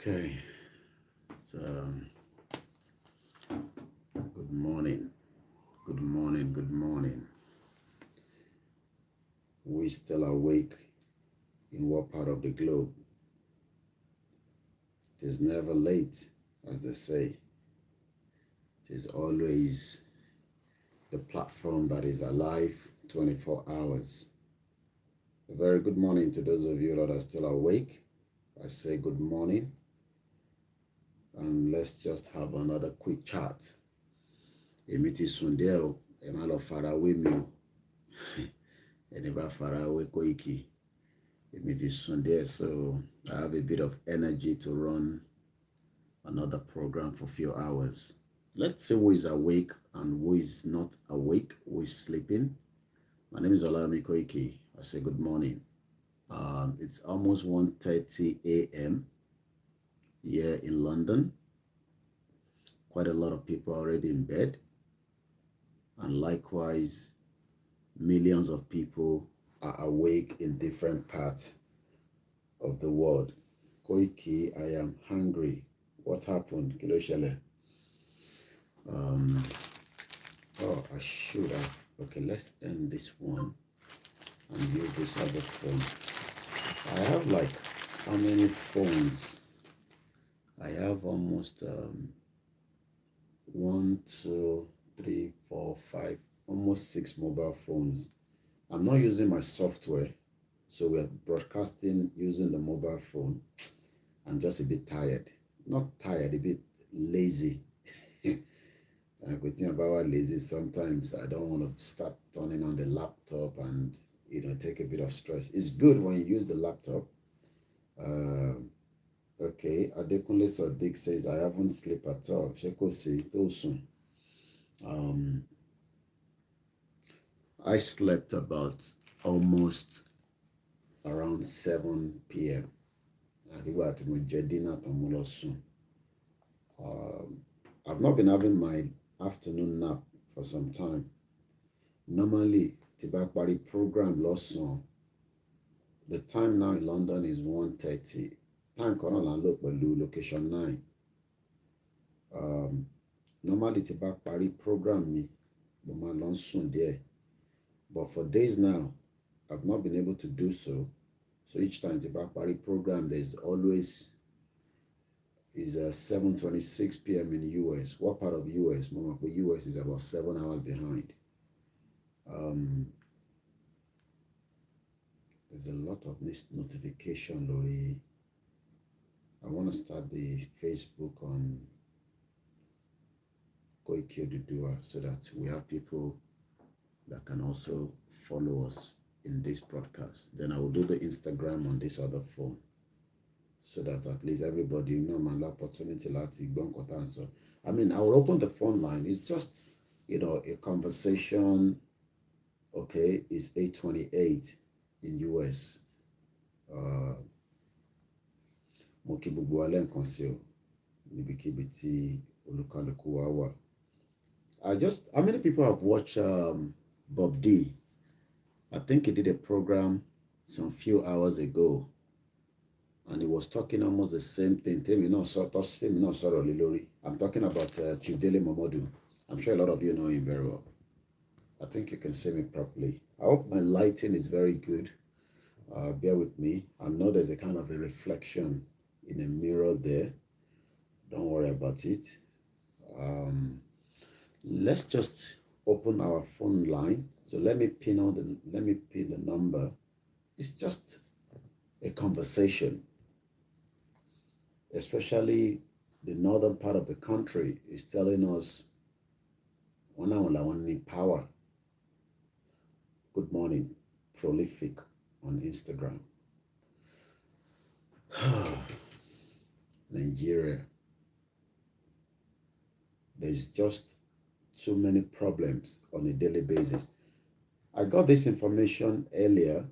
Okay, so good morning, good morning, good morning. We still awake in what part of the globe? It is never late, as they say. It is always the platform that is alive 24 hours. A very good morning to those of you that are still awake. I say good morning, and let's just have another quick chat. Èmi ti sùn díẹ̀ o, ẹ má lọ farawé mi o. Ẹni bá farawé Koiki. Èmi ti sùn díẹ̀, so I have a bit of energy to run another program for a few hours. Let's see who is awake and who is not awake, who is sleeping. My name is Olami Koiki. I say good morning. It's almost 1:30 a.m. here in London. Quite a lot of people are already in bed. And likewise, millions of people are awake in different parts of the world. Koiki, I am hungry. What happened? Kí ló ṣẹlẹ̀? Oh, I should have. Okay, let's end this one and use this other phone. I have like how many phones? I have almost 1, 2, 3, 4, 5, almost 6 mobile phones. I'm not using my software, so we're broadcasting using the mobile phone. I'm just a bit tired. Not tired, a bit lazy. I could think about lazy. Sometimes I don't want to start turning on the laptop and take a bit of stress. It's good when you use the laptop. Okay, Adekunle Sadiq says I haven't slept at all. Sheko say too soon. I slept about almost around 7 p.m. I've not been having my afternoon nap for some time. Normally, the program lọ́sàn. The time now in London is 1:30. Time corona look below location 9. Normally, the program me, but my lunch soon there. But for days now, I've not been able to do so. So each time the program, there's always is 7:26 p.m. in the US. What part of US? Mama, the US is about 7 hours behind. There's a lot of missed notification, Lori. I want to start the Facebook on Koikimedia so that we have people that can also follow us in this broadcast. Then I will do the Instagram on this other phone so that at least everybody my opportunity so I mean, I will open the phone line. It's just a conversation. Okay, it's 8:28 in US. Mo kí gbogbo wa lẹ́ẹ̀kan sí o níbikíbi tí olúkálùkù wa wà. How many people have watched Bob D? I think he did a program some few hours ago, and he was talking almost the same thing. I'm talking about Chief Dele Momodu. I'm sure a lot of you know him very well. I think you can see me properly. I hope my lighting is very good. Bear with me. I know there's a kind of a reflection in a mirror there. Don't worry about it. Let's just open our phone line. So let me pin the number. It's just a conversation. Especially the northern part of the country is telling us one need power. Good morning, prolific on Instagram. Nigeria. There's just too many problems on a daily basis. I got this information earlier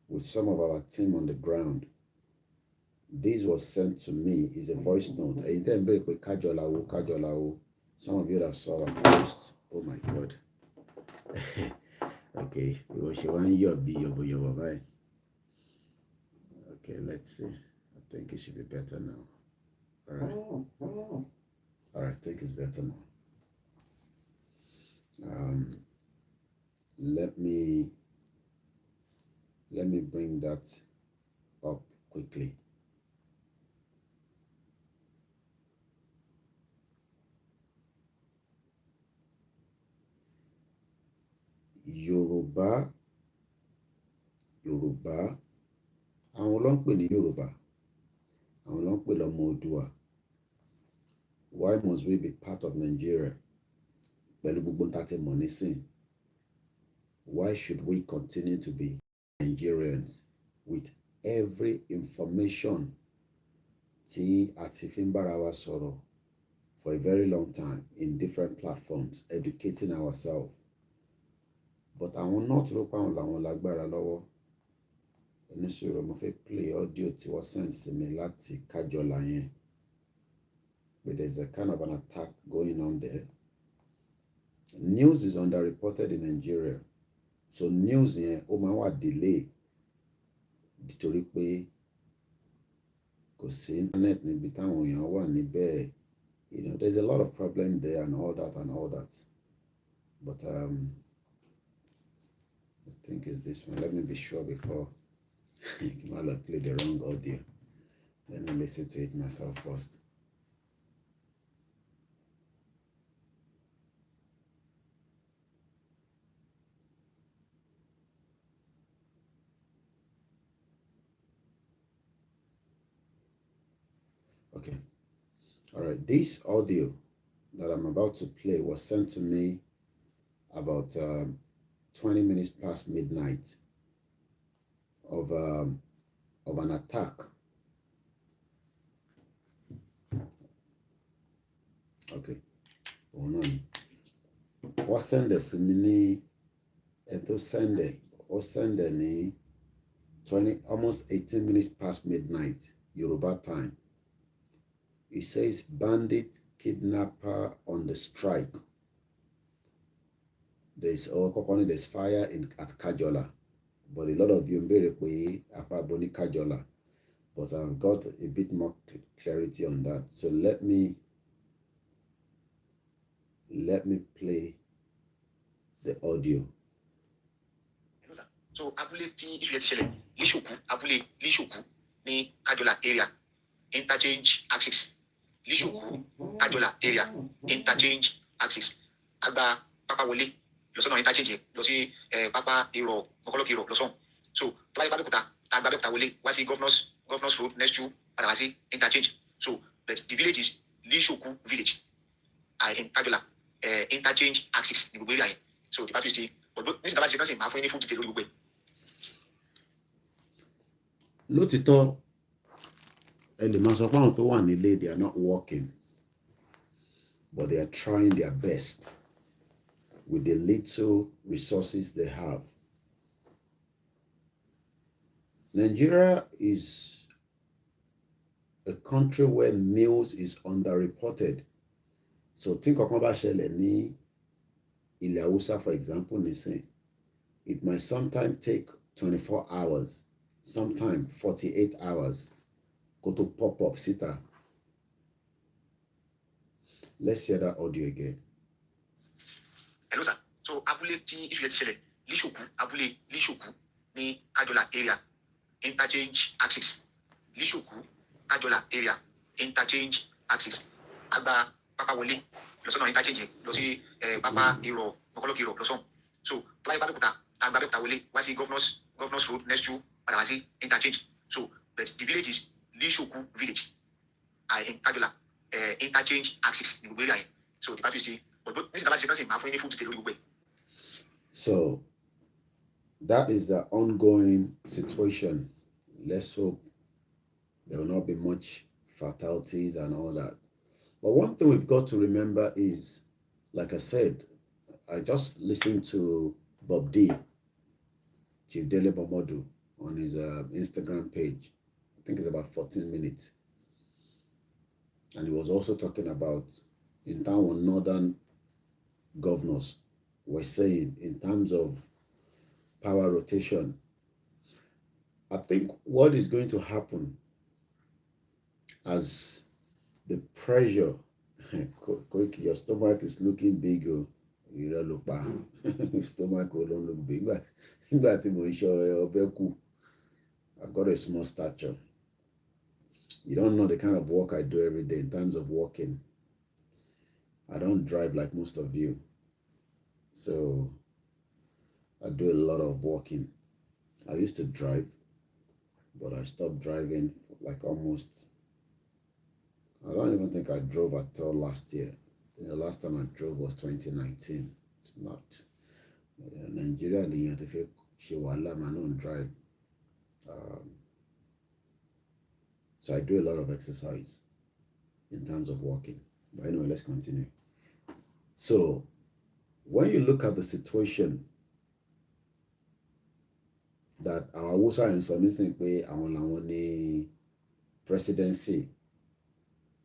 with some of our team on the ground. This was sent to me is a voice note. Some of you that saw a post. Oh my God. Okay, okay, let's see. I think it should be better now. All right. All right, I think it's better now. Let me bring that up quickly. Yorùbá àwọn ló ń pè ní Yorùbá, àwọn ló ń pè lọ́mọ Oòduà. Why must we be part of Nigeria? Pẹ̀lú gbogbo tá ti mọ̀ nísìn. Why should we continue to be Nigerians with every information tí a ti fi ń bára wa sọ̀rọ̀ for a very long time in different platforms, educating ourselves? But àwọn náà tí ló pa àwọn làwọn lágbára lọ́wọ́. Ẹni sọ̀rọ̀ mo fẹ́ play audio tí wọ́n send sí mi láti Kájọlà yẹn. But there's a kind of an attack going on there. News is underreported in Nigeria. So news yẹn ó máa wà delay nítorí pé kò sí internet níbi táwọn èèyàn wà níbẹ̀. You know, there's a lot of problem there and all that. But I think it's this one. Let me be sure before I play the wrong audio. Let me listen to it myself first. Okay. All right. This audio that I'm about to play was sent to me about 20 minutes past midnight of an attack. Okay. What send us ní to send it ní 20 almost 18 minutes past midnight Yoruba time. It says bandit kidnapper on the strike. There's fire at Kajola, but a lot of you béèrè pé àpapọ̀ ní Kajola, but I've got a bit more clarity on that. So let me play the audio. So abúlé tí issue yẹn ti ṣẹlẹ̀ Líṣòkú, abúlé Líṣòkú ní Kajola area, interchange axis. Líṣòkú Kajola area, interchange axis. Agba pápá wọlé lọ sọ́nà interchange lọ sí pápá èrò ọkọlọ́kì èrò lọ́sọ̀n. So tó bá yẹ Bábẹ́òkúta tá a gba Abẹ́òkúta wọlé wá sí governors road next to padà wá sí interchange. So the village is Líṣòkú village in Kajola interchange axis ní gbogbo area yẹn. So the party say ọ̀dọ́ ní ìsìnkú àti ìsìnkú máa fún yín ní full detail lórí gbogbo ẹ̀. Lótìtọ́ ẹ lè máa sọ pé àwọn tó wà nílé they are not working, but they are trying their best with the little resources they have. Nigeria is a country where news is underreported. So think of bá ṣẹlẹ̀ ní ilẹ̀ Haúsá, for example, nísìn, it might sometimes take 24 hours, sometimes 48 hours kó tó pop up síta. Let's hear that audio again. Hello sir. So abúlé tí issue yẹn ti ṣẹlẹ̀ Líṣòkú, abúlé Líṣòkú ní Kajola area, interchange axis. Líṣòkú Kajola area, interchange axis. Agba pápá wọlé lọ sọ́nà interchange lọ sí pápá èrò ọkọlọ́kì èrò lọ́sọ̀n. So tó bá yẹ Bábẹ́òkúta tá a gba Abẹ́òkúta wọlé wá sí governors road next to padà wá sí interchange. So the village is Líṣòkú village in Kajola interchange axis ní gbogbo area yẹn. So the party say ọ̀dọ́ ní ìsìnkú àti ìsìnkú máa fún yín ní full detail lórí gbogbo ẹ̀. So that is the ongoing situation. Let's hope there will not be much fatalities and all that. But one thing we've got to remember is, like I said, I just listened to Bob D, Chief Dele Bomodu, on his Instagram page. I think it's about 14 minutes. And he was also talking about, in terms of northern governors were saying, in terms of power rotation, I think what is going to happen as the pressure, your stomach is looking big. Oh, you don't look bad. Stomach will don't look big. But I've got a small stature. You don't know the kind of work I do every day in terms of walking. I don't drive like most of you. So I do a lot of walking. I used to drive, but I stopped driving like almost, I don't even think I drove at all last year. The last time I drove was 2019. It's not. Nigeria, if you don't drive. So I do a lot of exercise in terms of walking. But anyway, let's continue. So when you look at the situation that our Hausa and some think pé àwọn làwọn ní presidency,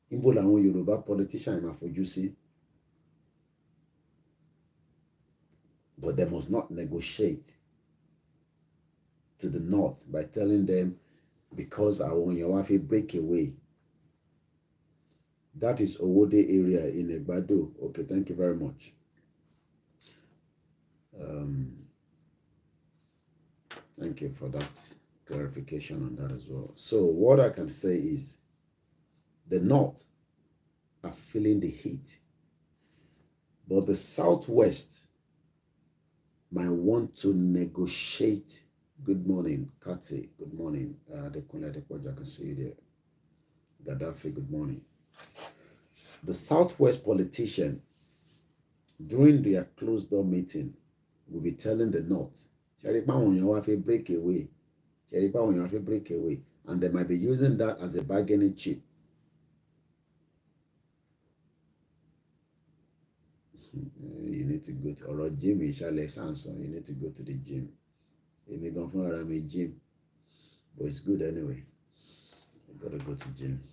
níbo làwọn Yorùbá politician máa fojú sí? But they must not negotiate to the north by telling them because àwọn èèyàn wá fi break away. That is Owode area in Egbado. Okay, thank you very much. Thank you for that clarification on that as well. So what I can say is the north are feeling the heat, but the southwest might want to negotiate. Good morning, Kati. Good morning. Adekunle Adepoja, I can see you there. Gaddafi, good morning. The southwest politician, during their closed door meeting, will be telling the north, break away. Break away. And they might be using that as a bargaining chip. You need to go to or gym, you need to go to the gym. You may go from around a gym. But it's good anyway. You gotta go to gym.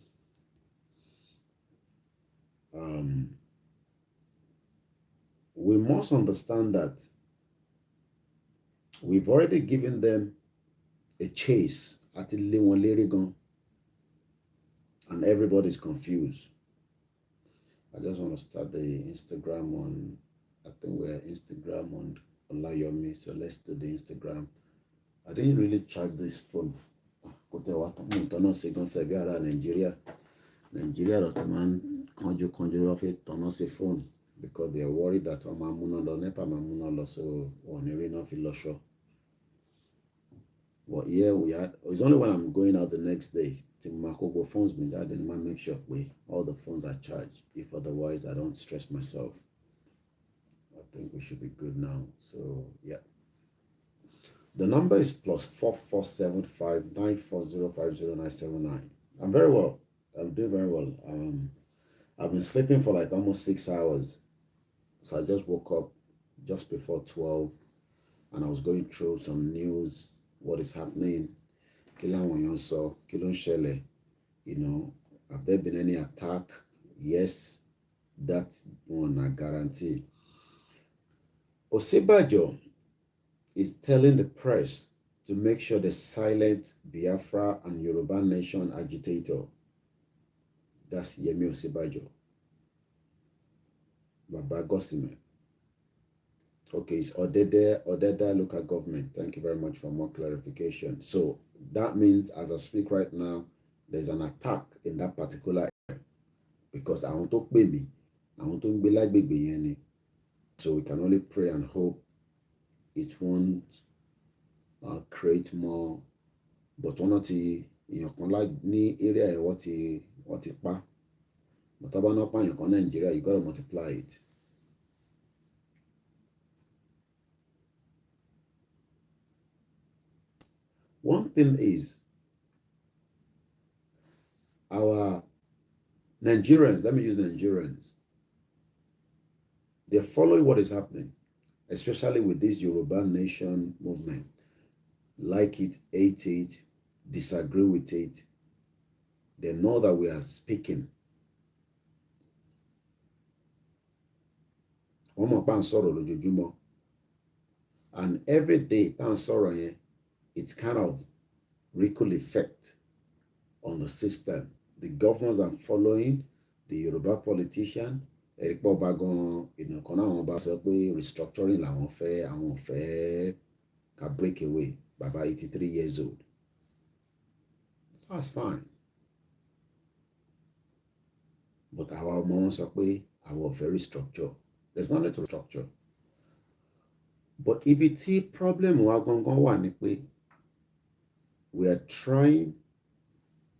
We must understand that we've already given them a chase at the Leon, and everybody's confused. I just want to start the Instagram on, I think we're Instagram on Olayomi, so let's do the Instagram. I didn't really charge this phone. Nigeria conjure of it phone because they are worried that so well, yeah, it's only when I'm going out the next day to phones been that then make sure all the phones are charged. If otherwise I don't stress myself. I think we should be good now. So yeah. The number is +4475 94050 I'm very well. I'm doing very well. I've been sleeping for like almost 6 hours. So I just woke up just before 12 and I was going through some news, what is happening, you know, have there been any attack? Yes, that one I guarantee. Osibajo is telling the press to make sure the silent Biafra and Yoruba nation agitator, that's Yemi Osibajo, Baba Gosime. Okay, it's Odeda local government. Thank you very much for more clarification. So that means as I speak right now, there's an attack in that particular area because I want to pay me. I want to be like baby. So we can only pray and hope it won't create more. But one of the like ni area what it pa. But about not paying Nigeria, you gotta multiply it. One thing is our Nigerians, let me use Nigerians, they're following what is happening, especially with this Yoruba nation movement. Like it, hate it, disagree with it. They know that we are speaking. And every day, it's kind of ripple effect on the system. the governors are following, the Yoruba politician, Eric Bobagon, kan náà àwọn bá sọ pé restructuring làwọn fẹ́, àwọn fẹ́ ká break away, bàbá 83 years old. That's fine. But our ọmọ wọn sọ pé àwọn fẹ́ restructure. There's no need to restructure. But ibi tí problem wa gangan wà ni pé we are trying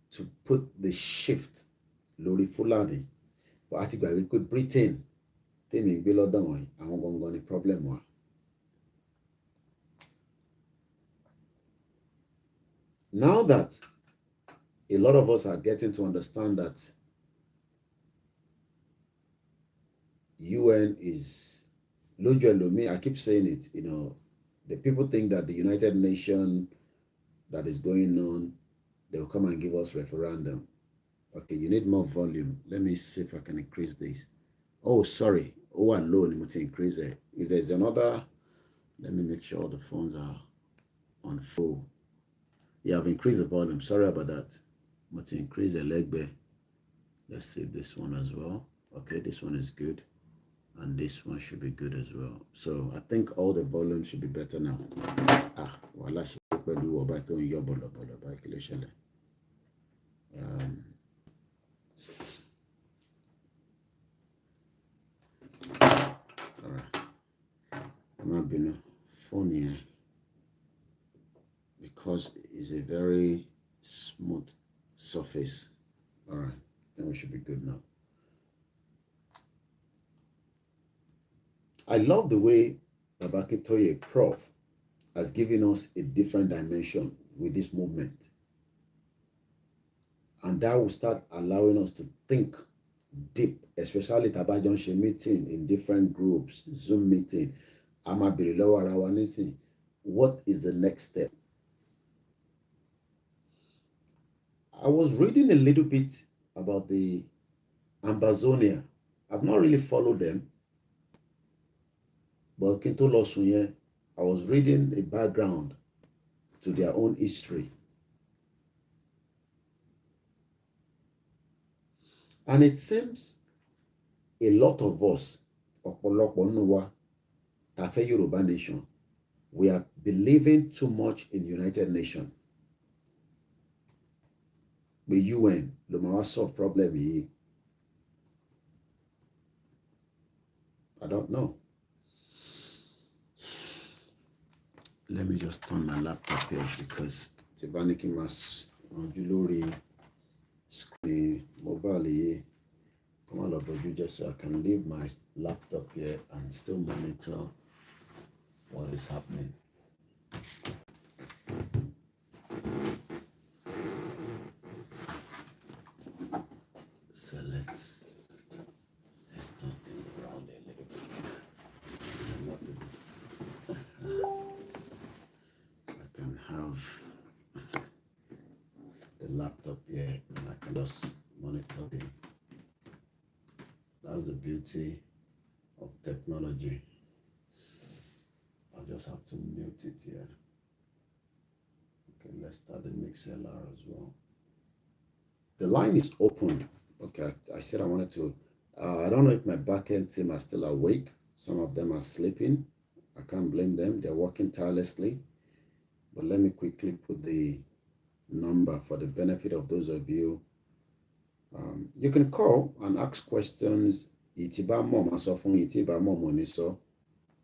to put the shift lórí Fúlàní, but àti gbàgbé pé Britain tèmi ń gbé lọ́dọ̀ wọn àwọn gangan ni problem wa. Now that a lot of us are getting to understand that UN is lójú ẹlòmíì, I keep saying it, the people think that the United Nations that is going on, they will come and give us referendum. Okay, you need more volume. Let me see if I can increase this. Oh, sorry. Oh, alone, you to increase it. If there's another, let me make sure the phones are on full. Yeah, I've increased the volume. Sorry about that. I'm to increase the leg bear. Let's see this one as well. Okay, this one is good. And this one should be good as well. So I think all the volume should be better now. Wala ṣe pẹ̀lú ọba tó ń yọ bọ̀lọ̀bọ̀lọ̀ báyìí kí ló ṣẹlẹ̀. All right. I'm not been phone here because it's a very smooth surface. All right, then we should be good now. I love the way Babakitoye Prof has given us a different dimension with this movement. And that will start allowing us to think deep, especially Tabajonse meeting in different groups, Zoom meeting. What is the next step? I was reading a little bit about the Ambazonia. I've not really followed them. But Kinto Losunye, I was reading a background to their own history. And it seems a lot of us, ọ̀pọ̀lọpọ̀ nínú wa, tá fẹ́ Yorùbá nation, we are believing too much in United Nations. The UN ló máa wá solve problem yìí. I don't know. Let me just turn my laptop here because Tibaniki must lórí screen mobile here. Come on, Lord, just so I can leave my laptop here and still monitor what is happening. So let's turn things around a little bit. I can have the laptop here and I can just monitor the. That's the beauty of technology. I'll just have to mute it here. Okay, let's start the MixLR as well. The line is open. Okay, I said I wanted to. I don't know if my backend team are still awake. Some of them are sleeping. I can't blame them. They're working tirelessly. But let me quickly put the number for the benefit of those of you. You can call and ask questions. Itiba mom asofun itiba mom oni so.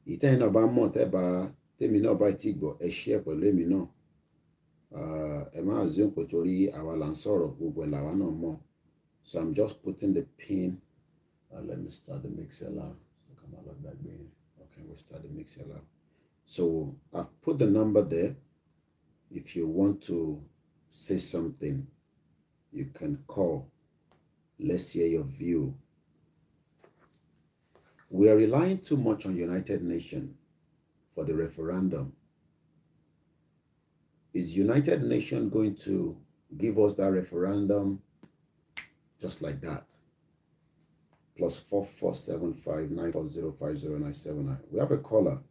Ite ina ba mo te ba temi na ba ti gbo e share pẹ̀lú èmi náà. Ẹ má assume pé torí àwa là ń sọ̀rọ̀ gbogbo ẹ̀ làwa náà mọ̀. So I'm just putting the pin. Let me start the MixLR. Okay, we'll start the MixLR. So I've put the number there. If you want to say something, you can call. Let's hear your view. We are relying too much on United Nations for the referendum. Is United Nations going to give us that referendum just like that? +4475 9405097. We have a caller.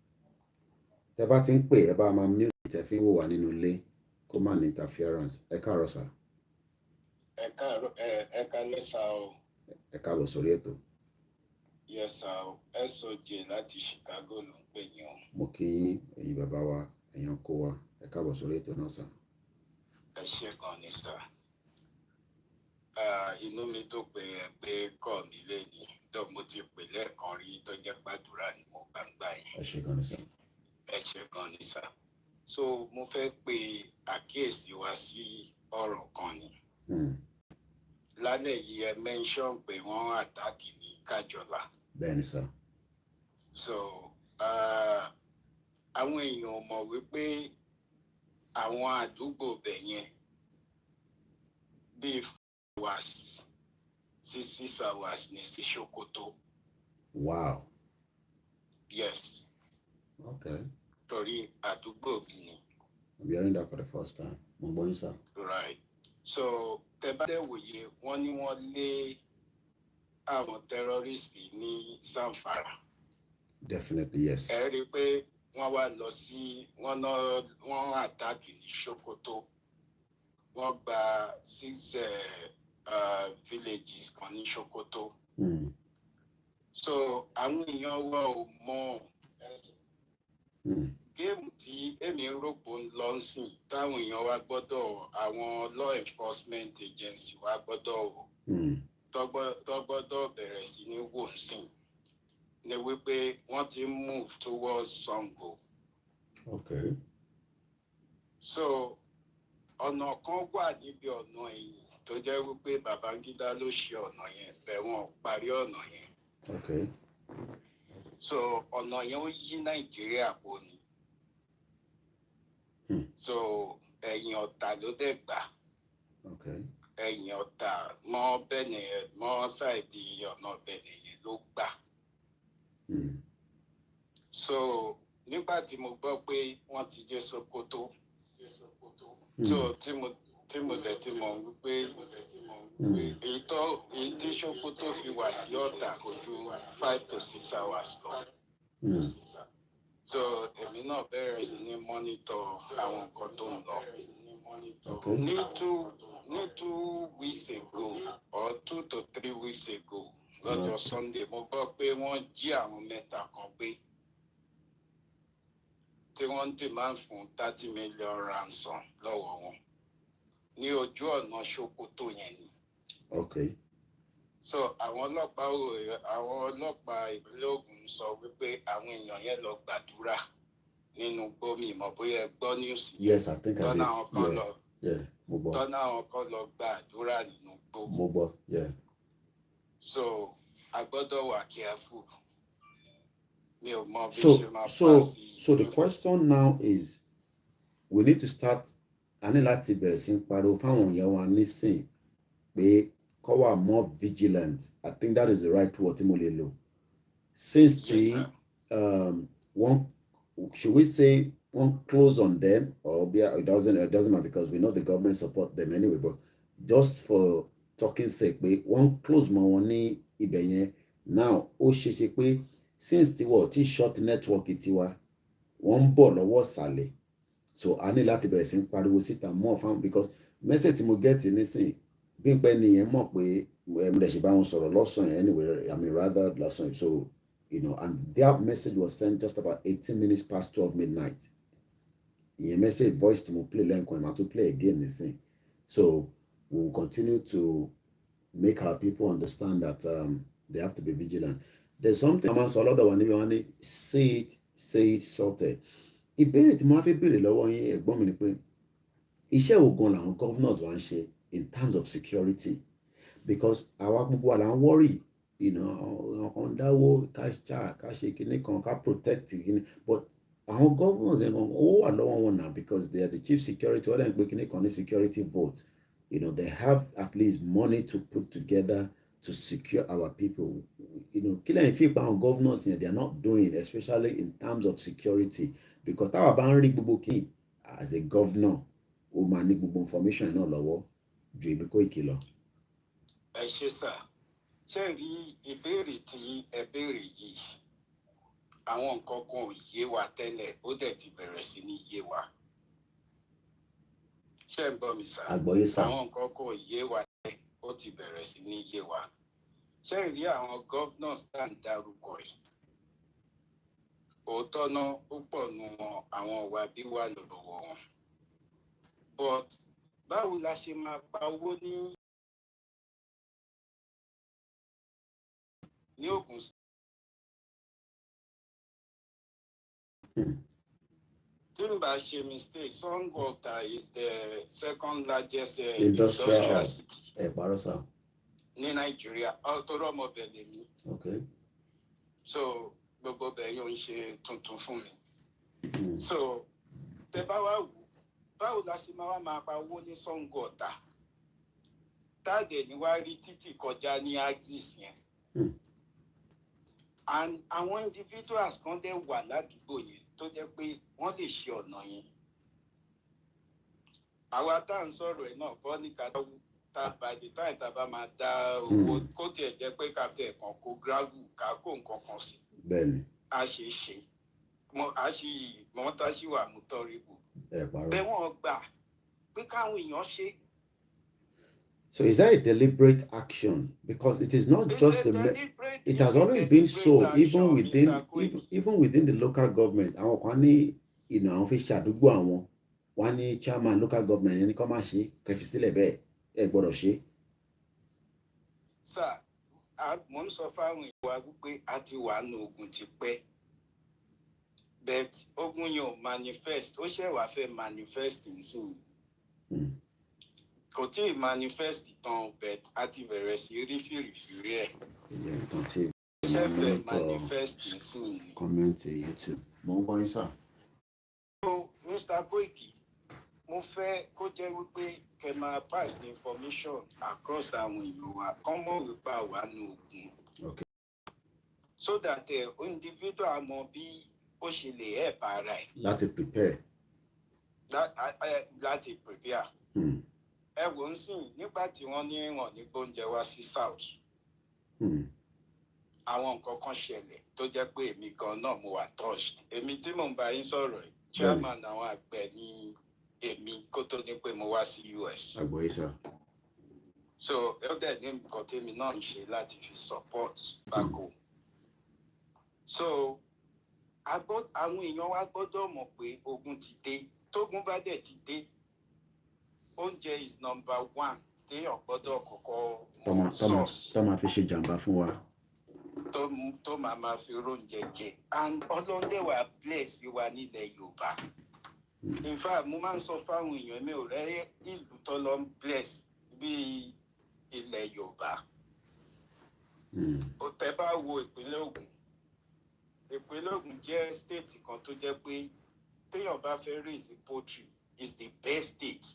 Tẹ́ bá ti ń pè ẹ bá máa mute ẹ fi ń wò wá nínú ilé kó má ní interference. Ẹ káàárọ̀ sà. ẹ káalẹ́ sà o. Ẹ káàbọ̀ sórí ètò. Yes sà o. SOJ láti Chicago ló ń pè yín o. Mo kí ẹ̀yin bàbá wa, ẹ̀yin ọkọ wa, ẹ káàbọ̀ sórí ètò náà sà. Ẹ ṣé gan ni sà. Inú mi tó pé ẹ pé kọ́ mi lẹ́yìn tó mo ti pè lẹ́ẹ̀kan rí tó jẹ́ gbàdúrà ni mo gbàgbà yín. Ẹ ṣé gan ni sà. Ẹ ṣé gan ni sà. So mo fẹ́ pe àkíyèsí wa sí ọ̀rọ̀ kan ni. Lálẹ́ yìí ẹ mention pé wọ́n àtàkì ní Kájọlá. Bẹ́ẹ̀ni sà. So àwọn èèyàn mọ̀ wípé àwọn àdúgbò bẹ̀ yẹn bíi 4 hours sí 6 hours ní sí Sokoto. Wow. Yes. Okay. Torí àdúgbò mi ni. I'm hearing that for the first time. Mo gbọ́ yín sà. Right. So tẹ́ bá dẹ̀ wòye wọ́n ní wọ́n lé àwọn tẹ́rọ́rìsì ní Zamfara. Definitely yes. Ẹ rí i pé wọ́n wá lọ sí wọ́n àtàkì ní Sokoto. Wọ́n gba 6 villages kan ní Sokoto. So àwọn èèyàn wa ò mọ géèmù tí èmi rò pé ń lọ sìn táwọn èèyàn wa gbọ́dọ̀ àwọn law enforcement agency wa gbọ́dọ̀ tó gbọ́dọ̀ bẹ̀rẹ̀ sí ní wò sìn ni wípé wọ́n ti move towards Sango. Okay. So ọ̀nà kan wà níbi ọ̀nà ẹ̀yìn tó jẹ́ wípé Babangida ló ṣe ọ̀nà yẹn bẹ́ẹ̀ wọ́n parí ọ̀nà yẹn. Okay. So ọ̀nà yẹn ó yí Nàìjíríà po ni. So ẹ̀yìn Ọ̀tà ló dẹ̀ gbà. Okay. Ẹ̀yìn Ọ̀tà mọ́ Bẹ̀nẹ̀ mọ́ ṣáìdì ọ̀nà Bẹ̀nẹ̀ yẹn ló gbà. So nígbà tí mo gbọ́ pé wọ́n ti dé Sokoto so tí mo tẹ̀ tí mọ̀ wípé èyí tí Sokoto fi wà sí Ọ̀tà kò ju 5 to 6 hours lọ. So èmi náà bẹ̀rẹ̀ sí ní monitor àwọn nǹkan tó ń lọ. Okay. Ní 2 weeks ago or 2 to 3 weeks ago lọ́jọ́ Sunday mo gbọ́ pé wọ́n jí àwọn mẹ́ta kan gbé tí wọ́n ń demand fún 30 million ransom lọ́wọ́ wọn ní ojú ọ̀nà Sokoto yẹn ni. Okay. So àwọn ọlọ́pàá ìpínlẹ̀ Ògùn sọ wípé àwọn èèyàn yẹn lọ gbàdúrà nínú gbómi ìmọ̀ bóyá ẹ gbọ́ news. Yes, I think I did. Tọ́nà àwọn kan lọ. Yeah, mo gbọ́. Tọ́nà àwọn kan lọ gbàdúrà nínú gbó. Mo gbọ́, yeah. So a gbọ́dọ̀ wà careful. Mi ò mọ bí ṣe máa pa sí. So the question now is, we need to start, a ní láti bẹ̀rẹ̀ sí pariwo fáwọn èèyàn wa nísìn pé kó wà more vigilant. I think that is the right word tí mo lè lò. Since should we say one close on them, or it doesn't matter because we know the government support them anyway, but just for talking sake pé one close mọ́ wọn ní ibẹ̀ yẹn. Now ó ṣeéṣe pé since tí short network tiwa wọ́n ń bọ̀ lọ́wọ́ ìsàlẹ̀, so a ní láti bẹ̀rẹ̀ sí pariwo síta more fam because message tí mo get nísìn bí n pẹ́ nìyẹn mọ̀ pé mo lè ṣe bá wọn sọ̀rọ̀ lọ́sàn-án anyway, I mean rather lọ́sàn-án, so and their message was sent just about 18 minutes past 12 midnight. Ìyẹn message voice tí mo play lẹ́ǹkan ìmọ̀ tó play again nísìn. So we will continue to make our people understand that they have to be vigilant. There's something I'm also a lot of one say it salted. Ìbéèrè tí mo fẹ́ béèrè lọ́wọ́ yín ẹ̀gbọ́n mi ni pé iṣẹ́ wo gan làwọn governors wa ń ṣe in terms of security, because àwa gbogbo àlà ń worry, àwọn kan dáwó ká ṣe kinní kan ká protect kinní, but àwọn governors yẹn gan owó wà lọ́wọ́ wọn náà because they are the chief security, wọ́n dẹ̀ ń pè kinní kan ní security vote. They have at least money to put together to secure our people. Kí lẹ́yìn fi pa àwọn governors yẹn they are not doing, especially in terms of security, because táwa bá ń rí gbogbo kí as a governor ó máa ní gbogbo information náà lọ́wọ́ ju èmi Koiki lọ. Ẹ ṣé sà, ṣé rí ìbéèrè tí ẹ béèrè yìí àwọn nǹkan kan ò yé wa tẹ́lẹ̀ ó dẹ̀ ti bẹ̀rẹ̀ sí ní yé wa. Ṣé ń gbọ́ mi sà? Àgbọ́yé sà. Àwọn nǹkan kan ò yé wa tẹ́lẹ̀ ó ti bẹ̀rẹ̀ sí ní yé wa ṣé rí àwọn governors tá à ń dárúkọ yìí òótọ́ náà ó pọ̀ nù wọn àwọn ìwà bí wà lọ́wọ́ wọn but báwo la ṣe máa pa owó ní Ògùn tí n bá ṣe mistake Songwater is the second largest industrial city ní Nàìjíríà ọ̀tọ̀rọ̀ ọmọbẹ̀ lèmi so gbogbo bẹ̀ yóò ń ṣe tuntun fún mi so tẹ bá wá wò báwo la ṣe máa pa owó ní Songwater táàdé ni wá rí títì kọjá ní axis yẹn and àwọn individuals kan dẹ̀ wà ládùúgbò yẹn tó jẹ́ pé wọ́n lè ṣe ọ̀nà yẹn àwa tá à ń sọ̀rọ̀ ẹ̀ náà bọ́ ní kàdáwù tá by the time tá a bá máa dá owó kó tiẹ̀ jẹ́ pé kàtẹ́ kan kó gravel ká kó nǹkan kan sí a ṣe é ṣe mọ́tà sí wà mú tọ́rìbù bẹ́ẹ̀ wọ́n gbà pé káwọn èèyàn ṣe. So is that a deliberate action? Because it is not just it has always been so, even within the local government. Àwọn kan ní àwọn fi ṣàdúgbò àwọn wọ́n ní chairman local government yẹn ní kó má ṣe kẹfì sílẹ̀ bẹ́ẹ̀ ẹ gbọ́dọ̀ ṣe. Sir, mo ń sọ fáwọn èèyàn wa wípé a ti wà ní ogun ti pẹ́ but ogun yẹn ò manifest ó ṣẹ̀ wá fẹ́ manifest nísìnyí. Kò tí ì manifest tán but a ti bẹ̀rẹ̀ sí rí fìrìfìrí ẹ̀. Ṣé fẹ́ manifest nísìnyí. Comment YouTube. Mo ń gbọ́ yín sà. So Mr. Koiki, mo fẹ́ kó jẹ́ wípé kẹ́ máa pass information across àwọn èèyàn wa kán mọ̀ wípé àwa ní ogun. So that individual mọ bí ó ṣe lè help ara ẹ̀. Láti prepare. Láti prepare. Ẹ wò ń sìn nígbà tí wọ́n ní wọ́n ní gbóúnjẹ wá sí south. Àwọn nǹkan kan ṣẹlẹ̀ tó jẹ́ pé èmi gan náà mo wà touched. Èmi tí mò ń bá yín sọ̀rọ̀ yìí chairman àwọn àgbẹ̀ ní èmi kó tó ní pé mo wá sí US. Àgbọ̀yé sá. So ẹ dẹ̀ ní nǹkan tèmi náà ń ṣe láti fi support back home. So àwọn èèyàn wa gbọ́dọ̀ mọ̀ pé ogun ti dé tógun bá dẹ̀ ti dé oúnjẹ is number one téèyàn gbọ́dọ̀ kọ́kọ́ mọ̀ source. Tó máa fi ṣe jàǹbá fún wa. Tó máa fi róúnjẹ jẹ and ọlọ́dẹ wa bless wa nílẹ̀ Yorùbá. In fact mo máa ń sọ fáwọn èèyàn mi ò rẹ́ ìlú tó lọ ń bless bíi ilẹ̀ Yorùbá. Ó tẹ́ bá wo ìpínlẹ̀ Ògùn. Ìpínlẹ̀ Ògùn jẹ́ state kan tó jẹ́ pé téèyàn bá fẹ́ raise poultry is the best state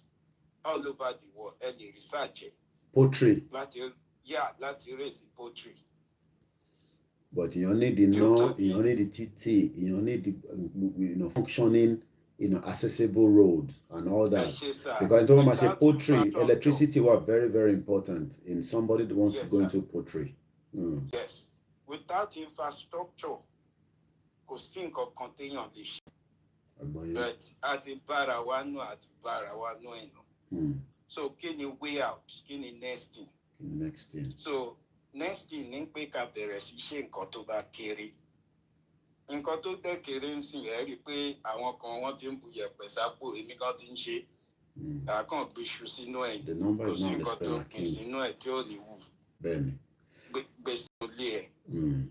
all over the world ẹ lè research ẹ. Poultry. láti raise poultry. But èèyàn need the èèyàn need the títì èèyàn need the functioning accessible roads and all that. Because in terms of poultry, electricity was very, very important in somebody that wants to go into poultry. Yes. Without infrastructure, kò sí nǹkan kan téèyàn lè ṣe. But àti bára wa nù ẹ̀nà. So kí ni way out? Kí ni next thing? Next thing. So next thing ní pé ká bẹ̀rẹ̀ sí ṣe nǹkan tó bá kéré. Nǹkan tó dẹ̀ kéré ń sìn ẹ́ rí i pé àwọn kan wọ́n ti ń bu yẹ̀pẹ̀ sápò èmi kan ti ń ṣe. Àkàn gbèsù sínú ẹ̀. Kò sí nǹkan tó gbìn sínú ẹ̀ tí ò ní wù. Bẹ́ẹ̀ni. Gbèsè olè ẹ̀.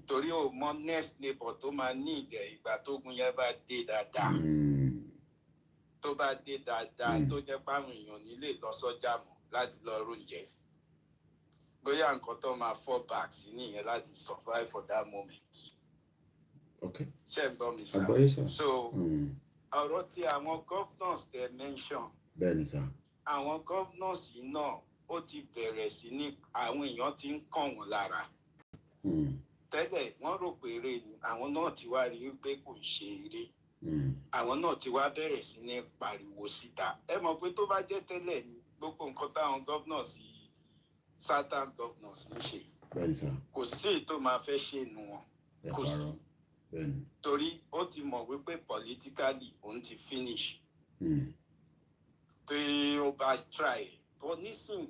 Torí o mọ next neighbor tó máa ní ìdẹ̀ ìgbà tógun yẹn bá dé dáadáa. Tó bá dé dáadáa tó jẹ́ páwọn èèyàn nílé lọ sọ́jà mọ́ láti lọ róúnjẹ. Bóyá nǹkan tó máa fall back sí nìyẹn láti survive for that moment. Okay. Ṣé ń gbọ́ mi sá? Àgbọ̀yé sá. So ọ̀rọ̀ tí àwọn governors tẹ mention. Bẹ́ẹ̀ni sá. Àwọn governors yìí náà ó ti bẹ̀rẹ̀ sí ní àwọn èèyàn ti ń kàn wọ́n lára. Tẹ́lẹ̀ wọ́n rò pé eré ni àwọn náà ti wá rí wípé kò ń ṣe eré. Àwọn náà ti wá bẹ̀rẹ̀ sí ní pariwo síta. Ẹ mọ̀ pé tó bá jẹ́ tẹ́lẹ̀ ni gbogbo nǹkan táwọn governors yìí certain governors ń ṣe. Bẹ́ẹ̀ni sá. Kò sí tó máa fẹ́ ṣe nu wọn. Kò sí. Torí ó ti mọ̀ wípé politically òun ti finish. Tí ó bá try but nísìn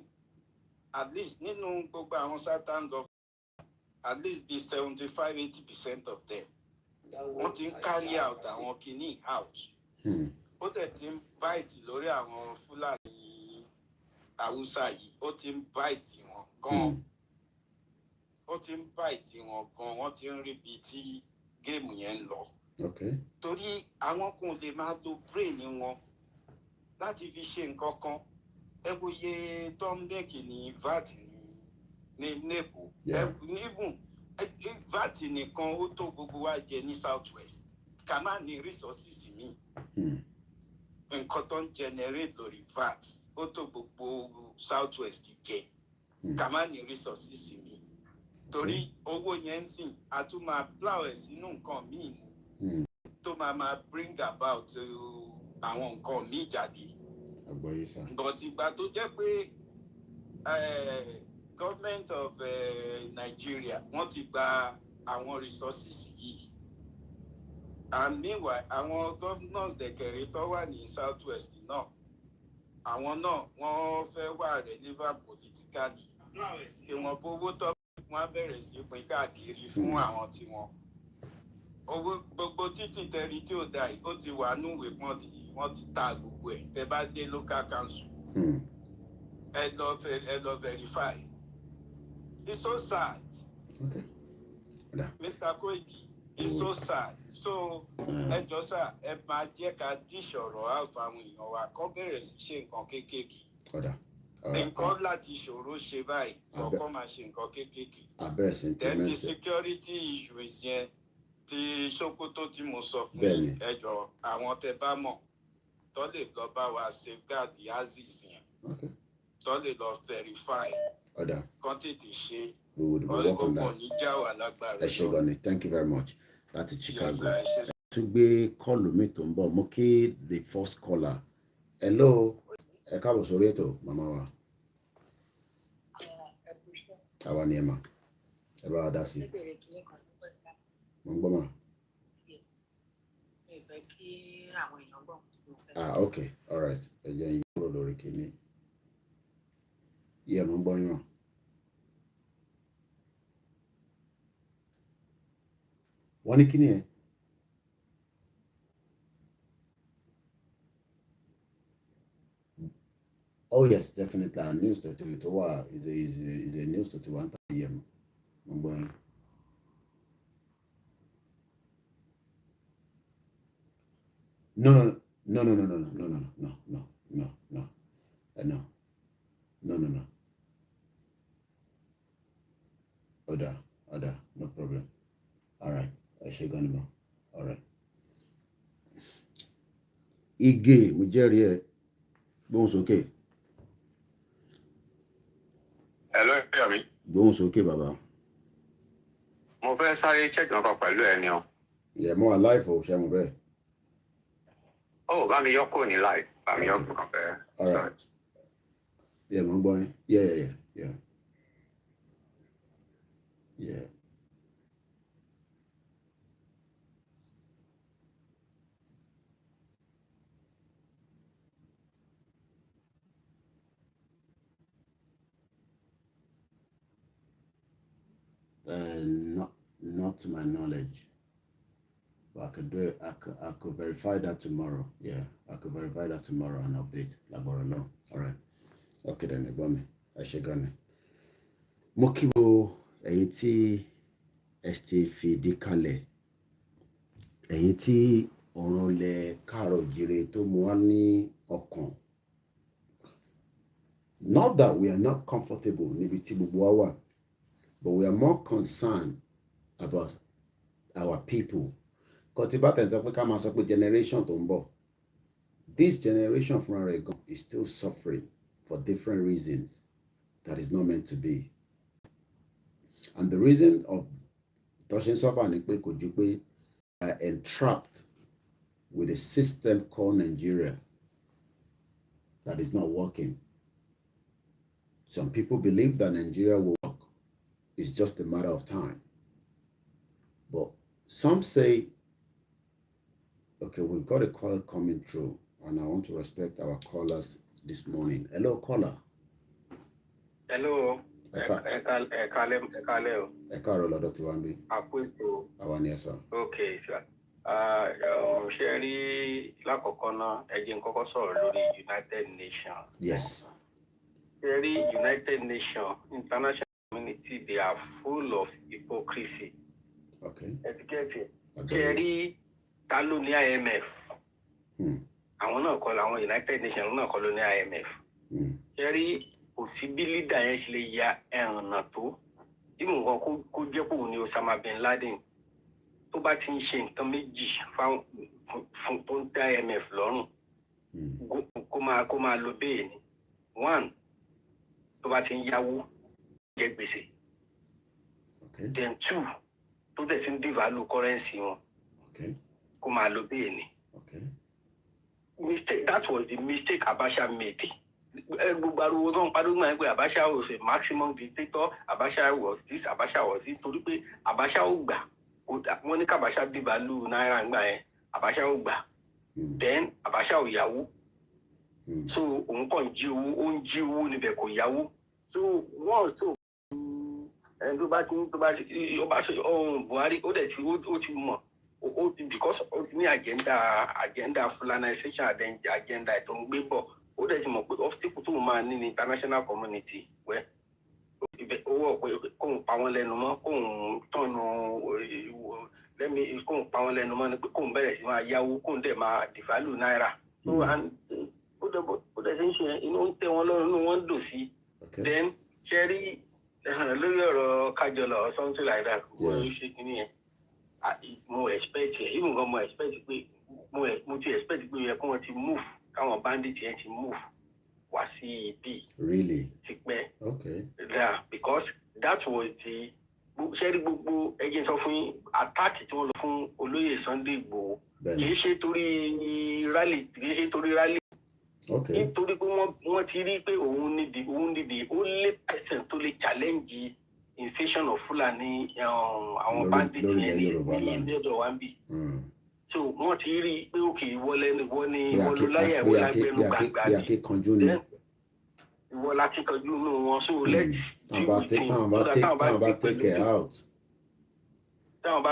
at least nínú gbogbo àwọn southern government at least be 75-80% of them wọ́n ti ń carry out àwọn kìíní out ó dẹ̀ ti ń bite lórí àwọn Fúlàní Haúsá yìí ó ti ń bite wọn gan ó ti ń bite wọn gan wọ́n ti ń rí bíi tí géèmù yẹn ń lọ torí àwọn kò lè máa lo brain wọn láti fi ṣe nǹkan kan ẹ wo iye tó ń mẹ́kì ní VAT ní nepo níbùn VAT nìkan ó tó gbogbo wa jẹ ní south west ká má ní resources mi nǹkan tó ń generate lórí VAT ó tó gbogbo south west jẹ ká má ní resources mi torí owó yẹn ń sìn a tún máa plow ẹ̀ sínú nǹkan míì ni tó máa bring about àwọn nǹkan míì jáde but ìgbà tó jẹ́ pé government of Nigeria wọ́n ti gba àwọn resources yìí and meanwhile àwọn governors dẹ̀kẹ̀rẹ̀ tó wà ní south west náà àwọn náà wọ́n fẹ́ wà relevant politically ìwọ̀n owó tó wọ́n bẹ̀rẹ̀ sí pín káàkiri fún àwọn tiwọn owó gbogbo títì tẹ̀rí tí ó dà yìí ó ti wà núwèé wọ́n ti ta gbogbo ẹ̀ tẹ́ bá dé local council ẹ lọ verify. It's so sad. Okay. Mr. Koiki, it's so sad. So, ẹ jọ̀ọ́ sà, ẹ máa jẹ́ ká díṣọ̀rọ̀ àfàwọn èèyàn wa kọ́ bẹ̀rẹ̀ sí ṣe nǹkan kéékèèké. Nǹkan láti ṣòro ṣe báyìí, kọ̀ọ̀kan máa ṣe nǹkan kéékèèké. Then the security issues yẹn ti Sokoto tí mo sọ fún yín, ẹ jọ̀ọ́ àwọn tẹ́ bá mọ̀ tó lè lọ bá wa safeguard Aziz yẹn. Tó lè lọ verify. Kan tètè ṣe. We would welcome that. Thank you very much. That's Chicago. To be call me to mo kí the first caller. Hello. Ẹ káàbọ̀ sórí ètò màmá wa. Àwa ni ẹ mà. Ẹ bá wa dá sí. Mo ń gbọ́ mà. Okay. All right. Ẹ jẹ́ yín kúrò lórí kìíní. Yeah, mo ń gbọ́ yín mà. Wọ́n ní kíni ẹ̀? Oh yes, definitely. Our news to is a news to 1 p.m. Mo ń gbọ́ yín. No. Other, no problem. All right. I should go anymore. All right. Ige, mo jẹ́rìí ẹ. Gbóhùn sókè. Hello, Yami. Gbóhùn sókè, bàbá. Mo fẹ́ sáré check nǹkan pẹ̀lú ẹ ni o. Yeah, mo wà live o, ṣé mo bẹ́ẹ̀. Oh, bá mi yọ kúrò ní live. Bá mi yọ kúrò kan fẹ́. All right. Yeah, mo ń gbọ́ yín. Yeah. Not to my knowledge, but I could do it. I could verify that tomorrow. Yeah, I could verify that tomorrow and update. All right. Okay then, Ebomi. I should go. Mo kí gbogbo ẹ̀yin tí ẹ fi dí kalẹ̀, ẹ̀yin tí ọ̀ràn lẹ káàárọ̀ jire tó mú wá ní ọkàn. Not that we are not comfortable níbi tí gbogbo wa wà, but we are more concerned about our people. Generation tó ń bọ̀. This generation from Oregon is still suffering for different reasons that is not meant to be. And the reason of touching suffer ni pé kò ju pé are entrapped with a system called Nigeria that is not working. Some people believe that Nigeria will work. It's just a matter of time. But some say, okay, we've got a call coming through, and I want to respect our callers this morning. Hello, caller. Hello. ẹ káàárọ̀ lọ́dọ̀ tí wàá ń bí. Àpètò. Àwa ni ẹ sọ. Okay, sir. Ṣé rí lákọ̀ọ́kọ́ náà ẹ jẹ́ n kọ́kọ́ sọ̀rọ̀ lórí United Nations. Yes. Ṣé rí United Nations international community, they are full of hypocrisy. Okay. Etiquette. Ṣé rí ta ló ní IMF? Àwọn náà kọ́ làwọn United Nations náà kọ́ ló ní IMF. Ṣé rí kò sí bí leader yẹn ṣe lè ya ẹ̀rànà tó bí nǹkan kó jẹ́ kóun ní Osama bin Laden tó bá ti ń ṣe nǹkan méjì fún tó ń tẹ́ IMF lọ́rùn kó máa lo bẹ́ẹ̀ ni. One, tó bá ti ń yáwó jẹ gbèsè. Then two, tó tẹ̀ sí ń devalue currency wọn kó máa lo bẹ́ẹ̀ ni. Mistake, that was the mistake Abacha made. Gbogbo ariwo tó ń padà máa ń pè Abacha was a maximum dictator, Abacha was this, Abacha was it, torí pé Abacha ò gbà wọ́n ní k'Abacha devalue náírà ńgbà yẹn Abacha ò gbà. Then Abacha ò yáwó, so òun kàn jí owó, ó ń jí owó níbẹ̀ kò yáwó. So once tó ẹni tó bá ṣe Buhari ó dẹ̀ ti mọ̀ because ó ti ní agenda fulanization agenda tó ń gbé bọ̀. Ó dẹ̀ ti mọ̀ pé obstacle tó máa ní ní international community wẹ́ owó ọ̀pẹ kóun pa wọ́n lẹ́nu mọ́ kóun tọ̀nù kóun pa wọ́n lẹ́nu mọ́ ni pé kóun bẹ̀rẹ̀ sí máa yáwó kóun dẹ̀ máa devalue náírà. Ó dẹ̀ ti ń ṣe inú ń tẹ́ wọn lọ́rùn inú wọn ń dùn sí. Then ṣe rí lórí ọ̀rọ̀ Kájọlà or something like that wọ́n ṣe kí ni yẹn mo expect ẹ̀ even gan mo expect pé mo ti expect pé yẹ kí wọ́n ti move káwọn bandit yẹn ti move wá sí ibi. Really? Ti pẹ́. Okay. Yeah, because that was the ṣẹ́rí gbogbo ẹgbẹ́ sọ fún attack tí wọ́n lọ fún olóyè Sunday Igboho kìí ṣe torí rally. Okay. Nítorí pé wọ́n ti rí pé òun ní the only person tó lè challenge invasion of Fulani àwọn bandit yẹn ní ọ̀dọ̀ wa ń bì. So wọ́n ti rí pé òkè ìwọ láyà ìwọ lágbẹnu gbàgbà ìwọ lákíkanjú nínú wọn. So let's deal with him. Táwọn bá take it out. Táwọn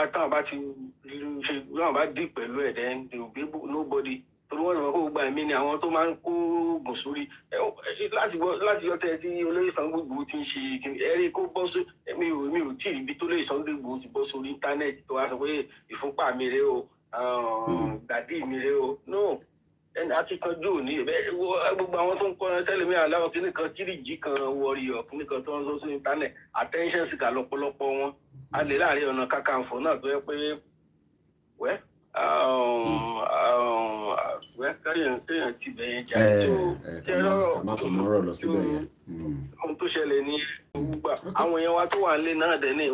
bá dì pẹ̀lú ẹ̀ then they will be able nobody. Torí wọ́n lọ kó gba ẹ̀mí ni àwọn tó máa ń kó oògùn sórí láti yọ tẹ́ tí olóyè Sunday Igboho ti ń ṣe ẹ̀rí kó bọ́ sí mi ò tí ì ibi tó lóyè Sunday Igboho ti bọ́ sórí íńtánẹ́ẹ̀tì tó wá sọ pé ìfúnpá mi rèé o gbàdí mi rèé o. No, ẹni akíkanjú òní gbogbo àwọn tó ń kọ́ ẹ sẹ́lẹ̀mí aláwọ̀ kíní kan kíríjì kan wọ̀rìyọ̀ kíní kan tó ń sọ sí íńtánẹ́ẹ̀tì attention seeker lọ́pọ̀lọpọ̀ wọn. A lè láàrin ọ̀nà kakanfò náà tó yẹ pé kéèyàn ti bẹ̀yẹn jà ohun tó ṣẹlẹ̀ ní gbogbo àwọn èèyàn wa tó wà nílé náà dẹ̀ ní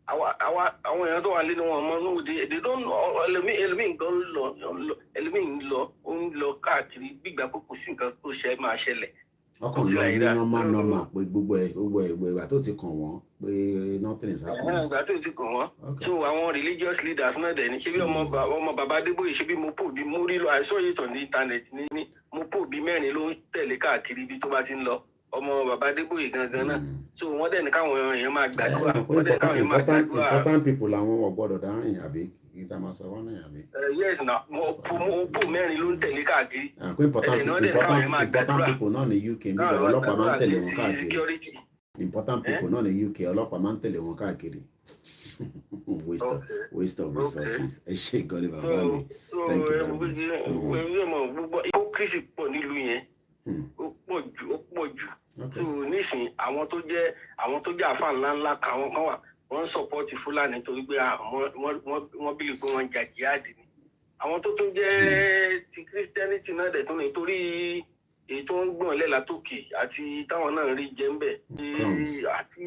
àwọn èèyàn tó wà nílé wọn mọ́ níwòde èdè tó ń lọ ó ń lọ káàkiri gbígbà pé kò sí nǹkan tó ṣe máa ṣẹlẹ̀. Ọkàn lọ ní normal pé gbogbo ìgbà tó ti kàn wọ́n pé nothing is happening. Ìgbà tó ti kàn wọ́n. So àwọn religious leaders náà dẹ̀ ní ṣé bí ọmọ bàbá Adébóyè ṣé bí mopo bí mo rí lọ àìsàn yìí tàn ní internet ní mopo bí mẹ́rin ló ń tẹ̀lé káàkiri ibi tó bá ti ń lọ ọmọ bàbá Adébóyè gangan náà. So wọ́n dẹ̀ ní káwọn èèyàn máa gbàdúrà. Important people làwọn ọ̀gbọ́dọ̀ dáhìn àbí ìta máa sọ wọn náà àbí. Yes na mopo mẹ́rin ló ń tẹ̀lé káàkiri. Important people náà ní UK nígbà ọlọ́pàá máa ń tẹ̀lé wọn káàkiri. Important people náà ní UK ọlọ́pàá máa ń tẹ̀lé wọn káàkiri. Waste of resources. Ẹ ṣe ìgọ́lé bàbá mi. Thank you very much. Hypocrisy pọ̀ nílùú yẹn. Ó pọ̀ jù. So nísìnyí àwọn tó jẹ́ àfáà ńláńlá àwọn kan wà wọ́n sọ̀pọ̀tì Fúlàní torí pé wọ́n bílí pé wọ́n ń jà jihad ni. Àwọn tó tún jẹ́ ti Christianity náà dẹ̀ tún ní torí èyí tó ń gbọ̀n lẹ́la tókè àti táwọn náà rí jẹ́ ń bẹ̀ àti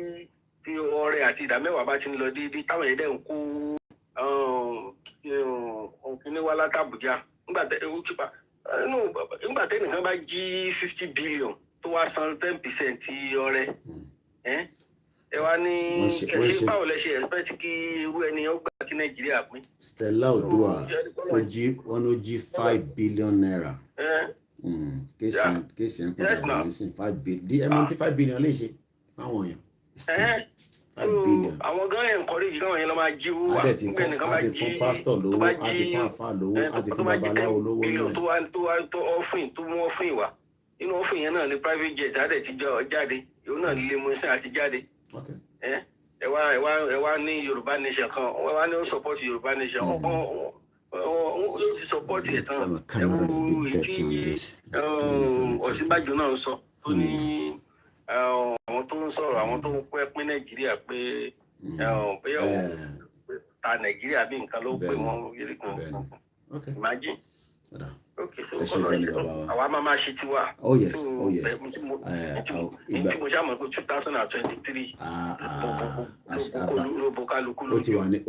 tí ọrẹ àti ìdámẹ́wàá bá ti ń lọ déédéé táwọn ẹ̀dẹ̀ ń kó òkìní wá látàbújá nígbà tẹ́nìkan bá jí 50 billion tó wá san 10% ọrẹ ẹ wá ní kẹ̀kẹ́ báwo lẹ ṣe expect kí irú ẹni ó gbà kí Nàìjíríà pín. Stella Odua ó jí 5 billion naira Kéèsì ń padà bọ̀ nísìn 5 billion. Ẹ̀mí tí 5 billion lè ṣe fáwọn èèyàn. 5 billion. Àwọn gan encourage káwọn yẹn lọ máa jí owó wá. Adé ti fún pásítọ̀ lówó, a ti fún àfáà lówó, a ti fún babaláwo lówó náà. Tó offering tó mú offering wá. Inú offering yẹn náà ni private jet adé ti jáde. Òun náà lè mú iṣẹ́ àti jáde. Ẹ wá ní Yorùbá nation kan, ẹ wá ní ó support Yorùbá nation. Ó ti support ẹ̀ tán. Ẹ wo ètí Ọ̀ṣínbàjò náà sọ tó ní àwọn tó ń sọ̀rọ̀ àwọn tó ń pín Nàìjíríà pé ta Nàìjíríà bí nǹkan ló pè wọ́n yẹlẹ kan. Imagine. Okay, so àwa máa ṣe tiwa. Oh yes. Tí mo ṣàmọ̀ pé 2023 ló kálukú ló ti wà ní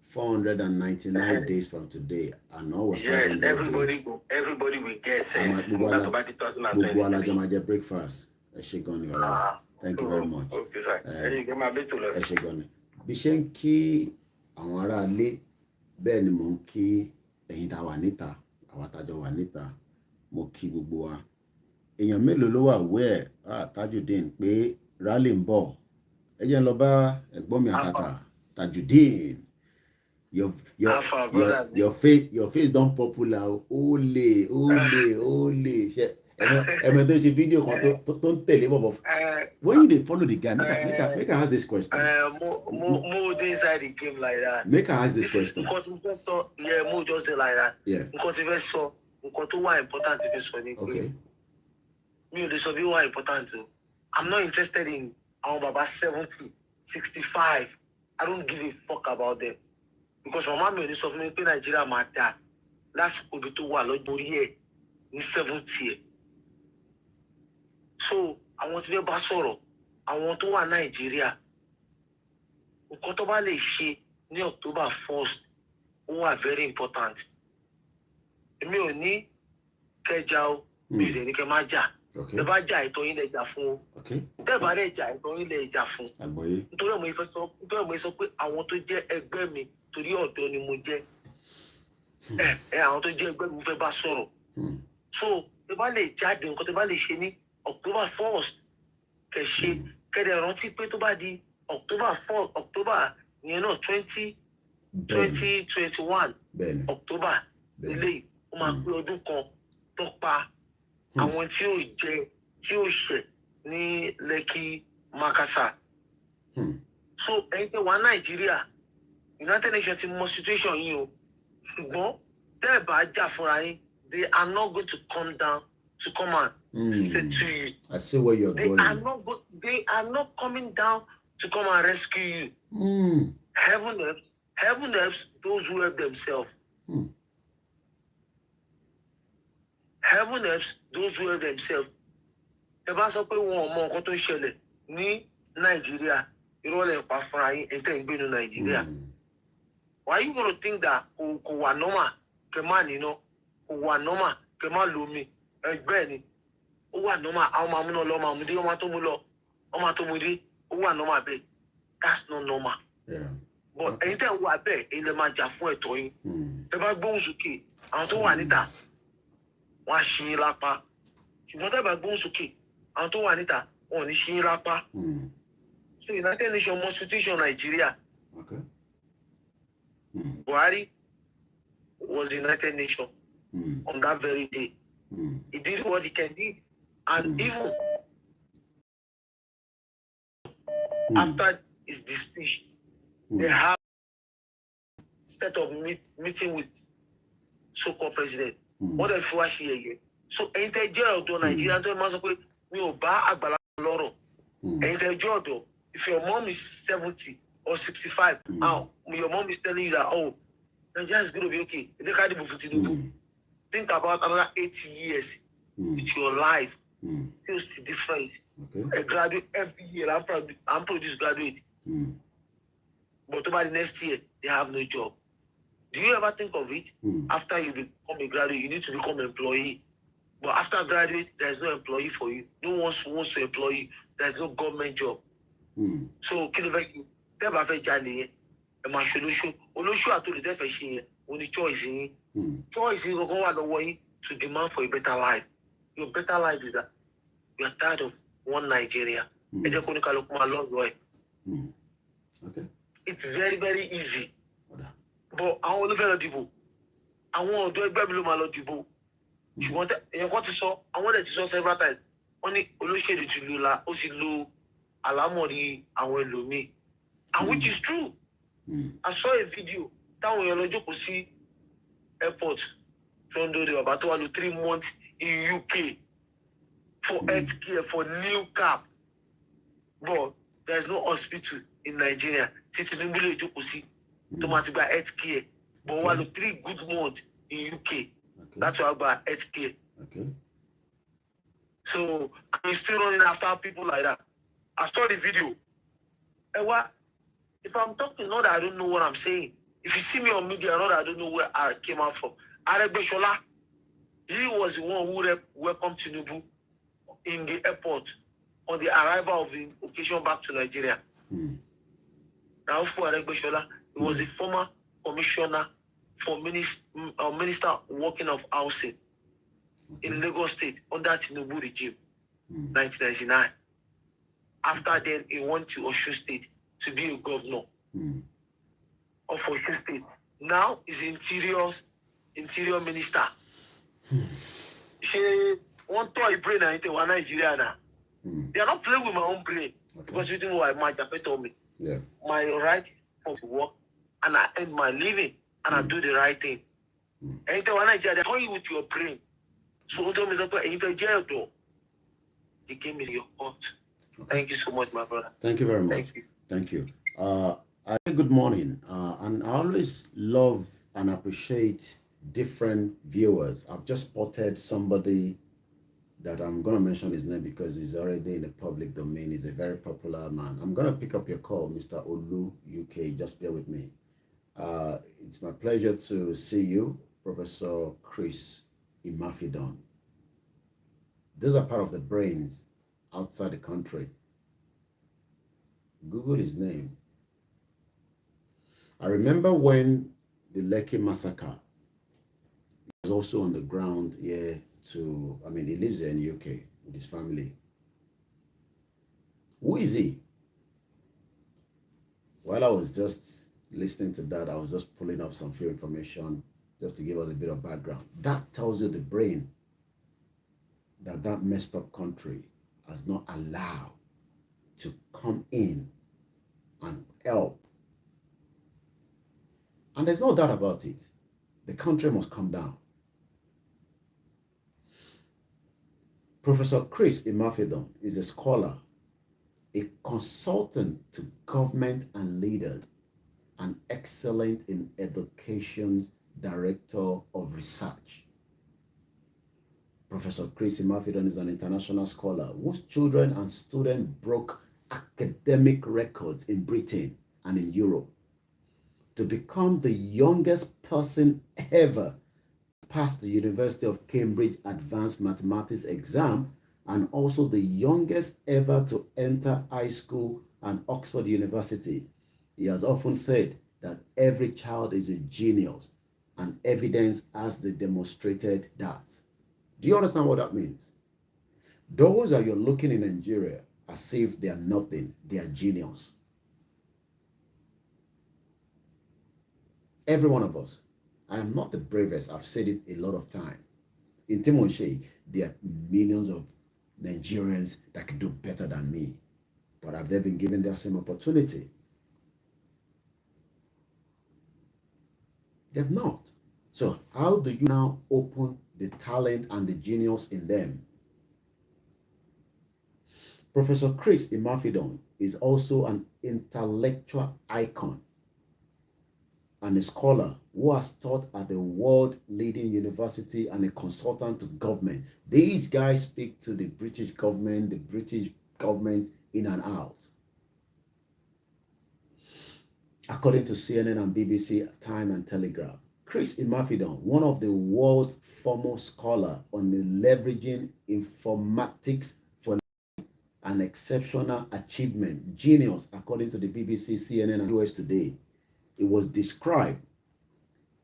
499 days from today, and all was 500 days. Everybody will get sense. Gbogbo alájọ máa jẹ breakfast. Ẹ ṣé gan ni ọ̀rẹ́. Thank you very much. Ẹ ṣé gan ni. Bí ṣe ń kí àwọn ará ilé, bẹ́ẹ̀ ni mò ń kí ẹ̀yin tá wà níta, àwa tájọ wà níta, mo kí gbogbo wa. Èèyàn mélòó ló wà wẹ́ Tajudeen pé rally ń bọ̀. Ẹ jẹ́ ń lọ bá ẹ̀gbọ́n mi àtàtà Tajudeen. Your face don popular. Ole. Ẹmẹ tó ṣe fídíò kan tó ń tẹ̀lé bọ̀bọ̀. When you dey follow the guy, make I ask this question. Mo dey inside the game like that. Make I ask this question. Nǹkan tó fẹ́ sọ, mo just dey like that. Nǹkan tó fẹ́ sọ, nǹkan tó wà important tó fẹ́ sọ ni pé mi ò lè sọ bí ó wà important o. I'm not interested in àwọn bàbá 70, 65. I don't give a fuck about them. Because mama mi ò ní sọ fún mi pé Nàìjíríà máa dà lásìkò ibi tó wà lọ́jọ́ orí ẹ̀ ní 70 ẹ̀. So àwọn tí fẹ́ bá sọ̀rọ̀ àwọn tó wà Nàìjíríà nǹkan tó bá lè ṣe ní October 1st ó wà very important. Èmi ò ní kẹjà o mi ò lè ní kẹ má jà. Tẹ́ bá jà ìtọ́ yín lè jà fún o. Tẹ́ bá lè jà ìtọ́ yín lè jà fún. Nítorí mo ìfẹ́ sọ pé àwọn tó jẹ́ ẹgbẹ́ mi torí ọ̀dọ́ ni mo jẹ́. Àwọn tó jẹ́ ẹgbẹ́ mi fẹ́ bá sọ̀rọ̀. So tẹ́ bá lè jáde nǹkan tẹ́ bá lè ṣe ní October 1st kẹ ṣe kẹ́dẹ̀ rántí pé tó bá di October 4th October yẹn náà 2021 October eléyìí ó máa pé ọdún kan tó pa àwọn tí ó ṣẹ̀ ní Lekki Makassar. So ẹ̀yin tẹ́ wà Nàìjíríà United Nations ti mọ situation yìí o ṣùgbọ́n tẹ́ ẹ bá jà fúnra yín they are not going to come down to come and say to you. I see where you're going. They are not coming down to come and rescue you. Heaven helps those who help themselves. Heaven helps those who help themselves. Ẹ bá sọ pé wọn ò mọ nǹkan tó ń ṣẹlẹ̀ ní Nàìjíríà, ìrọ̀lẹ́ pa fúnra yín ẹ̀ tẹ́ ń gbé ní Nàìjíríà. Why you gonna think that kò wà normal kẹ má níná, kò wà normal kẹ má lómi? Ẹgbẹ́ ni ó wà normal àwọn máa mú náà lọ máa mú dé ọmọ tó mú lọ ọmọ tó mú dé ó wà normal bẹ́ẹ̀. That's not normal. But ẹ̀yin tẹ́ ń wà bẹ́ẹ̀ ẹ̀yin lè máa jà fún ẹ̀tọ́ yín. Ẹ bá gbóhùn sókè àwọn tó wà níta wọ́n á ṣí yín lápá. Ṣùgbọ́n tẹ́ bá gbóhùn sókè àwọn tó wà níta wọ́n ò ní ṣí yín lápá. So United Nations Constitution Nigeria. Buhari was the United Nations on that very day. He did what he can do, and even after his speech, they have set up meeting with so-called president. What if we actually again? So, enter jail to Nigeria. To man say, "Mi ò bá àgbàlagbà lọ́rọ̀." Enter jail to. If your mom is 70 or 65, now your mom is telling you that, "Oh, Nigeria is going to be okay." If they can't do it, think about another 80 years with your life. Still different. A graduate every year. I'm produce graduate. But over the next year, they have no job. Do you ever think of it? After you become a graduate, you need to become an employee. But after graduate, there's no employee for you. No one wants to employ you. There's no government job. So, kí ló fẹ́ kí tẹ́ bá fẹ́ jalè yẹn, ẹ máa ṣe olóṣù àtòlè tẹ́ fẹ́ ṣe yẹn, o ní choice yín. Choice yín kankan wà lọ́wọ́ yín. to demand for a better life. Your better life is that you are tired of one Nigeria. Okay. It's very, very easy. But I want to go to I want to do a baby ló dìbò. Ṣùgbọ́n èèyàn kan ti sọ, àwọn ọ̀dẹ̀ ti sọ several times. Wọ́n ní olóṣèlú ti lu la, ó sì lo àlámọ̀rí àwọn ẹlòmíì. And which is true. I saw a video táwọn èèyàn lọ jókòó sí airport from the bàbá tó wà lò 3 months in UK for healthcare for new cap. But there is no hospital in Nigeria. Tí Tinubu lè jókòó sí tó máa ti gba healthcare. But wà lò 3 good months in UK. That's why I got healthcare. Okay. So I'm still running after people like that. I saw the video. And what? If I'm talking, not that I don't know what I'm saying. If you see me on media, not that I don't know where I came out from. Aregbesola, he was the one who welcomed Tinubu in the airport on the arrival of the occasion back to Nigeria. Now, for Aregbesola, he was a former commissioner for minister working of housing in Lagos State under Tinubu regime, 1999. After then, he went to Osun State to be a governor of Osun State. Now he's interior minister. She want to brain in Nigeria now. They are not playing with my own brain because you know what my Japan told me. Yeah. My right for work and I earn my living and I do the right thing. Anything when Nigeria, they call you with your brain. So tell me that anything jail door. He came in your heart. Thank you so much, my brother. Thank you very much. Thank you. I say good morning, and I always love and appreciate different viewers. I've just spotted somebody that I'm going to mention his name because he's already in the public domain. He's a very popular man. I'm going to pick up your call, Mr. Olu UK. Just bear with me. It's my pleasure to see you, Professor Chris Imafidon. Those are part of the brains outside the country. Google his name. I remember when the Lekki massacre was also on the ground here he lives here in the UK with his family. Who is he? While I was just listening to that, I was just pulling up some few information just to give us a bit of background. That tells you the brain that messed up country has not allowed to come in and help. And there's no doubt about it. The country must come down. Professor Chris Imafidon is a scholar, a consultant to government and leaders, an excellent in education director of research. Professor Chris Imafidon is an international scholar whose children and students broke academic records in Britain and in Europe to become the youngest person ever to pass the University of Cambridge Advanced Mathematics exam and also the youngest ever to enter high school and Oxford University. He has often said that every child is a genius, and evidence has demonstrated that. Do you understand what that means? Those that you're looking in Nigeria as if they are nothing, they are genius. Every one of us. I am not the bravest. I've said it a lot of times. In Timonshe, there are millions of Nigerians that can do better than me. But have they been given that same opportunity? They've not. So how do you now open the talent and the genius in them? Professor Chris Imafidon is also an intellectual icon and a scholar who has taught at the world-leading university and a consultant to government. These guys speak to the British government in and out. According to CNN and BBC, Time and Telegraph, Chris Imafidon, one of the world's foremost scholars on the leveraging informatics for an exceptional achievement, genius, according to the BBC, CNN, and US Today. It was described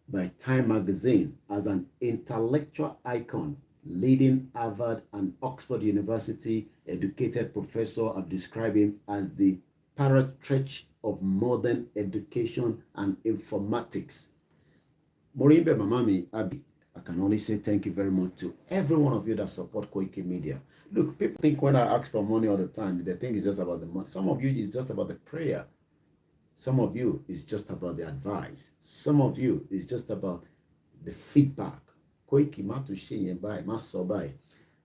by Time magazine as an intellectual icon, leading Harvard and Oxford University educated professor have described him as the patriarch of modern education and informatics. Morimbe Mamami Abi, I can only say thank you very much to every one of you that support Koikimedia. Look, people think when I ask for money all the time, they think it's just about the money. Some of you, it's just about the prayer. Some of you, it's just about the advice. Some of you, it's just about the feedback. Koiki ma to share by, ma so by.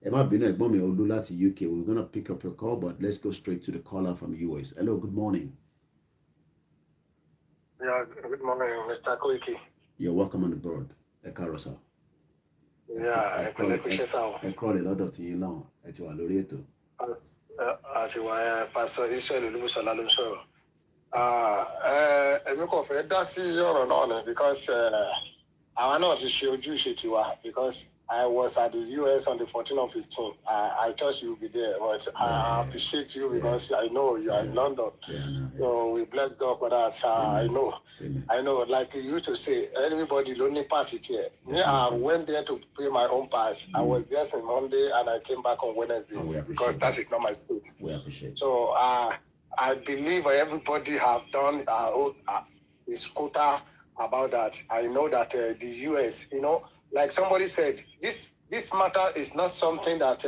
Emma Bino Ebomi Olula to UK. We're gonna pick up your call, but let's go straight to the caller from US. Hello, good morning. Yeah, good morning, Mr. Koiki. You're welcome on the board. Ekarosa. Yeah, I call it lot of things long. At your Loreto. Pastor Israel Olubusola ló ń sọ̀rọ̀. Èmi kò fẹ́ dá sí ọ̀rọ̀ náà ni because àwọn náà ti ṣe ojúṣe tiwa because I was at the US on the 14th or 15th. I thought you would be there, but I appreciate you because I know you are in London. So we bless God for that. I know, like you used to say, everybody lonely party here. Me, I went there to pay my own part. I was there since Monday and I came back on Wednesday because that is not my state. We appreciate. So I believe everybody have done his quota about that. I know that the US, like somebody said, this matter is not something that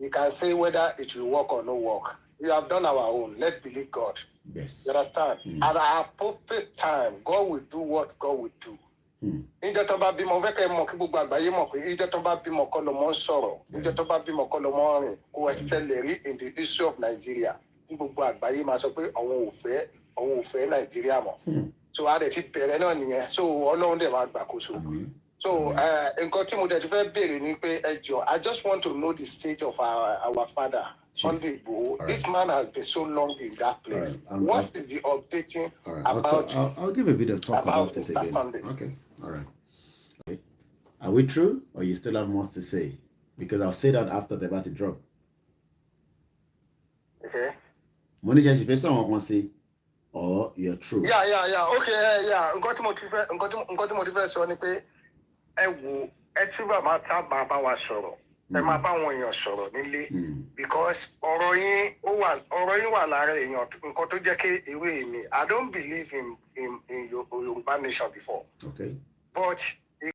you can say whether it will work or no work. We have done our own. Let's believe God. Yes. You understand? At our appropriate time, God will do what God will do. Ìjọ tó bá bímọ fẹ́ kẹ́ mọ̀ kí gbogbo àgbáyé mọ̀ pé ìjọ tó bá bímọ kọ́ ló mọ̀ ń sọ̀rọ̀. Ìjọ tó bá bímọ kọ́ ló mọ̀ ń rìn. Kò accelerate in the issue of Nigeria. Kí gbogbo àgbáyé máa sọ pé àwọn ò fẹ́ Nàìjíríà mọ́. So a dẹ̀ ti bẹ̀rẹ̀ náà nìyẹn. So Ọlọ́run dẹ̀ máa gbàkóso. So nǹkan tí mo dẹ̀ ti fẹ́ béèrè ni pé ẹ jọ̀ọ́, I just want to know the state of our father. Sunday Igboho. This man has been so long in that place. What is the updating about? I'll give a bit of talk about it again. Sunday. Okay, all right. Okay. Are we through, or you still have more to say? Because I'll say that after the battery drop. Okay. Monisha, if you someone say, or you're true. Yeah. Okay, yeah. Nǹkan tí mo ti fẹ́ sọ ni pé ẹ wo ẹ tí bàbá tá bàbá wa sọ̀rọ̀. Ẹ máa bá àwọn èèyàn sọ̀rọ̀ nílé because ọ̀rọ̀ yín wà lára èèyàn nǹkan tó jẹ́ kí ewé mi. I don't believe in Yorùbá nation before. Okay. But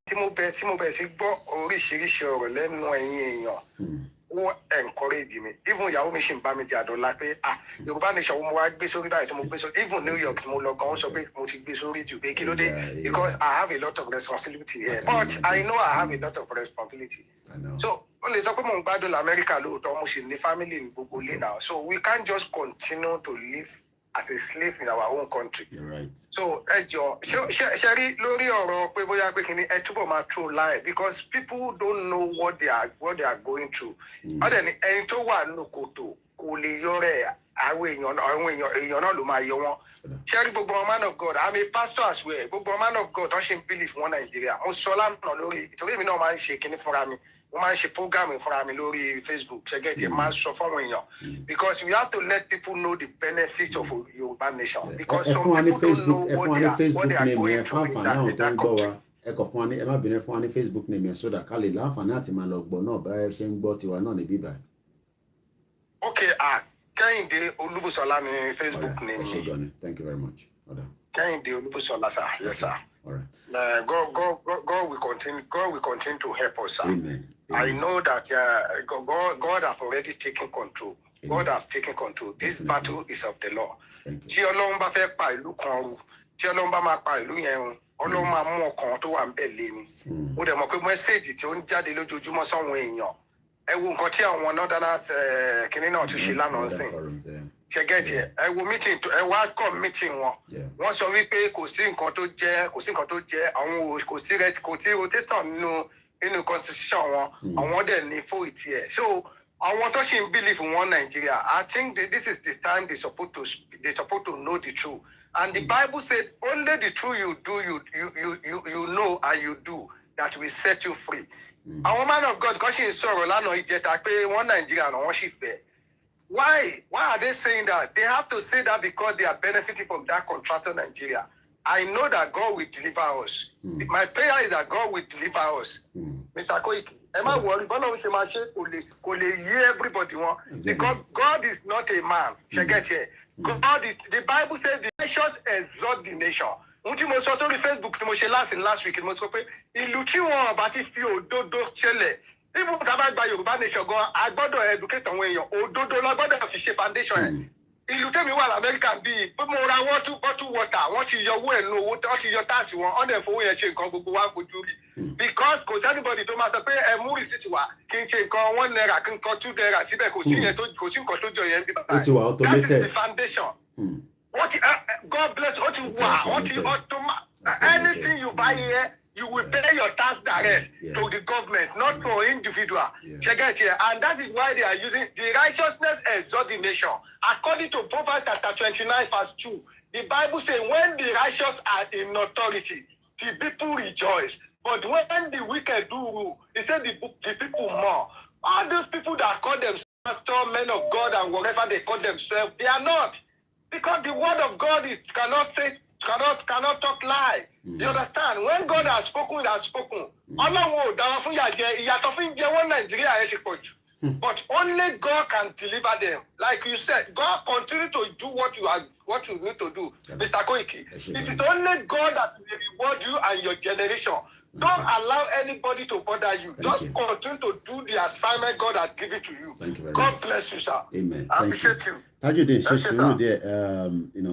tí mo bẹ̀ sí gbọ́ oríṣiríṣi ọ̀rọ̀ lẹ́nu ẹ̀yin èèyàn ó encourage mi. Even ìyàwó mi ṣì ń bá mi jà dọ́là pé Yorùbá nation mo wá gbé sórí báyìí tí mo gbé sórí. Even New York mo lọ gan ó sọ pé mo ti gbé sórí jù pé kí ló dé because I have a lot of responsibility here. But I know I have a lot of responsibility. I know. So ó lè sọ pé mo ń gbádùn lamẹ́ríkà lóòótọ́ mo sì ní family ní gbogbo ilé now. So we can't just continue to live as a slave in our own country. You're right. So ẹ jọ̀ọ́ ṣe rí lórí ọ̀rọ̀ pé bóyá pé kìíní ẹ túbọ̀ máa true lie because people don't know what they are going through. Ọ̀dẹ̀ ni ẹni tó wà nínú kòtò kò lè yọrẹ̀ àwọn èèyàn náà ló máa yọ wọn. Ṣé rí gbogbo man of God, I'm a pastor as well. Gbogbo man of God tó ṣe ń believe wọn Nàìjíríà. Mo sọ lánàá lórí ìtòrí mi náà máa ń ṣe kíní fúnra mi. Mo máa ń ṣe program fúnra mi lórí Facebook. Ṣẹ́gẹ́tì máa ń sọ fáwọn èèyàn. Because we have to let people know the benefits of Yorùbá nation. Because some people don't know what they are going through in that country. Ẹ kọ fún wa ní ẹ má bínú fún wa ní Facebook name yẹn sódà ká lè láǹfààní àti máa lọ gbọ́ náà bá ẹ ṣe ń gbọ́ tiwa náà níbí báyìí. Okay, Kẹ́hìndé Olúbùsọ̀lá ni Facebook name mi. Thank you very much. Kẹ́hìndé Olúbùsọ̀lá, sir. Yes, sir. All right. God will continue to help us, sir. Amen. I know that God has already taken control. Amen. God has taken control. This battle is of the Lord. Tí Ọlọ́run bá fẹ́ pa ìlú kan run, tí Ọlọ́run bá máa pa ìlú yẹn run, Ọlọ́run máa mú ọkàn tó wà ń bẹ̀ lé ni. Mo dẹ̀ mọ̀ pé mẹ́sẹ̀gì tí ó ń jáde lójoojúmọ́ sáwọn èèyàn. Ẹ wo nǹkan tí àwọn northerners kìnínní náà tún ṣe lánàá ń sìn. Ṣẹ́gẹ́tì ẹ wo meeting ẹ wá kọ́ meeting wọn. Wọ́n sọ wípé kò sí nǹkan tó jẹ́ àwọn kò sí rotator nínú constitution wọn. Àwọn dẹ̀ ní fóòtì ẹ̀. So àwọn tó ṣì ń believe wọn Nigeria, I think this is the time they supposed to know the truth. And the Bible said only the truth you do you know and you do that will set you free. Our man of God kọ́ ṣì ń sọ̀rọ̀ lánàá ìjẹta pé wọ́n Nàìjíríà náà wọ́n ṣì fẹ́. Why are they saying that? They have to say that because they are benefiting from that contractor Nigeria. I know that God will deliver us. My prayer is that God will deliver us. Mr. Koiki, am I worried? Kò lè yé everybody one. Because God is not a man. Get here. God is, the Bible says the nations exalt the nation. Mo sọ sórí Facebook tí mo ṣe last week, mo sọ pé ìlú tí wọn bá ti fi òdodo ṣẹlẹ̀. Even tá bá gba Yorùbá nation gan, a gbọ́dọ̀ educate àwọn èèyàn. Òdodo la gbọ́dọ̀ fi ṣe foundation ẹ̀. Ìlú tèmi wà l'Amẹ́ríkà bíi pé mo ra bottle water, wọ́n ti yọ owó ẹ̀nu owó, wọ́n ti yọ táàsì wọn, wọ́n dẹ̀ fowó yẹn ṣe nǹkan gbogbo wa fojú rí. Because kò sẹ́nibọ̀dì tó máa sọ pé ẹ mú rìsíìtì wá kí n ṣe nǹkan £1 kí n kọ £2 síbẹ̀ kò sí nǹkan tó jọ yẹn bí bàbá. Ó ti wà automated. That is the foundation. God bless. What you anything you buy here, you will pay your tax direct to the government, not to an individual. Check it here. And that is why they are using the righteousness exalt the nation. According to Proverbs chapter 29, verse 2, the Bible says, when the righteous are in authority, the people rejoice. But when the wicked do rule, it said the people more. All those people that call themselves men of God and whatever they call themselves, they are not. Because the word of God cannot talk lie. You understand? When God has spoken, he has spoken. But only God can deliver them. Like you said, God continue to do what you need to do. Mr. Koiki, it is only God that will reward you and your generation. Don't allow anybody to bother you. Just continue to do the assignment God has given to you. Thank you very God much. bless you, sir. Amen. I appreciate you. Tajuddin,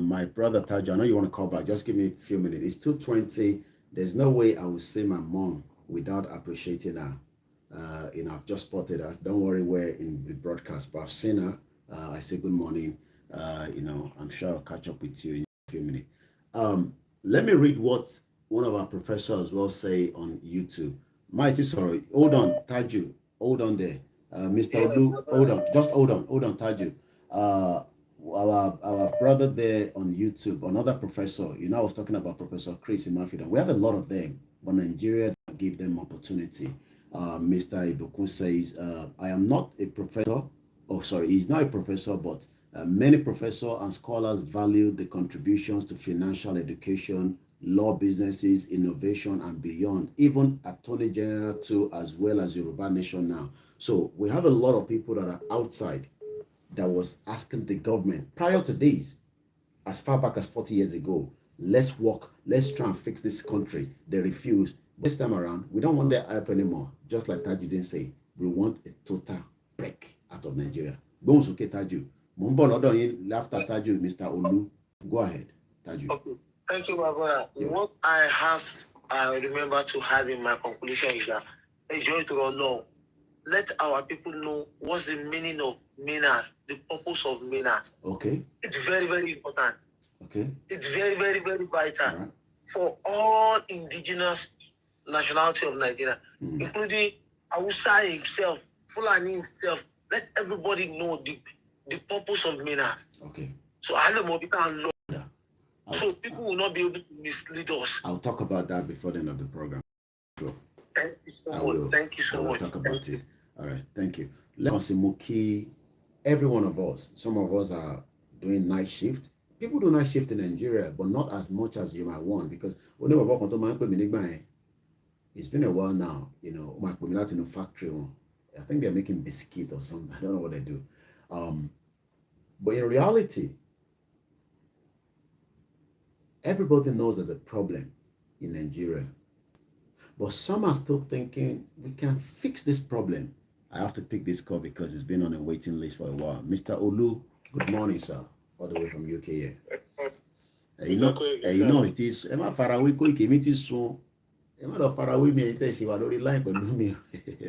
my brother Taju, I know you want to call back. Just give me a few minutes. It's 2:20. There's no way I will say my mom without appreciating her. I've just spotted her. Don't worry where in the broadcast, but I've seen her. I say good morning. I'm sure I'll catch up with you in a few minutes. Let me read what one of our professors will say on YouTube. Mighty sorry. Hold on, Taju. Hold on there. Mr. Olu, hold on. Just hold on, Taju. Our brother there on YouTube, another professor, I was talking about Professor Chris Imafidon. We have a lot of them, but Nigeria gave them opportunity. Mr. Ibukun says, I am not a professor. Oh, sorry, he's not a professor, but many professors and scholars value the contributions to financial education, law, businesses, innovation, and beyond, even Attorney General too, as well as Yoruba Nation now. So we have a lot of people that are outside that was asking the government prior to this, as far back as 40 years ago, let's work, let's try and fix this country. They refused. This time around, we don't want their help anymore. Just like Taju didn't say, we want a total break out of Nigeria. Bonsuke Taju. After Taju, Mr. Olu. Go ahead, Taju. Okay. Thank you, my brother. Yeah. What I remember to have in my conclusion is that enjoy to know. Let our people know what's the meaning of menas, the purpose of menas. Okay. It's very, very important. Okay. It's very, very, very vital right. For all indigenous nationality of Nigeria, including Hausa himself, Fulani himself. Let everybody know the purpose of menas. Okay. So we can know. So people will not be able to mislead us. I'll talk about that before the end of the program. Sure. Thank you so much. Thank you so much. I'll talk about it. All right. Thank you. Let's see, every one of us. Some of us are doing night shift. People do night shift in Nigeria, but not as much as you might want, because it's been a while now. In a factory. I think they're making biscuit or something. I don't know what they do. But in reality, everybody knows there's a problem in Nigeria. But some are still thinking we can fix this problem. I have to pick this call because it's been on a waiting list for a while. Mr. Olu, good morning, sir. All the way from UK here. It is. Am I far away? Koikimedia so. Am I far away? Me, I she was already lying, but me.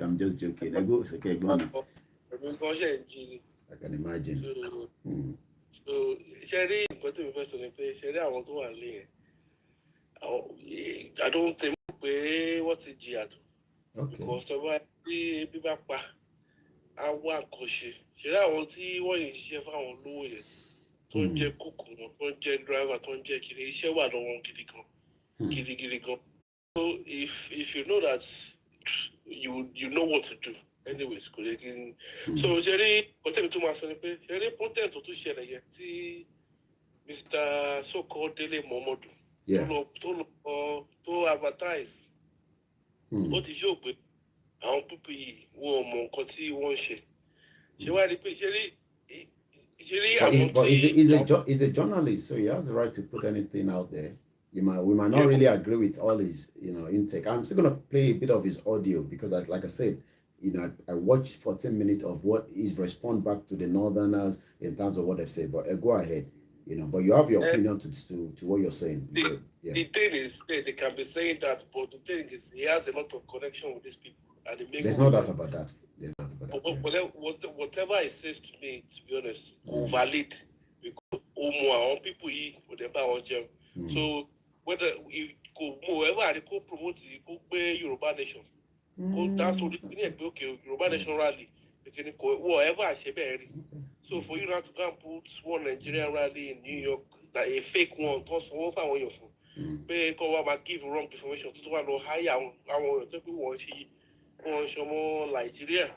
I'm just joking. I go. It's okay. Go on. I can imagine. So, Sherry, but the person in place, Sherry, I want to leave. I don't think what's it yet. Okay. Because the way people are, I want to Sherry, I want to what is she found lawyer. Don't get cook, don't get driver, don't get kiddy. She was don't want kiddy go. So if you know that you know what to do. Anyways, so Sherry, whatever to my son, Sherry, potent to share Mr. So-called Dele Momodu. tó advertise ó ti ṣó pé àwọn pípì yìí wọn ò mọ nǹkan tí wọ́n ń ṣe ṣé wàá rí pé ṣe rí àwọn tí. He's a journalist, so he has the right to put anything out there. We might not really agree with all his intake. I'm still gonna play a bit of his audio because, like I said, I watched 14 minutes of what his response back to the Northerners in terms of what they said. But go ahead, but you have your opinion to what you're saying. The thing is, they can be saying that, but the thing is, he has a lot of connection with these people, and there's no doubt about that. There's not about that. Whatever he says to me, to be honest, valid because people whatever so whether whoever they promote Yoruba Nation. That's what okay, Yoruba Nation rally. Whatever I say, so for you not to go and put one Nigerian rally in New York, like a fake one, because over on your phone, give wrong information to one or higher. I want to show more Nigeria.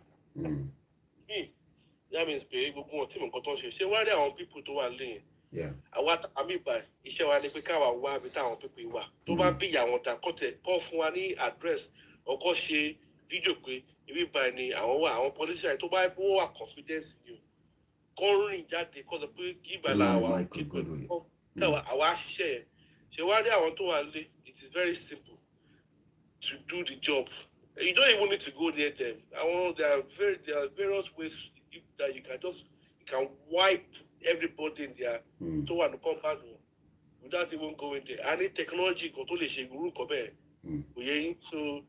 That means pay more team and contention. Say why there are people to one lane. Yeah. I mean by iṣẹ́ wa ni pé káwa wá bí táwọn pípé wà tó bá bí àwọn ta kọ́ fún wa ní address ọkọ ṣe fídíò pé ibi báyìí ni àwọn wà àwọn politician tó bá wọ́n wà confidence ni o kọ́ rìn jáde kọ́ sọ pé kí ìbàlá àwọn káwa àwa ṣiṣẹ́ yẹn ṣe wá rí àwọn tó wà lé it is very simple to do the job you don't even need to go near them there are various ways that you can wipe everybody in there to one compound without even going there. Any technology control the sheguru kobe. So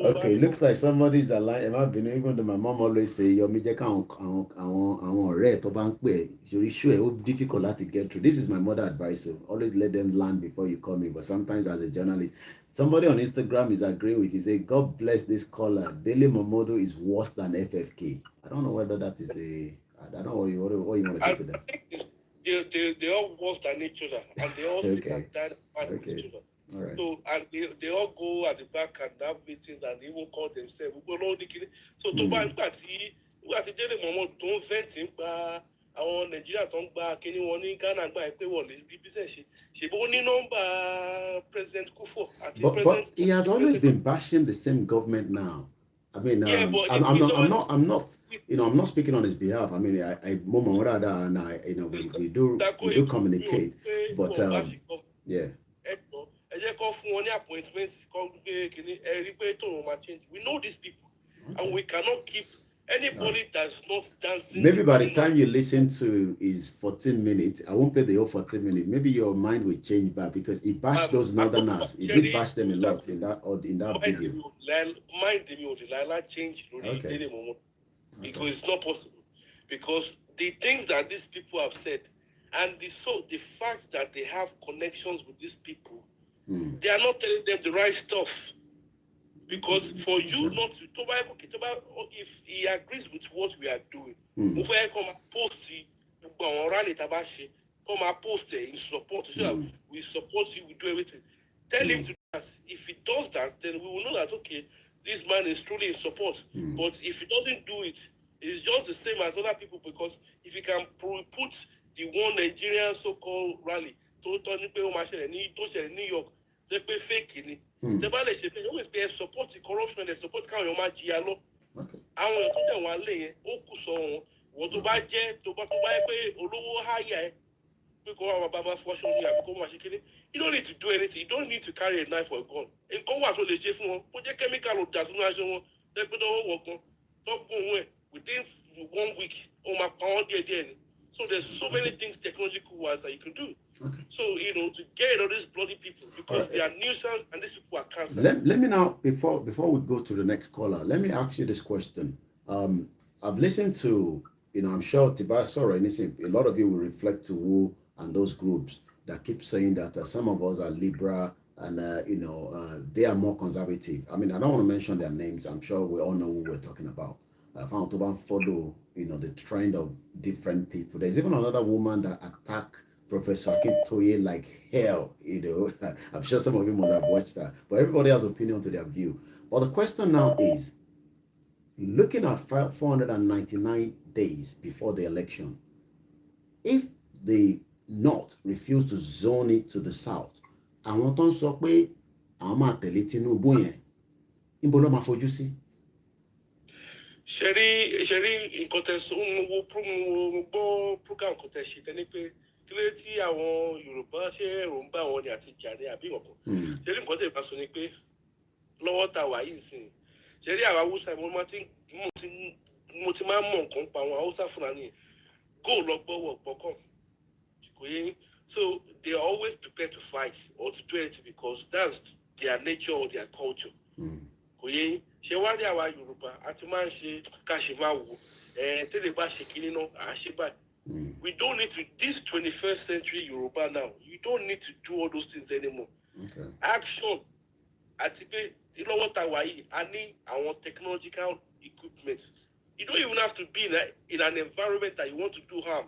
okay, looks like somebody's alive. Even though my mom always say your media red to bank way. You're sure it's difficult to get through. This is my mother advice. So always let them land before you come in. But sometimes as a journalist, somebody on Instagram is agreeing with you. Say, God bless this caller. Daily Momodo is worse than FFK. I don't know whether that is I don't know what you want to say to that. They all worse than each other, and they all sit and dine with each other. All right. So and they all go at the back and have meetings and even call themselves. So to buy Daily Momodo don't vent him àwọn Nàìjíríà tó ń gba kíní wọn ní Ghana gba ẹ pé wọ́n lè rí business ṣe bó ní nọ́mbà President Kufo àti President. But he has always been bashing the same government now. I mean, I'm not speaking on his behalf. I mean, we do communicate, but yeah. We know these people, and we cannot keep anybody that's not dancing. Maybe by the time you listen to his 14 minutes, I won't play the whole 14 minutes. Maybe your mind will change back because he bashed those Northerners. He did bash them a lot in that video. Mind them, change because it's not possible. Because the things that these people have said, and the fact that they have connections with these people, they are not telling them the right stuff. Because for you not to, if he agrees with what we are doing, come post in support. We support you, we do everything. Tell him to do that. If he does that, then we will know that okay, this man is truly in support. But if he doesn't do it, it's just the same as other people because if he can put the one Nigerian so-called rally to New York, they pay fake. They always pay support the corruption, they support how máa jìyà lọ. Àwọn èèyàn tó dẹ̀ wá lé yẹn, ó kù sọ wọn. Wọ́n tó bá jẹ́ tó bá pé olówó háyà ẹ̀ pé kó wá bàbá fọ́ṣọ́ ní àbí kó máa ṣe kéde. You don't need to do anything. You don't need to carry a knife or a gun. Nǹkan wà tó lè ṣe fún wọn. Ó jẹ́ chemical ò dà sínú aṣọ wọn. Tẹ́gbẹ́ tó wọ̀ gan. Tó gún òun ẹ̀ within 1 week. Ó máa pa wọ́n díẹ̀díẹ̀ ni. So there's so many things technological wise that you can do. Okay. So to get rid of these bloody people because they are nuisance and these people are cancer. Let me now before we go to the next caller, let me ask you this question. I've listened to I'm sure Tibasora anything. A lot of you will reflect to who and those groups that keep saying that some of us are liberal and they are more conservative. I mean, I don't want to mention their names. I'm sure we all know who we're talking about. I found to follow the trend of different people. There's even another woman that attacked Professor Akintoye like hell. I'm sure some of you must have watched that. But everybody has opinion to their view. But the question now is, looking at 499 days before the election, if the North refuse to zone it to the South, àwọn tó ń sọ pé àwọn máa tẹ̀lé Tinubu yẹn, níbo ló máa fojú sí? ṣe rí nǹkan tẹ́ sọ mo gbọ́ program kan tẹ́ ṣe tẹ́lẹ̀ pé kí ló tí àwọn Yorùbá ṣe ẹ̀rù ń bá wọn ni àti jà ní àbí nǹkan. ṣe rí nǹkan tẹ́ bá sọ ni pé lọ́wọ́ ta wà yìí sìn ṣe rí àwọn Haúsá mo ti máa ń mọ̀ nǹkan pa àwọn Haúsá Fúlàní go lọ gbọ́wọ́ gbọ́kàn kò yé so they are always prepared to fight or to do anything because that's their nature or their culture kò yé ṣe wá ní àwa Yorùbá a ti máa ń ṣe ká ṣe máa wò tẹ́lẹ̀ bá ṣe kínní náà à á ṣe báyìí. We don't need to, this 21st century Yoruba now, you don't need to do all those things anymore. Okay. Action. Àti pé lọ́wọ́ ta wà yìí, a ní àwọn technological equipment. You don't even have to be in an environment that you want to do harm.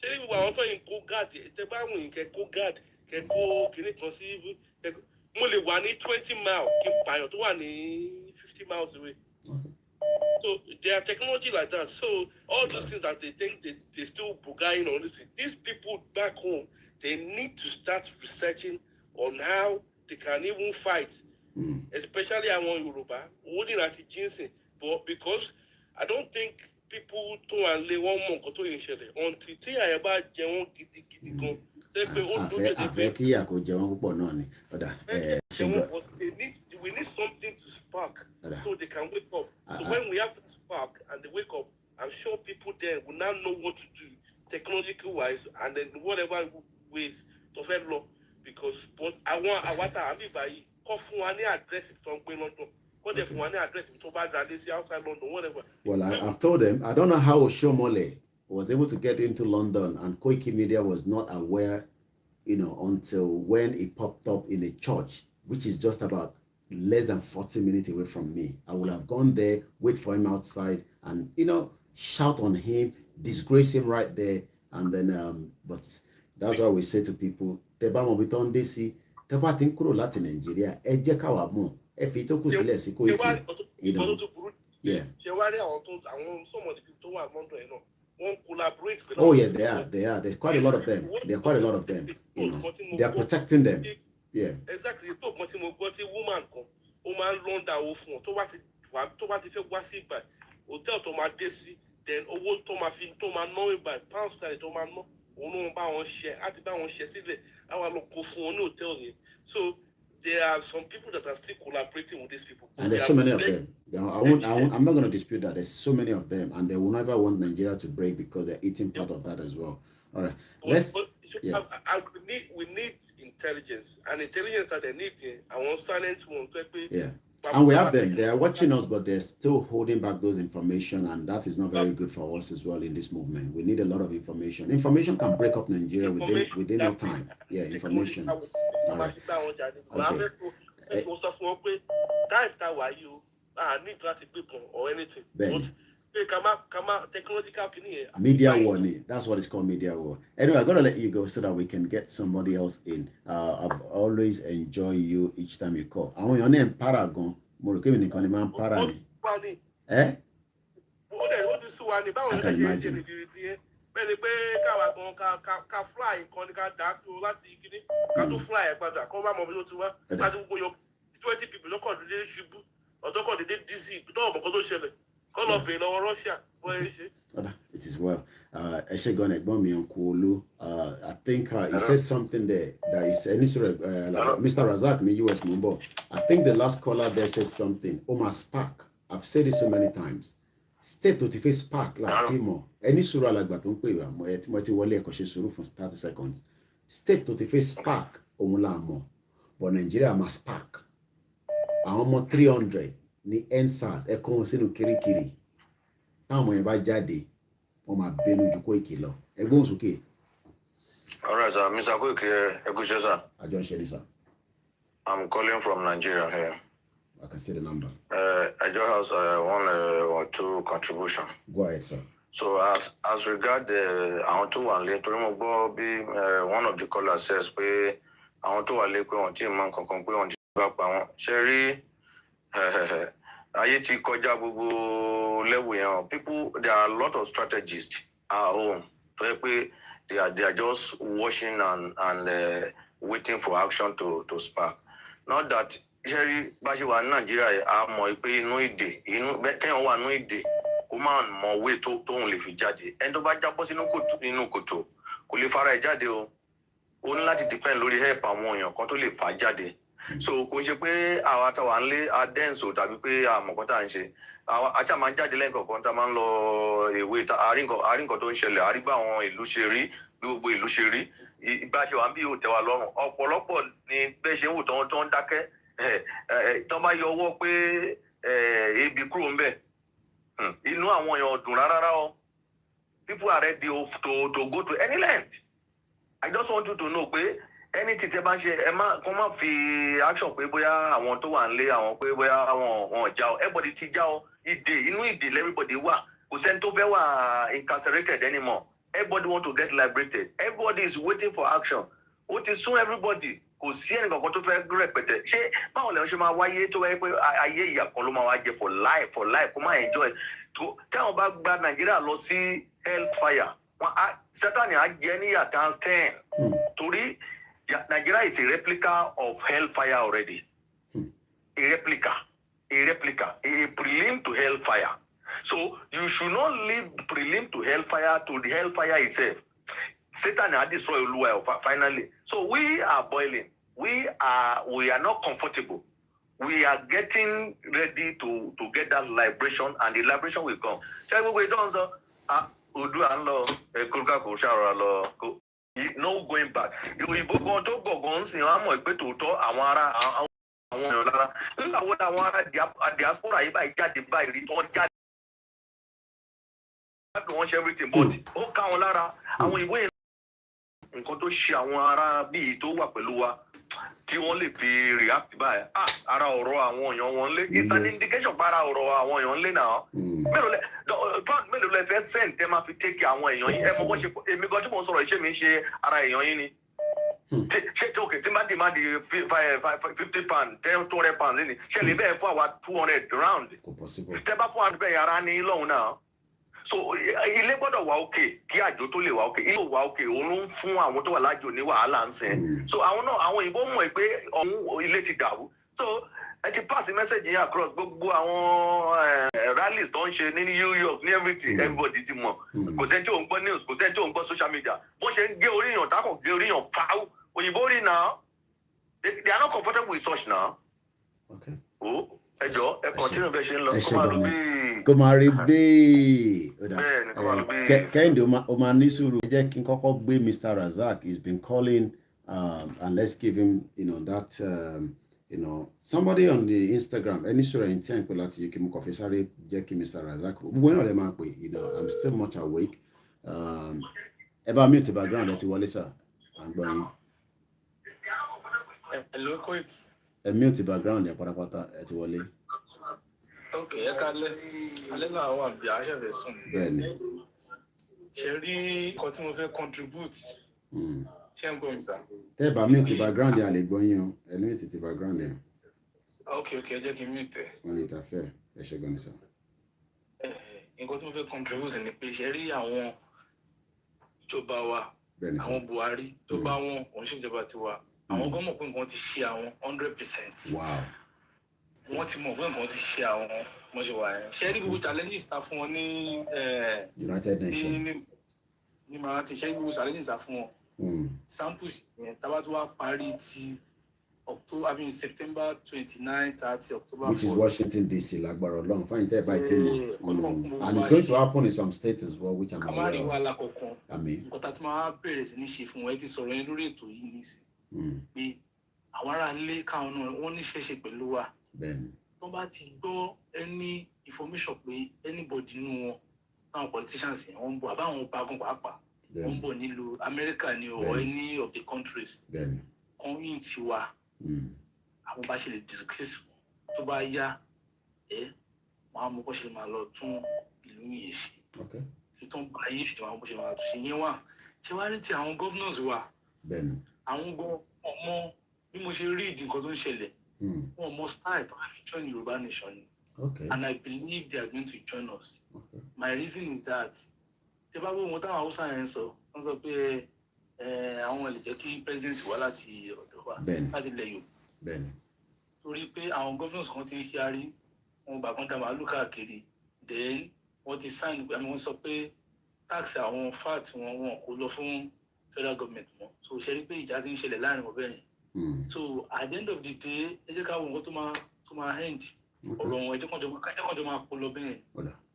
Ṣé ní gbogbo àwọn tó yìn kó guard, tẹ bá wùn kẹ kó guard, kẹ kó kìnnì kan sí, mo lè wà ní 20 miles kí n pààyàn tó wà ní 50 miles away. Okay. So there are technology like that. So all those things that they think they still bugaing on this. These people back home, they need to start researching on how they can even fight, especially among Yoruba, holding as a ginseng. But because I don't think people to and lay one month or two in Shelley until I about Jewon gidi go. We need something to spark so they can wake up. So when we have to spark and they wake up, I'm sure people there will now know what to do technological wise and then whatever ways to follow law. Because but I want to have it by one address if don't pay London. What if one address if to bad release outside London, whatever. Well, I've told them I don't know how Oshomole was able to get into London and Koikimedia was not aware, until when it popped up in a church, which is just about less than 40 minutes away from me. I would have gone there, wait for him outside and, shout on him, disgrace him right there. And then, but that's why we say to people, Teba mo biton desi, Teba tin kúrò láti Nigeria, ẹ jẹ́ ká wá mọ̀, ẹ fi tó kù sílẹ̀ sí Koiki. Yeah. Some of the people who are London, won't collaborate. Oh yeah, they are. There's quite a lot of them. There are quite a lot of them. They are protecting them. Yeah. Exactly. To woman woman loan that ofun to what if you was it by hotel to my desi then owó tó máa fi tó máa ná by pound sterling tó máa ná òun bá wọn share àti bá wọn share sílẹ̀ àwa lọ kó fún wọn ní hotel yẹn. So there are some people that are still collaborating with these people. And there's so many of them. I'm not going to dispute that. There's so many of them, and they will never want Nigeria to break because they're eating part of that as well. All right. We need intelligence, and intelligence that they need. I want silence one. Yeah. And we have them. They are watching us, but they're still holding back those information, and that is not very good for us as well in this movement. We need a lot of information. Information can break up Nigeria within no time. Yeah, information. All right. Okay. Media warning. That's what it's called, media war. Anyway, I'm gonna let you go so that we can get somebody else in. I've always enjoyed you each time you call. I want your name Paragon. Eh? I can imagine. It is well. I think he said something there that is Mr. Razak in the US Mumbo. I think the last caller there said something. Omar Spark. I've said it so many times. State to face spark like Timo. Any surah like Baton Suru for 30 seconds. State to face spark omulamo. But Nigeria must spark. I'm 300. Ni NSAS ẹ kó wọn sínú kirikiri táwọn yẹn bá jáde wọn máa bẹnu ju Koiki lọ ẹgbọn sókè. All right, sir. Mr. Koiki, Ekushe, sir. Ajo Sheri, sir. I'm calling from Nigeria here. I can see the number. I just have one or two contribution. Go ahead, sir. So as regard I want to one of the callers says pé àwọn tó wà lé pé wọ́n ti man kankan pé wọ́n ti bá pa wọ́n. Sherry ayé ti kọjá gbogbo level yẹn. People, there are a lot of strategists at home. They are just watching and waiting for action to spark. Not that Jerry Bashiwa Nigeria are more inú ìdè, kéèyàn wà nínú ìdè, kó má mọ way tóun lè fi jáde. Ẹni tó bá jábọ́ nínú kòtò, kò lè fara ẹ̀ jáde o. Ó ní láti depend lórí help àwọn èèyàn kan tó lè fà jáde. So kò ṣe pé àwa táwa ń lé adẹ́ǹsò tàbí pé àmọ̀kọ́ tá à ń ṣe. Àṣà máa ń jáde lẹ́ẹ̀kọ̀ọ̀kan tá a máa ń lọ èwe àrí nǹkan tó ń ṣẹlẹ̀, àrí bá àwọn ìlú ṣe rí, bí gbogbo ìlú ṣe rí. Ìbá ṣe wà ń bí yóò tẹ́ wa lọ́rùn. Ọ̀pọ̀lọpọ̀ ni bẹ́ẹ̀ ṣe ń wò tó ń dákẹ́. Tó bá yọ ọwọ́ pé ebi kúrò ń bẹ̀. Inú àwọn èèyàn dùn rárá o. People are ready to go to any length. I just want you to know pé anything tẹ́ bá ń ṣe kó má fi action pé bóyá àwọn tó wà nílé àwọn pé bóyá wọn já o. Everybody ti já o. Inú ìdè everybody wà. Kò sẹ́ni tó fẹ́ wà incarcerated anymore. Everybody want to get liberated. Everybody is waiting for action. Ó ti sún everybody. Kò sí ẹnì kankan tó fẹ́ rẹpẹtẹ. Ṣé báwo lè ṣe máa wáyé tó wáyé pé ayé ìyà kan ló máa wá jẹ for life kó má enjoy. Táwọn bá gba Nàìjíríà lọ sí hellfire, Sátánì á jẹ níyà times 10. Torí Nigeria is a replica of hellfire already. A replica, a prelim to hellfire. So you should not leave prelim to hellfire to the hellfire itself. Satan has destroyed Oluwa finally. So we are boiling. We are not comfortable. We are getting ready to get that liberation, and the liberation will come. No going back. Òyìnbó gan tó gọ̀gàn ń sìn wọ́n á mọ̀ pé tòótọ́ àwọn èèyàn lára. Nígbà wo làwọn ará diaspora yìí báyìí jáde báyìí rí wọ́n jáde. Wọ́n ṣe everything but ó ká wọn lára. Àwọn òyìnbó yẹn nǹkan tó ṣe àwọn ará bíi tó wà pẹ̀lú wa tí wọ́n lè fi react báyìí. Ara ọ̀rọ̀ àwọn èèyàn wọn lé. It's an indication pa ara ọ̀rọ̀ àwọn èèyàn lé náà. Mélòó lẹ fẹ́ send tẹ́ máa fi take àwọn èèyàn yín. Ẹ mọ bó ṣe èmi gan tí mo sọ̀rọ̀ iṣẹ́ mi ń ṣe ara èèyàn yín ni. Ṣé okay tí má di £50 £200 lẹ́ni ṣe lè bẹ́ẹ̀ fún àwa 200 round. Tẹ́ bá fún wa bẹ́ẹ̀ ara ní lọ́hùn náà. So ilé gbọ́dọ̀ wà òkè kí àjò tó lè wà òkè. Ilé wà òkè òun ló ń fún àwọn tó wà lájò ní wàhálà ń sìn. So àwọn òyìnbó mọ̀ pé ọ̀hún ilé ti dàrú. So ẹ ti pass message yẹn across gbogbo àwọn rallies tó ń ṣe ní New York ní everything everybody ti mọ̀. Kò sẹ́ni tí ò ń gbọ́ news, kò sẹ́ni tí ò ń gbọ́ social media. Bó ṣe ń gé orí yàn dákọ̀ gé orí yàn fáwọ́. Òyìnbó rí náà. They are not comfortable with such now. Okay. Ẹ jọ̀ọ́ ẹ continue bẹ́ẹ̀ ṣe ń lọ. Kó máa rí bẹ́ẹ̀. Kẹ́hìndé ó máa ní sùúrù. Ẹ jẹ́ kí n kọ́kọ́ gbé Mr. Razak. He's been calling and let's give him somebody on the Instagram ẹni sọ̀rọ̀ ẹni tí à ń pè láti UK mo kàn fi sáré jẹ́ kí Mr. Razak gbogbo náà lè máa pè I'm still much awake. Ẹ bá mute background ẹ ti wọlé sà à ń gbọ́ yín. Hello, Koik. Ẹ mute background ẹ pátápátá ẹ ti wọlé. Ok, ẹ kálẹ́ alẹ́ náà wà bí a ṣẹ̀fẹ̀ sùn. Bẹ́ẹ̀ni. Ṣe rí nǹkan tí mo fẹ́ contribute. Ṣé ń gbọ́ mi sà? Tẹ́ ẹ bá mute background yẹn a lè gbọ́ yín o ẹ mute ti background yẹn. Ok, ẹ jẹ́ kí n mute ẹ. Wọ́n interfere ẹ ṣe gan ni sà. Nǹkan tí mo fẹ́ contribute ni pé ṣe rí àwọn ìjọba wa àwọn Buhari tó bá wọn òun ṣèjọba tiwa àwọn gan mọ̀ pé nǹkan ti ṣe àwọn 100%. Wow. Wọ́n ti mọ̀ pé nǹkan ti ṣe àwọn mọ̀ṣẹ̀wá yẹn. Ṣé rí gbogbo challenges ta fún wọn ní United Nations. Ní màá ti ṣe gbogbo challenges ta fún wọn. Samples yẹn tábà tó wá parí ti September 29, 30, October 4. Which is Washington DC lágbára Ọlọ́run fáyín tẹ́ ẹ báyìí tí mo and it's going to happen in some states as well which I'm aware of. Kamari wa lákọ̀ọ́kan. Àmín. Nǹkan tá a ti máa bẹ̀rẹ̀ sí ní ṣe fún wọn ẹ ti sọ̀rọ̀ yẹn lórí ètò yìí nísìnyí. Pé àwọn ará ilé káwọn náà wọ́n níṣẹ́ ṣe pẹ̀lú wa. Bẹ́ẹ̀ni. Tó bá ti gbọ́ any information pé anybody nínú wọn àwọn politicians yẹn wọ́n ń bọ̀ àbáwọn ọba gan pàápàá wọ́n ń bọ̀ nílùú America ni or any of the countries. Bẹ́ẹ̀ni. Kan yín ti wa. Àwọn bá ṣe lè disgrace tó bá yá wọn á mú bó ṣe máa lọ tún ìlú yìí ṣe. Tó ń bá ayé ìjọba àwọn bó ṣe máa tún ṣe yẹn wà. Ṣé wàá rí ti àwọn governors wa? Bẹ́ẹ̀ni. Àwọn gan ọmọ bí mo ṣe rí ìdí nǹkan tó ń ṣẹlẹ̀ wọn mọ style tó wà fi join Yorùbá nation ni. Okay. And I believe they are going to join us. Okay. My reason is that tẹ́ bá gbọ́ wọn táwọn Hausa yẹn sọ wọ́n sọ pé àwọn lè jẹ́ kí president wá láti ọ̀dọ̀ wa láti ilẹ̀ Yorùbá. Bẹ́ẹ̀ni. Torí pé àwọn governors kan ti ń ṣe arí wọn gbà kan dá màálù káàkiri then wọ́n ti sign àmì wọ́n sọ pé tax àwọn fat wọn kò lọ fún federal government mọ́ so ṣe rí pé ìjà ti ń ṣẹlẹ̀ láàrin wọn bẹ́ẹ̀ yẹn so at the end of the day ẹ jẹ́ ká wo nǹkan tó máa end ọ̀rọ̀ wọn ẹ jẹ́ kàn jọ máa kó lọ bẹ́ẹ̀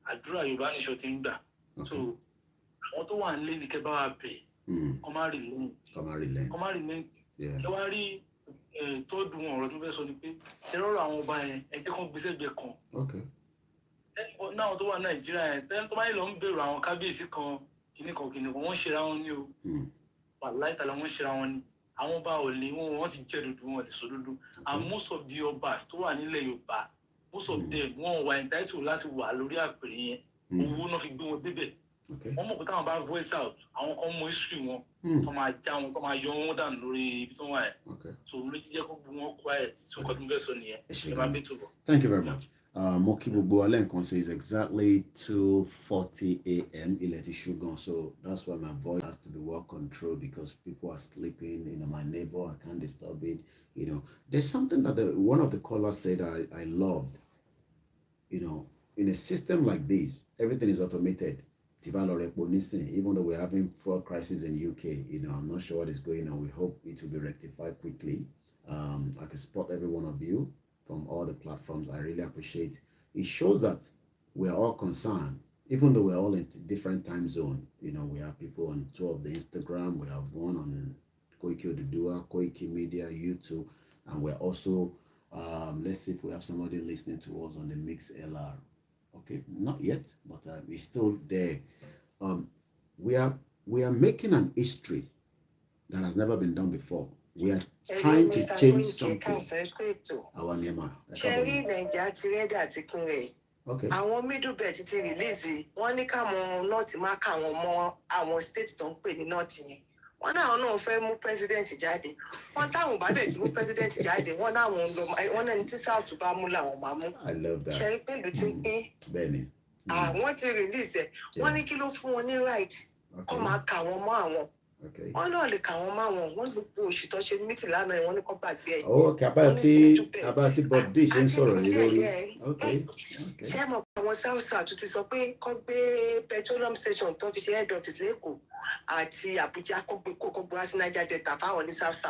àdúrà Yorùbá nation ti ń gbà so àwọn tó wà nílé ní kẹ́ bá wa bẹ̀ kọ́ má relent kẹ́ wá rí tọ́ọ̀dù wọn ọ̀rọ̀ tó fẹ́ sọ ni pé ṣe rọrọ̀ àwọn ọba yẹn ẹ jẹ́ kàn gbèsè gbẹ kan náà tó wà Nàìjíríà yẹn tẹ́lẹ̀ tó bá yẹ lọ ń bèrò àwọn kábíyèsí kan kìnnìkan wọ́n ṣera wọn ní o wàláì tàlà wọ́n ṣera wọn ní àwọn ọba ò lè wọ́n ti jẹ́ dúdú wọn lè sọ dúdú and most of the obas tó wà nílẹ̀ Yorùbá most of them wọ́n wà entitled láti wà lórí àpèrè yẹn owó náà fi gbé wọn débẹ̀ wọ́n mọ̀ pé táwọn bá voice out àwọn kan mọ history wọn tó máa já wọn tó máa yọ wọn dànù lórí ibi tó wà yẹn so ló ti jẹ́ kó gbé wọn quiet so nǹkan tó ń fẹ́ sọ nìyẹn ẹ máa bí tó bọ̀. Thank you very much. Mo kí gbogbo alẹ́ nǹkan say it's exactly 2:40 a.m. ilẹ̀ ti ṣú gan so that's why my voice has to be well controlled because people are sleeping, my neighbor, I can't disturb it, There's something that one of the callers said I loved, in a system like this, everything is automated. Even though we're having fraud crisis in UK, I'm not sure what is going on. We hope it will be rectified quickly. I can spot every one of you from all the platforms. I really appreciate it. It shows that we're all concerned, even though we're all in different time zone. We have people on two of the Instagram, we have one on Koikimedia, YouTube, and we're also, let's see if we have somebody listening to us on the Mix LR. Okay, not yet, but it's still there. We are making an history that has never been done before. We are trying to change something. Okay. Àwọn middle belt ti release wọ́n ní káwọn north má káwọn mọ́ àwọn state tó ń pè ní north yẹn wọ́n náà fẹ́ mú president jáde wọ́n táwọn bá dẹ̀ ti mú president jáde wọ́n náà tí south bá mú làwọn máa mú. I love that. ṣe pẹ̀lú tí ń pín. Bẹ́ẹ̀ni. Àwọn ti release ẹ̀ wọ́n ní kí ló fún wọn ní right kó máa kà wọ́n mọ́ àwọn. Wọ́n náà lè kà wọ́n mọ́ àwọn wọ́n gbogbo oṣù tó ṣe mítì lánàá ẹ̀ wọ́n ní kó gbàgbé ẹ̀. Okay, abáàtí Bob D ṣe ń sọ̀rọ̀ lórí. Okay. Ṣé mo pa àwọn south ti sọ pé kó gbé petroleum station tó fi ṣe head office lẹ́kọ̀ọ́ àti Àbújá kó gbé wá sí Niger Delta fáwọn ní south.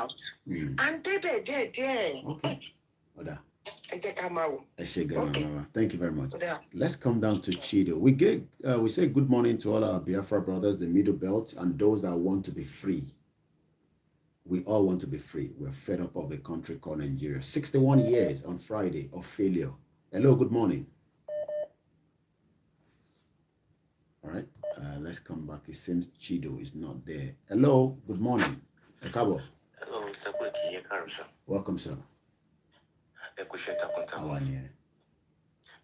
And débẹ̀ díẹ̀. Okay. Ọ̀dà. Okay. Thank you very much. Let's come down to Chido. We say good morning to all our Biafra brothers, the Middle Belt, and those that want to be free. We all want to be free. We're fed up of a country called Nigeria. 61 years on Friday of failure. Hello, good morning. All right, let's come back. It seems Chido is not there. Hello, good morning. Ekabo. Hello, Mr. Koiki. Welcome, sir. How are you?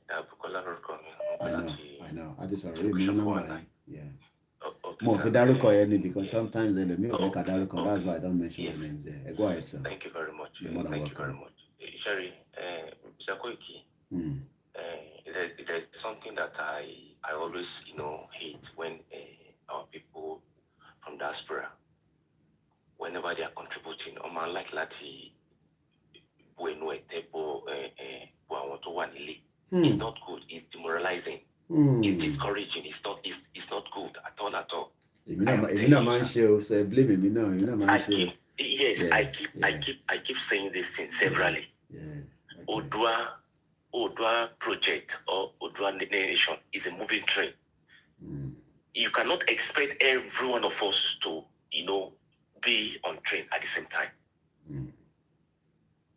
I know. I just already know. Yeah. More for Daruko because sometimes they let me make a Daruko. That's why I don't mention the names there. Go ahead, sir. Thank you very much. You're more than welcome. Sherry, Mr. Koiki, there's something that I always hate when our people from diaspora, whenever they are contributing, unlike Lati. It's not good. It's demoralizing. It's discouraging. It's not good at all. I keep saying this thing severally. Odua project or Odua nation is a moving train. You cannot expect every one of us to be on train at the same time.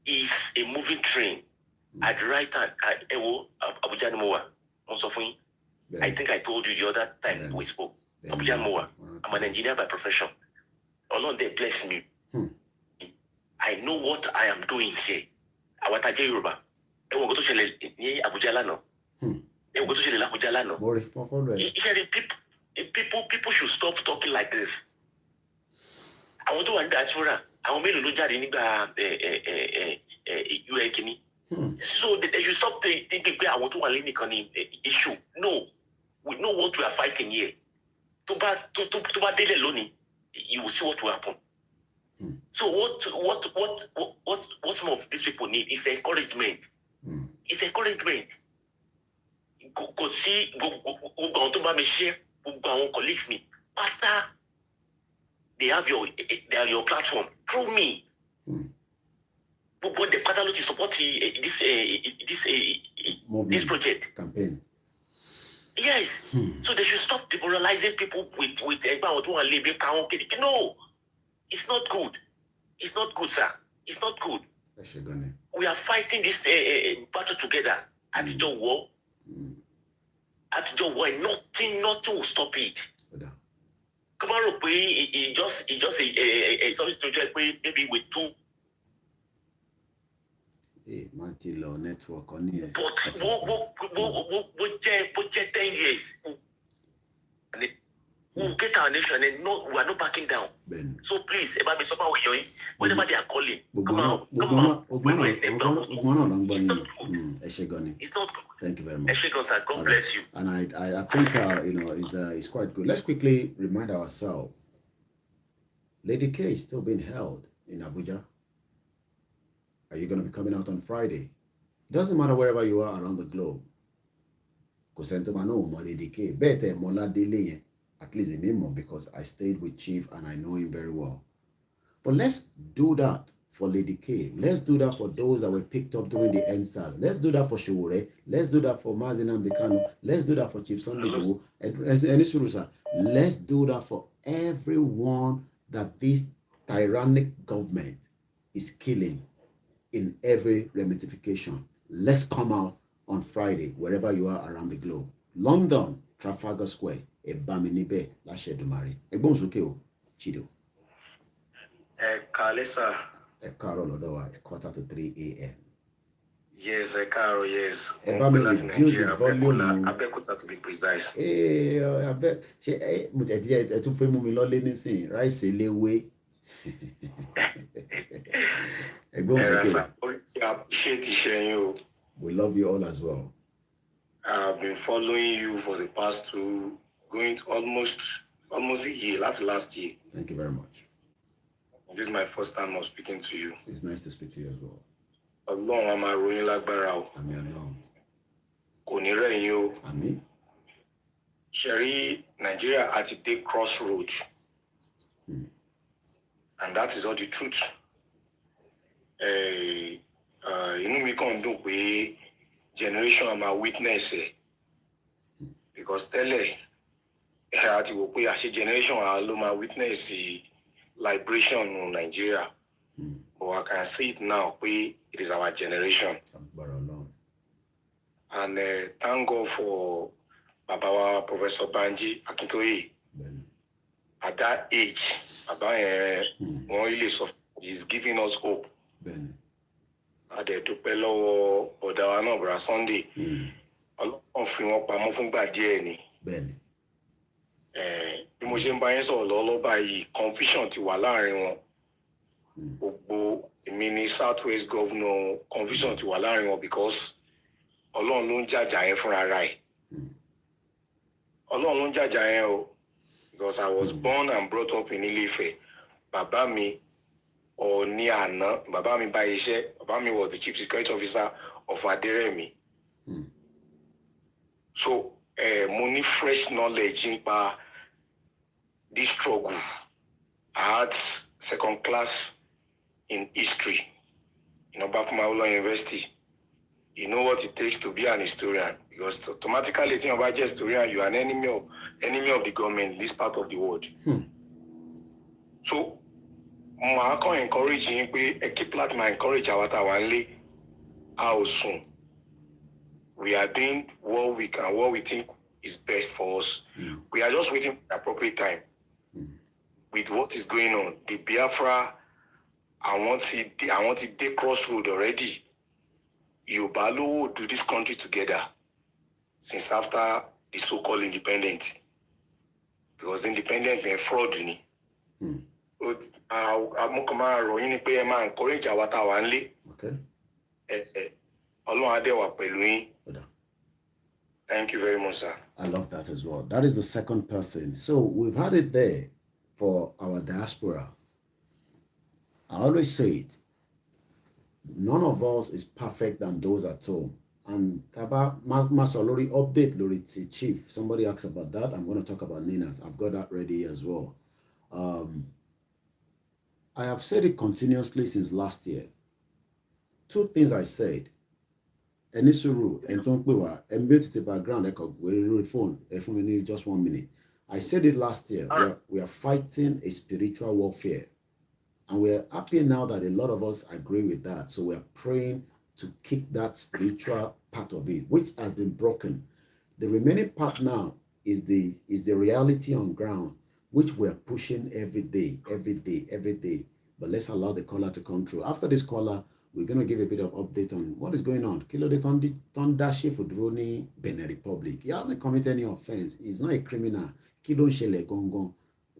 Is a moving train. At the right time, Abuja Moa, I think I told you the other time we spoke. Abuja Moa, I'm an engineer by profession. Allah, they bless me. I know what I am doing here. I want to tell you, people should stop talking like this. I want to diaspora. Àwọn mélòó ló jáde nígbà UN kìíní So they should stop thinking I want to only make an issue. No, we know what we are fighting here. To dele loni, you will see what will happen. So what some of these people need is encouragement. It's encouragement. Go see go to my share, go colleagues me. After they have your platform through me. But the pattern to support this project campaign. Yes. So they should stop demoralizing people with no, it's not good. It's not good, sir. It's not good. We are fighting this battle together at the war. At the war, nothing will stop it. Come on, it just something to just maybe with two. Multi-law network on here. But what 10 years? We'll get our nation and no, we are not backing down. So please, whenever they are calling, come on. It's not good. Thank you very much. God bless you. And I think it's quite good. Let's quickly remind ourselves. Lady K is still being held in Abuja. Are you going to be coming out on Friday? It doesn't matter wherever you are around the globe. At least in Mimo, because I stayed with Chief and I know him very well. But let's do that for Lady K. Let's do that for those that were picked up during the NSAS. Let's do that for Showore. Let's do that for Mazinam Dekano. Let's do that for Chief Sunday Go. Let's do that for everyone that this tyrannic government is killing in every ramification. Let's come out on Friday, wherever you are around the globe. London, Trafalgar Square, Ebaminibe, Lashedumari. Egbonsoke o, Chido. Kalesa. Ekaro Lodowa, it's 2:45 a.m. Yes, Ekaro, yes. Ebami reduce the volume. Abekuta to be precise. I bet. Etu fe mu mi lole nisin, rice elewe. We love you all as well. I've been following you for the past almost a year, last year. Thank you very much. This is my first time of speaking to you. It's nice to speak to you as well. Ọlọ́run a máa ròyìn lágbára o. Àmín Ọlọ́run. Kò ní rẹ̀yìn o. Àmín. Ṣẹ̀rí Nigeria at a crossroad. And that is all the truth. Inú mi kàn dùn pé generation a máa witness ẹ̀. Because tẹ́lẹ̀ àti wò pé àṣẹ generation a ló máa witness liberation in Nigeria. But I can see it now, it is our generation. And thank God for Babawa Professor Banji Akintoye. At that age, he's giving us hope. At the Tupelo Odawana Bra Sunday, Ọlọ́run fi wọn pamọ́ fúngbà díẹ̀ ni. Bí mo ṣe ń bá yín sọ̀rọ̀ lọ́wọ́ báyìí, confusion ti wà láàrin wọn. Gbogbo èmi ni Southwest Governor, confusion ti wà láàrin wọn because Ọlọ́run ló ń jàjà yẹn fúnra rẹ̀. Ọlọ́run ló ń jàjà yẹn o. Because I was born and brought up in Ile-Ife. Bàbá mi ní àná, bàbá mi bá iṣẹ́, bàbá mi was the chief security officer of Aderemi. So, mo ní fresh knowledge nípa this struggle. I had second class in history in Obafemi University. You know what it takes to be an historian, because automatically, if you're a historian, you are an enemy of the government in this part of the world. So, I can encourage you, keep like my encourage our how soon. We are doing what we can, what we think is best for us. We are just waiting for the appropriate time. With what is going on, the Biafra, I want it take crossroad already. Yoruba will do this country together since after the so-called independence. Because independence been fraud. I'm encourage our okay. Ọlọ́run adé wà pẹ̀lú yín. Thank you very much, sir. I love that as well. That is the second person. So we've had it there for our diaspora. I always say it. None of us is perfect than those at home. And Taba Masolori update Lori Chief. Somebody asked about that. I'm going to talk about Nina's. I've got that ready as well. I have said it continuously since last year. Two things I said. Enisuru and Tonkwewa and built the background like a phone for just 1 minute. I said it last year. We are fighting a spiritual warfare. And we are happy now that a lot of us agree with that. So we are praying to kick that spiritual part of it, which has been broken. The remaining part now is the reality on ground, which we are pushing every day. But let's allow the caller to come through. After this caller, we're going to give a bit of update on what is going on. Kilo de Tondashi Fudroni, Benin Republic. He hasn't committed any offense. He's not a criminal. Kilo Shele Gongon.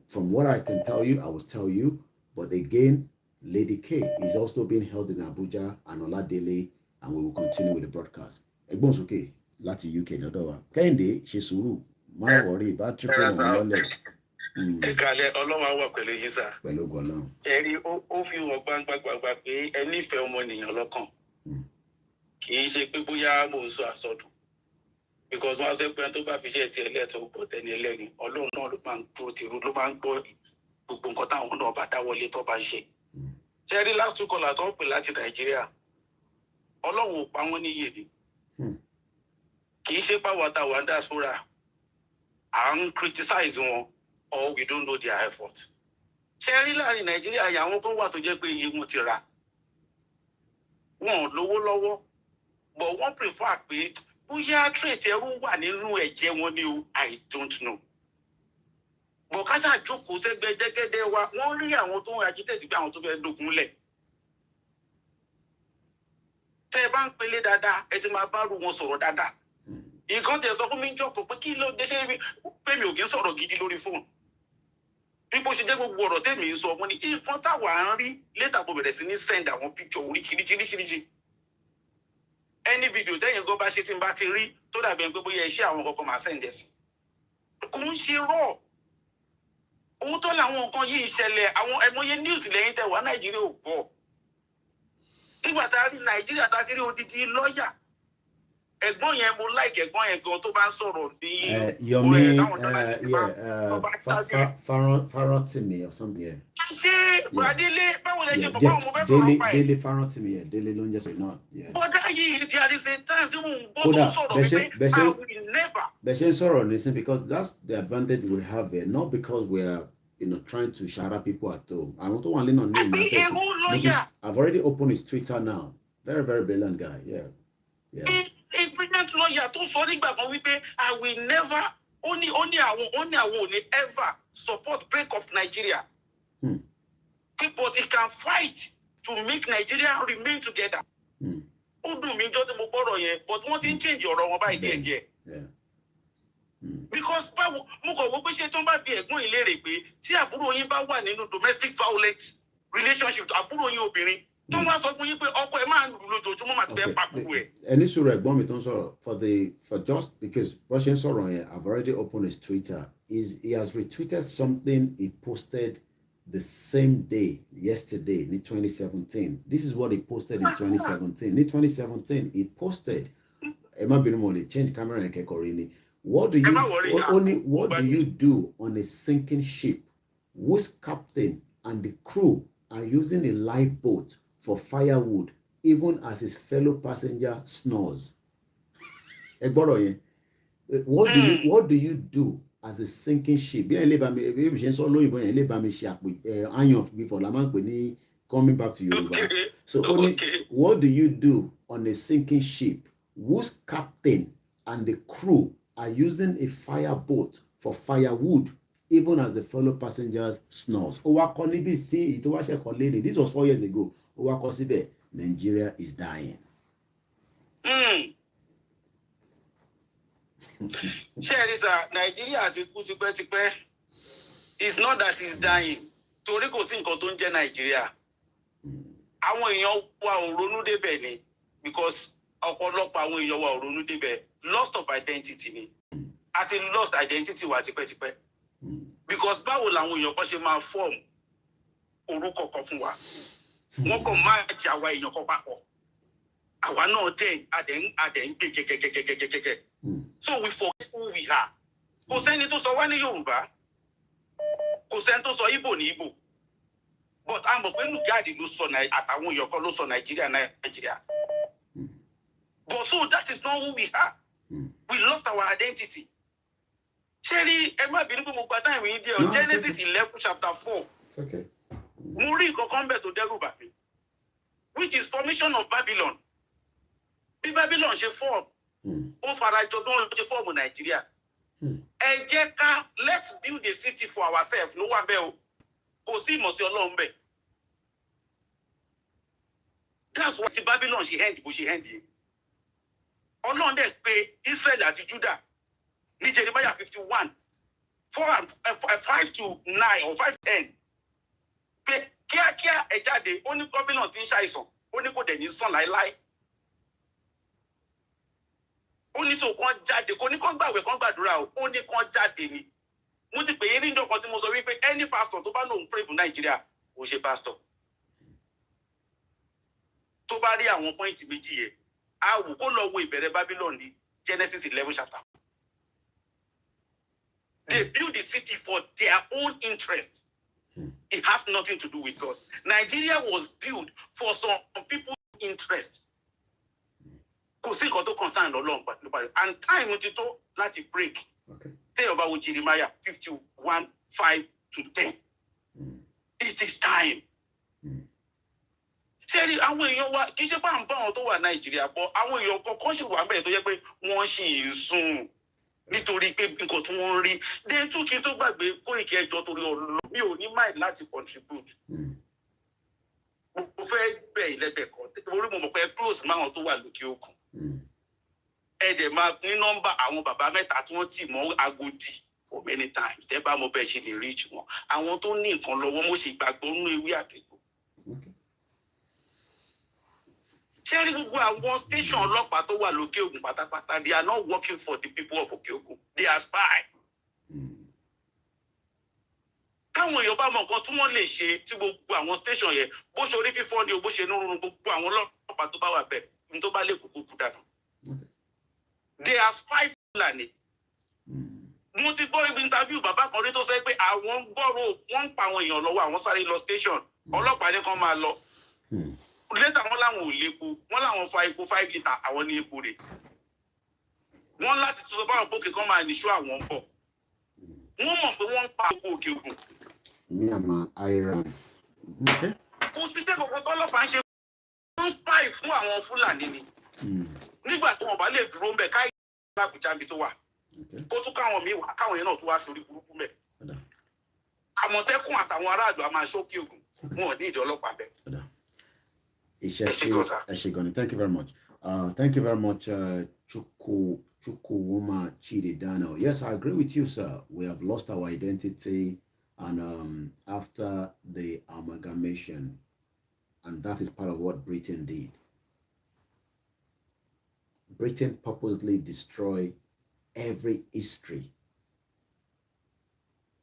From what I can tell you, I will tell you. But again, Lady K is also being held in Abuja and Oladele, and we will continue with the broadcast. Egbonsoke, Lati UK, Nodowa. Kende, Shisuru, my worry, bad trip on Lole. Ìkàlẹ̀ Ọlọ́run wà pẹ̀lú yín sà. Pẹ̀lú Ọlọ́run. Ẹ̀rí ó fi hàn gbangba pé ẹ nífẹ̀ẹ́ ọmọnìyàn lọ́kàn. Kì í ṣe pé bóyá mò ń sọ àsọdùn. Because wọ́n á sọ pé tó bá fi ṣe ti ẹlẹ́tọ̀ gbọ́ tẹni ẹlẹ́ni. Ọlọ́run náà ló máa ń dúró tìrú ló máa ń gbọ́ gbogbo nǹkan táwọn náà bá dáwọ́lé tó bá ń ṣe. Ṣé rí last two caller tó ń pè láti Nàìjíríà? Ọlọ́run ò pa wọ́n níyè ni. Kì í ṣe pàwọ́ àtàwọn diaspora. À ń criticize wọn. Or we don't know their effort. Ṣé rí láàrin Nàìjíríà àwọn kan wà tó jẹ́ pé iye wọn ti ra. Wọn ò lówó lọ́wọ́. But wọ́n prefer pé bóyá trait ẹrú wà nínú ẹ̀jẹ̀ wọn ni o, I don't know. But ká ṣáà jókòó sẹ́gbẹ́ jẹ́gẹ́dẹ́ wa, wọ́n rí àwọn tó ń agitate bí àwọn tó fẹ́ dógun lẹ̀. Tẹ́ ẹ bá ń pele dáadáa, ẹ ti máa bá rú wọn sọ̀rọ̀ dáadáa. Nǹkan tẹ̀ sọ fún mi ń jókòó pé kí ló dé ṣe pé mi ò kí ń sọ̀rọ̀ gidi lórí fóònù. Bí bó ṣe jẹ́ gbogbo ọ̀rọ̀ tèmi ń sọ mo ní nǹkan táwa ń rí létà bó bẹ̀rẹ̀ sí ní send àwọn picture oríṣiríṣiríṣiríṣi. Any video tẹ́yìn gan bá ṣe tí n bá ti rí tó dàbí ẹni pé bóyá iṣẹ́ àwọn kankan máa send ẹ̀ sí. Kò ń ṣe rọ̀. Òótọ́ làwọn nǹkan yìí ṣẹlẹ̀ àwọn ẹ̀mọye news lẹ́yìn tẹ̀ wá Nàìjíríà ò gbọ́. Nígbà tá a rí Nàìjíríà tá a ti rí odidi lọ́ọ̀yà. Ẹ̀gbọ́n yẹn mo like ẹ̀gbọ́n yẹn gan tó bá ń sọ̀rọ̀ ní Yomi Farotimi or something. Yeah. Ṣé Bradele báwo lẹ ṣe bọ̀ báwo mo fẹ́ sọ̀rọ̀ pa ẹ̀? Dele Farotimi, yeah. Dele ló ń jẹ́ sọ̀rọ̀ náà. Bọ́dá yìí di at the same time tí mo ń gbọ́ tó sọ̀rọ̀ wípé I will never. Bẹ̀ṣẹ̀ ń sọ̀rọ̀ nísìn because that's the advantage we have there, not because we are trying to shout at people at home. Àwọn tó wà nínú ní I've already opened his Twitter now. Very, very brilliant guy. Yeah. A brilliant lawyer tó sọ nígbà kan wípé I will never only àwọn ò ní ever support break up Nigeria. But he can fight to make Nigeria remain together. Ó dùn mí jọ́ tí mo gbọ́dọ̀ yẹn but wọ́n ti ń change ọ̀rọ̀ wọn báyìí díẹ̀díẹ̀. Because báwo mo kàn wọ́n pé ṣé tó ń bá bí ẹ̀gbọ́n ìlérè pé tí àbúrò yín bá wà nínú domestic violence relationship àbúrò yín obìnrin tó wá sọ fún yín pé ọkọ ẹ máa ń lù lójoojúmọ́ máa ti fẹ́ pa gbogbo ẹ̀. Ẹni sọ̀rọ̀ ẹ̀gbọ́n mi tó ń sọ̀rọ̀ for just because bó ṣe ń sọ̀rọ̀ yẹn I've already opened his Twitter. He has retweeted something he posted the same day yesterday in 2017. This is what he posted in 2017. In 2017 he posted Emma Binumole change camera and Kekorini. What do you do on a sinking ship whose captain and the crew are using a lifeboat for firewood even as his fellow passenger snores? What do you do as a sinking ship? Coming back to Yoruba. So what do you do on a sinking ship whose captain and the crew are using a fireboat for firewood even as the fellow passengers snores? This was 4 years ago. Nigeria is dying. Sherisa, Nigeria ti kú tipẹ́tipẹ́. It's not that it's dying. Torí kò sí nǹkan tó ń jẹ́ Nigeria. Àwọn èèyàn wa ò ronú débẹ̀ ni because ọ̀pọ̀lọpọ̀ àwọn èèyàn wa ò ronú débẹ̀ loss of identity ni àti lost identity wa tipẹ́tipẹ́ because báwo làwọn èèyàn kan ṣe máa form orúkọ kan fún wa wọ́n kàn máa jẹ àwa èèyàn kan papọ̀ àwa náà dẹ̀ adẹ̀ ń gbé gẹ́gẹ́gẹ́gẹ́gẹ́gẹ́ so we forget who we are kò sẹ́ni tó sọ wá ní Yorùbá kò sẹ́ni tó sọ Ìgbò ní Ìgbò but a mọ̀ pé Lugard ló sọ àtàwọn èèyàn kan ló sọ Nàìjíríà but so that is not who we are we lost our identity. Ṣẹ́rí ẹ má bínú pé mo gba táìmù yín díẹ̀ Genesis 11 chapter 4. Mo rí nǹkan kan bẹ̀ tó dẹ́rù bà mí which is formation of Babylon. Bí Babylon ṣe form ó farajọ bí wọ́n ṣe fọ́ọ̀mù Nàìjíríà. Ẹ jẹ́ ká let's build a city for ourselves ló wà bẹ́ẹ̀ o kò sí ìmọ̀ sí Ọlọ́run bẹ́ẹ̀. That's why ti Babylon ṣe end bó ṣe end yìí. Ọlọ́run dẹ̀ pé Israel àti Judah ní Jeremiah 51 5 to 9 or 5:10 pé kíákíá ẹ jáde ó ní Babylon tí ń ṣàìsàn ó ní kò dẹ̀ ní sàn láéláé ó ní sọ kàn jáde kò ní kàn gbàwẹ̀ kàn gbàdúrà ó ní kàn jáde ni mo ti pè é ní ìjọkan tí mo sọ wípé any pastor tó bá lòun pray for Nàìjíríà kò ṣe pastor tó bá rí àwọn pọ́ìntì méjì yẹn a wò kó lọ wo ìbẹ̀rẹ̀ Babylon ní Genesis 11 chapter. They build the city for their own interest. It has nothing to do with God. Nigeria was built for some people's interest. Kò sí nǹkan tó concern Ọlọ́run pàtó. And time ti tó láti break. Tell you about Jeremiah 51 5 to 10. It is time. Ṣé àwọn èèyàn wa kì í ṣe bá ń bá àwọn tó wà Nàìjíríà bọ̀ àwọn èèyàn kọ̀ọ̀kan ṣì wà bẹ́ẹ̀ tó yẹ pé wọ́n ṣì ń sùn nítorí pé nǹkan tí wọ́n ń rí. Then tún kí n tó gbàgbé Koiki ẹjọ́ torí Ọlọ́run mi ò ní mind láti contribute. Mo fẹ́ bẹ̀ ìlẹ́bẹ̀ kan orí mo mọ̀ pé close máwọn tó wà lókè òkun. Ẹ dẹ̀ máa ní nọ́mbà àwọn bàbá mẹ́ta tí wọ́n tì mọ́ Agodi for many times. Tẹ́ bá mo bẹ̀ ṣe lè reach wọn. Àwọn tó ní nǹkan lọ́wọ́ mo ṣe gbàgbọ́ nínú ewé àtẹ̀gbọ́. Ṣé rí gbogbo àwọn station ọlọ́pàá tó wà lókè ògùn pátápátá they are not working for the people of Òkè Ògùn they are spy. Táwọn èèyàn bá mọ nǹkan tí wọ́n lè ṣe tí gbogbo àwọn station yẹn bó ṣe orí fífọ́ ni o bó ṣe nírun gbogbo àwọn ọlọ́pàá tó bá wà bẹ́ẹ̀ ní tó bá lè kúkú kú dànù. They are spy Fúlàní. Mo ti gbọ́ ibi interview bàbá kan rí tó sọ pé àwọn ń gbọ́rọ̀ wọ́n ń pa àwọn èèyàn lọ́wọ́ àwọn sáré lọ station ọlọ́pàá ní kan máa lọ. Later wọ́n láwọn ò lépo wọ́n láwọn fa epo 5 litre àwọn ní epo rẹ̀ wọ́n láti tún sọ báwọn pókè kan máa níṣó àwọn ń bọ̀ wọ́n mọ̀ pé wọ́n ń pa oko Òkè Ògùn. ní àmà iron. Kò síṣẹ́ kankan tó ọlọ́pàá ń ṣe wọ́n spy fún àwọn Fúlàní ni nígbà tí wọ́n bá lè dúró ń bẹ̀ káyọ̀ ní Àbújá mi tó wà kó tún káwọn míì wá káwọn yẹn náà tún wá sórí burúkú mẹ́. Àmọ̀tẹ́kùn àtàwọn aráàlú a máa ṣókè Ògùn wọn ò ní ìdí ọlọ́pàá bẹ́ẹ̀. Thank you very much. Thank you very much, Chukwuma Chididano. Yes, I agree with you, sir. We have lost our identity, and after the amalgamation, and that is part of what Britain did. Britain purposely destroyed every history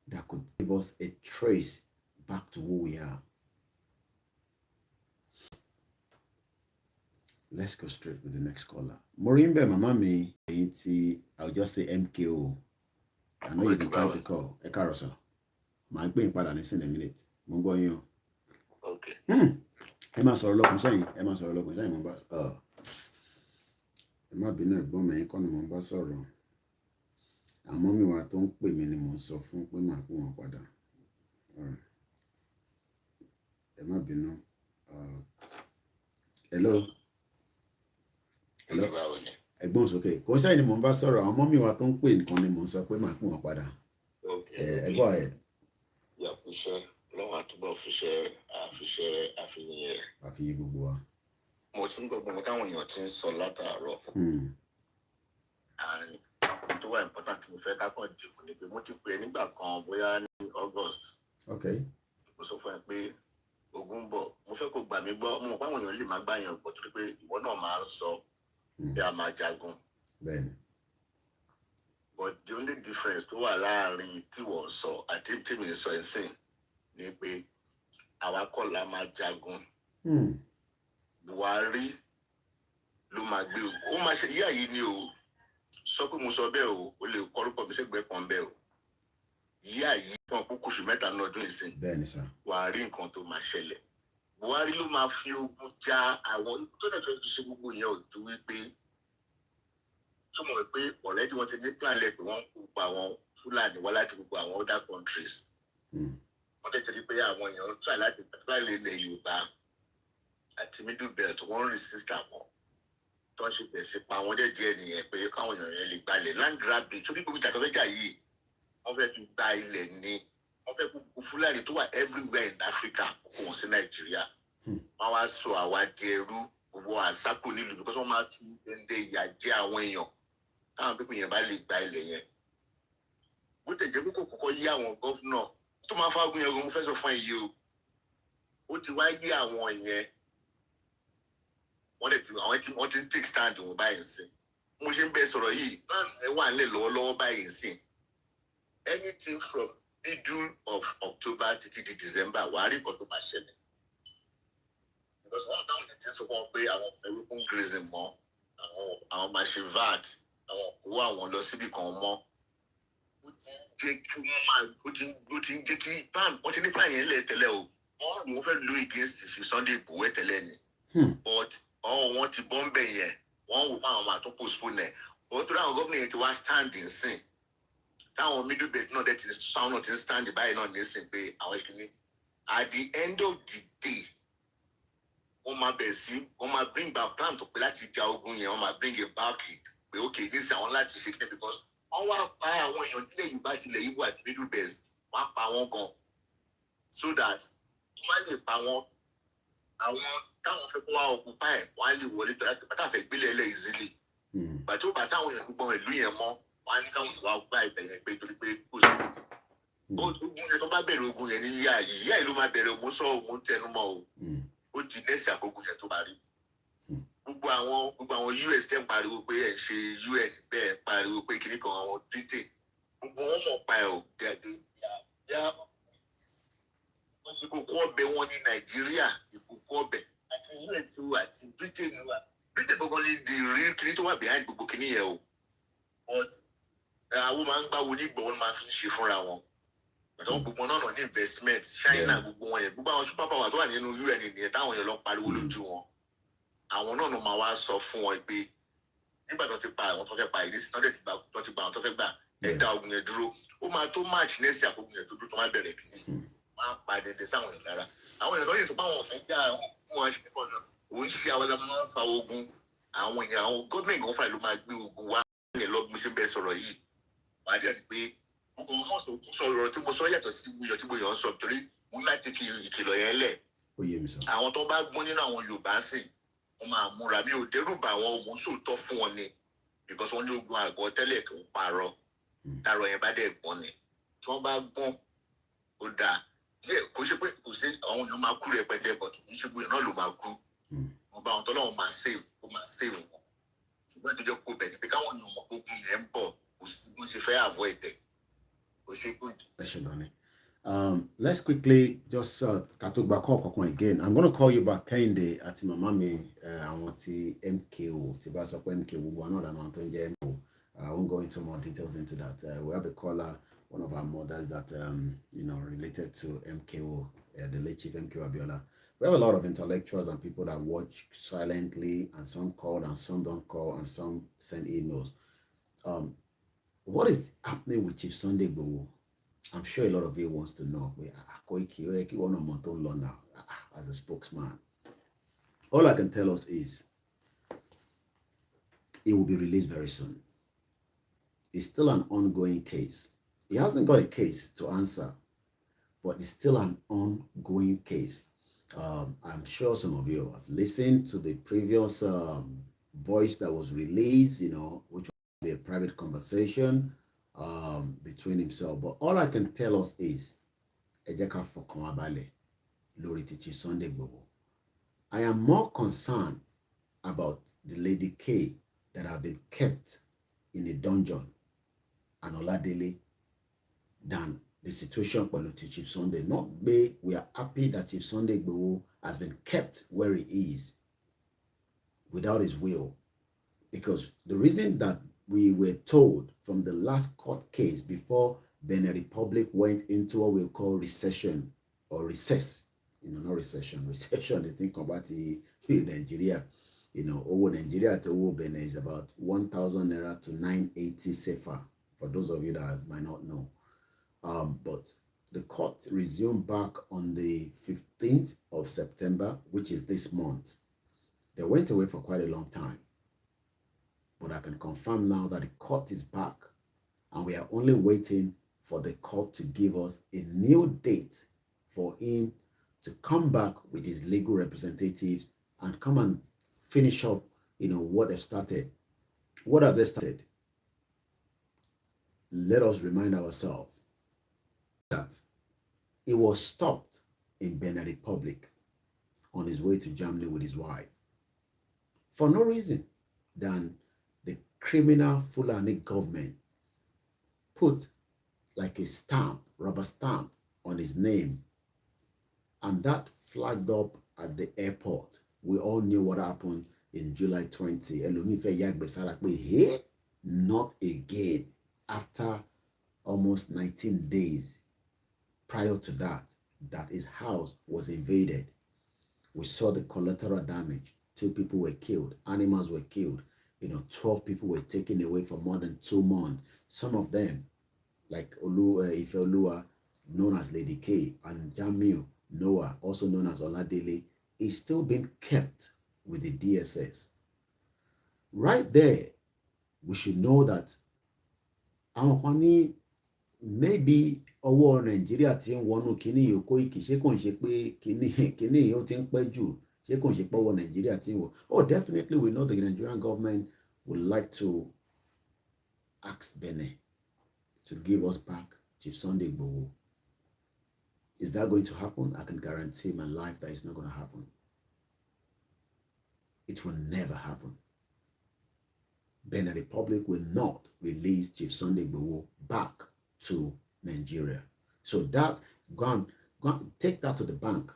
that could give us a trace back to who we are. Let's go straight with the next caller. Morimbe, Mama mi, I'll just say MKO. I know you've been trying to call. Ekarosa. My being pardon is in a minute. Mungo yo. Okay. Emma Sorolok saying, Emma Sorolok saying, Mombas. Emma been a bomb and economy Mombas sorrow. And mommy wa don't pay minimum so fun pé ma ku won padà. Emma been hello. Hello. Ẹ̀gbọ́n sókè. Kò ṣáà ni mo ń bá sọ̀rọ̀ àwọn mọ́mí wa tó ń pè nǹkan ni mo ń sọ pé màá pè wọ́n padà. Ẹ̀gbọ́n ẹ̀. Yàkúṣẹ́ lọ́wọ́ àtúbọ̀ àfiṣẹ́ àfihàn yẹn. Àfihàn gbogbo wa. Mo ti ń gbọ́ gbogbo táwọn èèyàn ti ń sọ látàárọ̀. And tó wà important mo fẹ́ ká kàn dìbò ni pé mo ti pè é nígbà kan bóyá ní August. Okay. Mo sọ fún ẹ pé ogun bọ̀ mo fẹ́ kó gbà mí gbọ́ mo mọ̀ pé àwọn èèyàn lè máa gbà yẹn gbọ́ torí pé ìwọ náà máa ń sọ bí a máa jagun. But the only difference tó wà láàrin tí wọ́n sọ àti tí mi sọ ẹ̀sìn ni pé àwa kọ́ la máa jagun. Buhari ló máa gbé o. Ó máa ṣe yíyá yìí ni o. Sọ pé mo sọ bẹ́ẹ̀ o. O lè kọ́ orúkọ mi sẹ́gbẹ̀ẹ́ kan bẹ́ẹ̀ o. Yíyá yìí kan kó kóṣù mẹ́ta ní ọdún ìsìn. Wàá rí nǹkan tó máa ṣẹlẹ̀. Buhari ló máa fi ogun ja àwọn tó dẹ̀ tó ti ṣe gbogbo yẹn ò ju wípé tó mọ̀ pé already wọ́n ti ní plan lẹ̀ pé wọ́n kó pa àwọn Fúlàní wá láti gbogbo àwọn other countries. Wọ́n tẹ̀ tẹ̀lé pé àwọn èèyàn try láti pàtíkàlẹ̀ ilẹ̀ Yorùbá àti Middle Belt wọ́n resist àwọn tó ń ṣe bẹ̀sẹ̀ pa àwọn díẹ̀ nìyẹn pé káwọn èèyàn yẹn lè gbalẹ̀ land grabbing torí gbogbo ìjà tó fẹ́ jà yìí wọ́n fẹ́ fi gba ilẹ̀ ní wọ́n fẹ́ kó Fúlàní tó wà everywhere in Africa kó wọn sí Nàìjíríà. Wọ́n wá sọ àwa di ẹrú gbogbo àṣàkò nílùú because wọ́n máa fi ẹ̀ǹdẹ̀ ìyà jẹ àwọn èèyàn táwọn pípọ̀ yẹn bá lè gba ilẹ̀ yẹn. Bó tẹ̀ jẹ́ pé kò kọ́kọ́ yí àwọn gọ́fúnà tó máa fáwọn yẹn mo fẹ́ sọ fún ẹ̀yẹ o. Ó ti wá yí àwọn yẹn. Wọ́n ti ń take stand wọn báyìí sí. Mo ṣe ń bẹ sọ̀rọ̀ yìí náà ẹ wà nílẹ̀ lọ́wọ́lọ́wọ́ báyìí sí. Anything from middle of October títí di December wàá rí nǹkan tó máa ṣẹlẹ̀. Because wọ́n táwọn ènìyàn ti sọ fún wọn pé àwọn ẹrúkún grazing mọ́ àwọn máa ṣe VAT àwọn owó àwọn lọ síbi kan mọ́. Ó ti ń jẹ́ kí wọ́n máa ó ti ń jẹ́ kí plan wọ́n ti ní plan yẹn lẹ̀ tẹ́lẹ̀ o. Wọ́n lò ó fẹ́ lo against Sunday Igboho tẹ́lẹ̀ ni. But wọ́n ti bọ́ ń bẹ̀ yẹn wọ́n wò fún àwọn máa tún postpone ẹ̀. Wọ́n tó dáhùn gómìnà yẹn ti wá stand in sin. Táwọn Middle Belt náà dẹ̀ ti sound náà ti ń stand báyìí náà ní sìn pé àwọn ìkíní. At the end of the day wọ́n máa bẹ̀rẹ̀ sí wọ́n máa bring back plan tó pé láti ja ogun yẹn wọ́n máa bring it back pé okay ní sìn àwọn láti ṣe kíni because wọ́n wá pa àwọn èèyàn nílẹ̀ Yorùbá tilẹ̀ Igbo àti Middle Belt wọ́n á pa wọ́n gan so that wọ́n á lè pa wọ́n àwọn táwọn fẹ́ kó wá occupy ẹ̀ wọ́n á lè wọlé tó láti bàtà fẹ́ gbélé ẹlẹ́ easily. Bàtí ó bá sáwọn èèyàn gbọ́n ìlú yẹn mọ́ wọ́n á ní káwọn ìwà ọgbà ibẹ̀ yẹn pé torí pé kò sí ogun yẹn tó bá bẹ̀rẹ̀ ogun yẹn ní yíyá yìí ló máa bẹ̀rẹ̀ òun sọ òun tẹnumọ́ o. Ó di nẹ́ẹ̀sì àkókò yẹn tó bá rí. Gbogbo àwọn US tẹ́ ń pariwo pé ẹ̀ ń ṣe UN bẹ́ẹ̀ pariwo pé kìnnì kan àwọn Britain gbogbo wọn mọ̀ pa ẹ̀ ò gẹ̀dẹ̀ yá ìkòkò ọbẹ̀ wọn ní Nàìjíríà ìkòkò ọbẹ̀ àti US àti Britain wà Britain gbogbo ní di rí kìnnì tó wà behind gbogbo kìnnì yẹn o. But àwọn máa ń gbáwo nígbà wọn máa fi ń ṣe fúnra wọn. Àwọn gbogbo náà ní investment China gbogbo wọn yẹn gbogbo àwọn super power tó wà nínú UN nìyẹn táwọn yẹn lọ pariwo lójú wọn. Àwọn náà ló máa wá sọ fún wọn pé nígbà tó ti pa àwọn tó fẹ́ pa ìrísí tó ti gba àwọn tó fẹ́ gbà ẹ dá ogun yẹn dúró ó máa tó march next year àkókò yẹn tó dúró tó máa bẹ̀rẹ̀ kìíní máa pa dẹ̀dẹ̀ sáwọn yẹn lára. Àwọn èèyàn lọ́yẹ̀ tó bá wọn fẹ́ já àwọn wọn ṣe pọ̀ náà òun ṣe àwọn ọlọ́mọ máa ń fa ogun àwọn èèyàn àwọn gọ́ọ̀mẹ̀ntì kan fúnra ló máa gbé ogun wá yẹn lọ́gbìn sí bẹ́ẹ̀ sọ̀rọ̀ yìí wọ́n á dẹ̀ pé sọ̀rọ̀ tí mo sọ yàtọ̀ sí tí mo yàn sọ torí mo láti fi ìkìlọ̀ yẹn lẹ̀. Àwọn tó bá gbọ́n nínú àwọn Yorùbá sìn wọ́n máa múra mi ò dẹ́rù bá àwọn ọmọ sóòótọ́ fún wọn ni because wọ́n ní ogun àgọ́ tẹ́lẹ̀ kí wọ́n parọ́ tààrọ̀ yẹn bá dẹ̀ gbọ́n ni tí wọ́n bá gbọ́n ó dáa díẹ̀ kó ṣe pé kò sí àwọn èèyàn máa kú rẹpẹtẹ but kì í ṣe gbogbo náà ló máa kú wọ́n bá àwọn tọ́lọ́wọ́n máa save ó máa save wọn ṣùgbọ́n ìdíjọ́ kó bẹ̀ ni pé káwọn èèyàn mọ̀ ogun yẹn ń bọ̀ kò sí bó ṣe fẹ́ avoid ẹ̀. Let's quickly just katogba call kokon again. I'm going to call you back Kende at mama mi àwọn ti MKO ti bá sọ pé MKO gbogbo another man tó ń jẹ́ MKO. I won't go into more details into that. We have a caller, one of our mothers that related to MKO, the late Chief MKO Abiola. We have a lot of intellectuals and people that watch silently, and some call and some don't call and some send emails. What is happening with Chief Sunday Igboho? I'm sure a lot of you wants to know. Koikimedia now as a spokesman. All I can tell us is it will be released very soon. It's still an ongoing case. He hasn't got a case to answer, but it's still an ongoing case. I'm sure some of you have listened to the previous voice that was released, which a private conversation between himself. But all I can tell us is Ejeka Fokonwabale Lori Chief Sunday Igboho. I am more concerned about the Lady K that have been kept in a dungeon and Oladele than the situation for Chief Sunday. Not be we are happy that Chief Sunday Igboho has been kept where he is without his will. Because the reason that we were told from the last court case before Benin Republic went into what we call recession or recess, not recession, they think about the Nigeria, over Nigeria to over Benin is about 1,000 naira to 980 sefa, for those of you that might not know. But the court resumed back on the 15th of September, which is this month. They went away for quite a long time. But I can confirm now that the court is back and we are only waiting for the court to give us a new date for him to come back with his legal representatives and come and finish up, what they've started. What have they started? Let us remind ourselves that he was stopped in Benin Republic on his way to Germany with his wife for no reason than the criminal Fulani government put like a stamp, rubber stamp on his name, and that flagged up at the airport. We all knew what happened in July 20. Hey, not again. After almost 19 days prior to that his house was invaded. We saw the collateral damage. 2 people were killed. Animals were killed. 12 people were taken away for more than 2 months. Some of them, like Ifeoluwa, known as Lady K, and Jamiu Noah, also known as Oladele, is still being kept with the DSS. Right there, we should know that maybe ọwọ́ Nàìjíríà tí ń wọnú kíní Koiki ṣé kò ń ṣe pé kíní ó ti ń pẹ́ jù, ṣé kò ń ṣe pé ọwọ́ Nàìjíríà tí ń wọ. Oh, definitely we know the Nigerian government would like to ask Benin to give us back Chief Sunday Igboho. Is that going to happen? I can guarantee my life that it's not going to happen. It will never happen. Benin Republic will not release Chief Sunday Igboho back to Nigeria. So that, go and take that to the bank.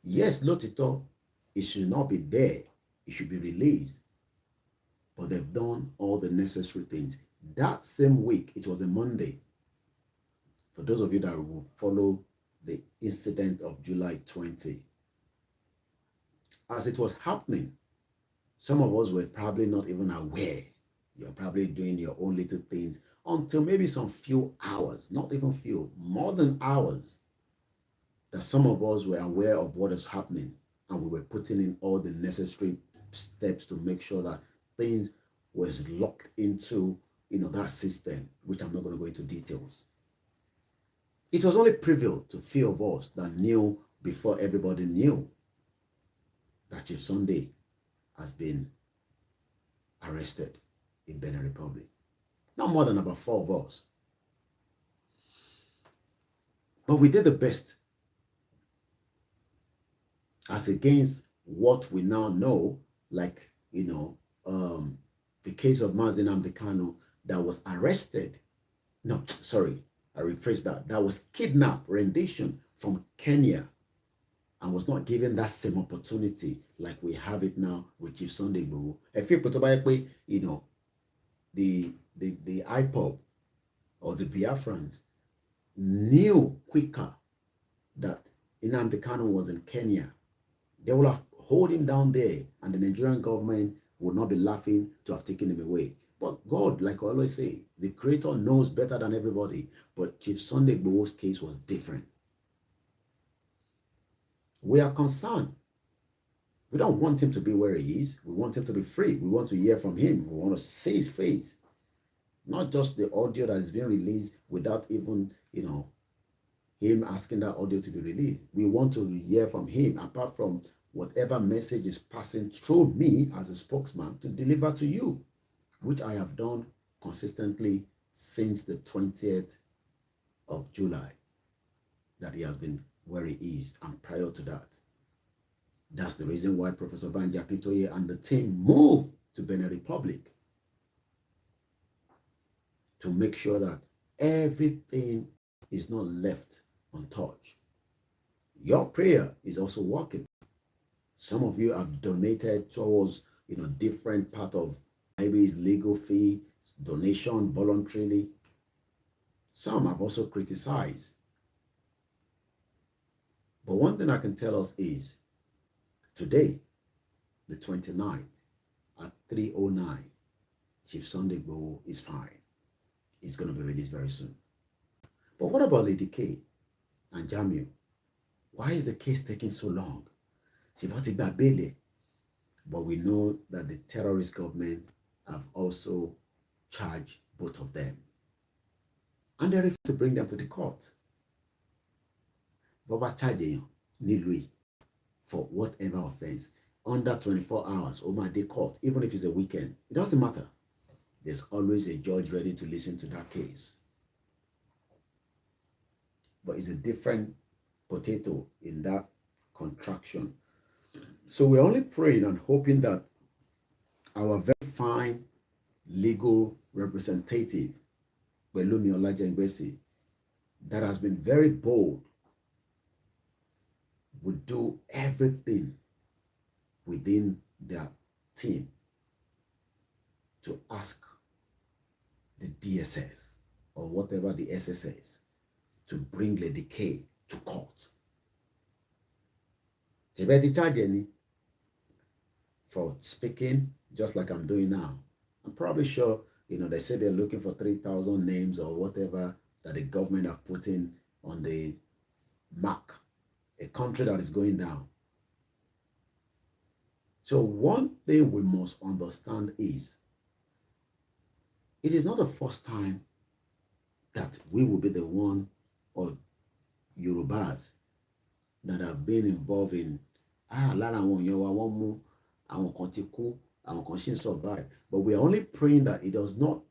Yes, Lotito, it should not be there. It should be released. But they've done all the necessary things. That same week, it was a Monday. For those of you that will follow the incident of July 20, as it was happening, some of us were probably not even aware. You're probably doing your own little things until maybe some few hours, not even few, more than hours, that some of us were aware of what is happening, and we were putting in all the necessary steps to make sure that things was locked into, that system, which I'm not going to go into details. It was only trivial to few of us that knew before everybody knew that Chief Sunday has been arrested in Benin Republic. Not more than about 4 of us. But we did the best as against what we now know, like, the case of Mazi Nnamdi Kanu that was arrested. No, sorry, I rephrased that. That was kidnapped, rendition from Kenya, and was not given that same opportunity like we have it now with Chief Sunday Igboho. The IPOB or the Biafrans knew quicker that Nnamdi Kanu was in Kenya. They would have hold him down there, and the Nigerian government would not be laughing to have taken him away. But God, like I always say, the Creator knows better than everybody. But Chief Sunday Igboho's case was different. We are concerned. We don't want him to be where he is. We want him to be free. We want to hear from him. We want to see his face. Not just the audio that is being released without even, him asking that audio to be released. We want to hear from him, apart from whatever message is passing through me as a spokesman to deliver to you, which I have done consistently since the 20th of July, that he has been where he is, and prior to that. That's the reason why Professor Banji Akintoye and the team moved to Benin Republic to make sure that everything is not left untouched. Your prayer is also working. Some of you have donated towards, different part of maybe it's legal fee, donation voluntarily. Some have also criticized. But one thing I can tell us is today, the 29th at 3:09, Chief Sunday Igboho is fine. He's going to be released very soon. But what about Lady K and Jamiu? Why is the case taking so long? But we know that the terrorist government have also charged both of them. And they refuse to bring them to the court. Baba charging Nilui for whatever offense under 24 hours over the court, even if it's a weekend. It doesn't matter. There's always a judge ready to listen to that case. But it's a different potato in that contraction. So we're only praying and hoping that our very fine legal representative, Belumi Olajengbesi, that has been very bold, would do everything within their team to ask the DSS or whatever the SSS to bring Lady K to court. Jebedi charge any for speaking just like I'm doing now. I'm probably sure, they say they're looking for 3,000 names or whatever that the government have put in on the map, a country that is going down. So one thing we must understand is, it is not the first time that we will be the one or Yorubas that have been involved in survive. But we are only praying that it does not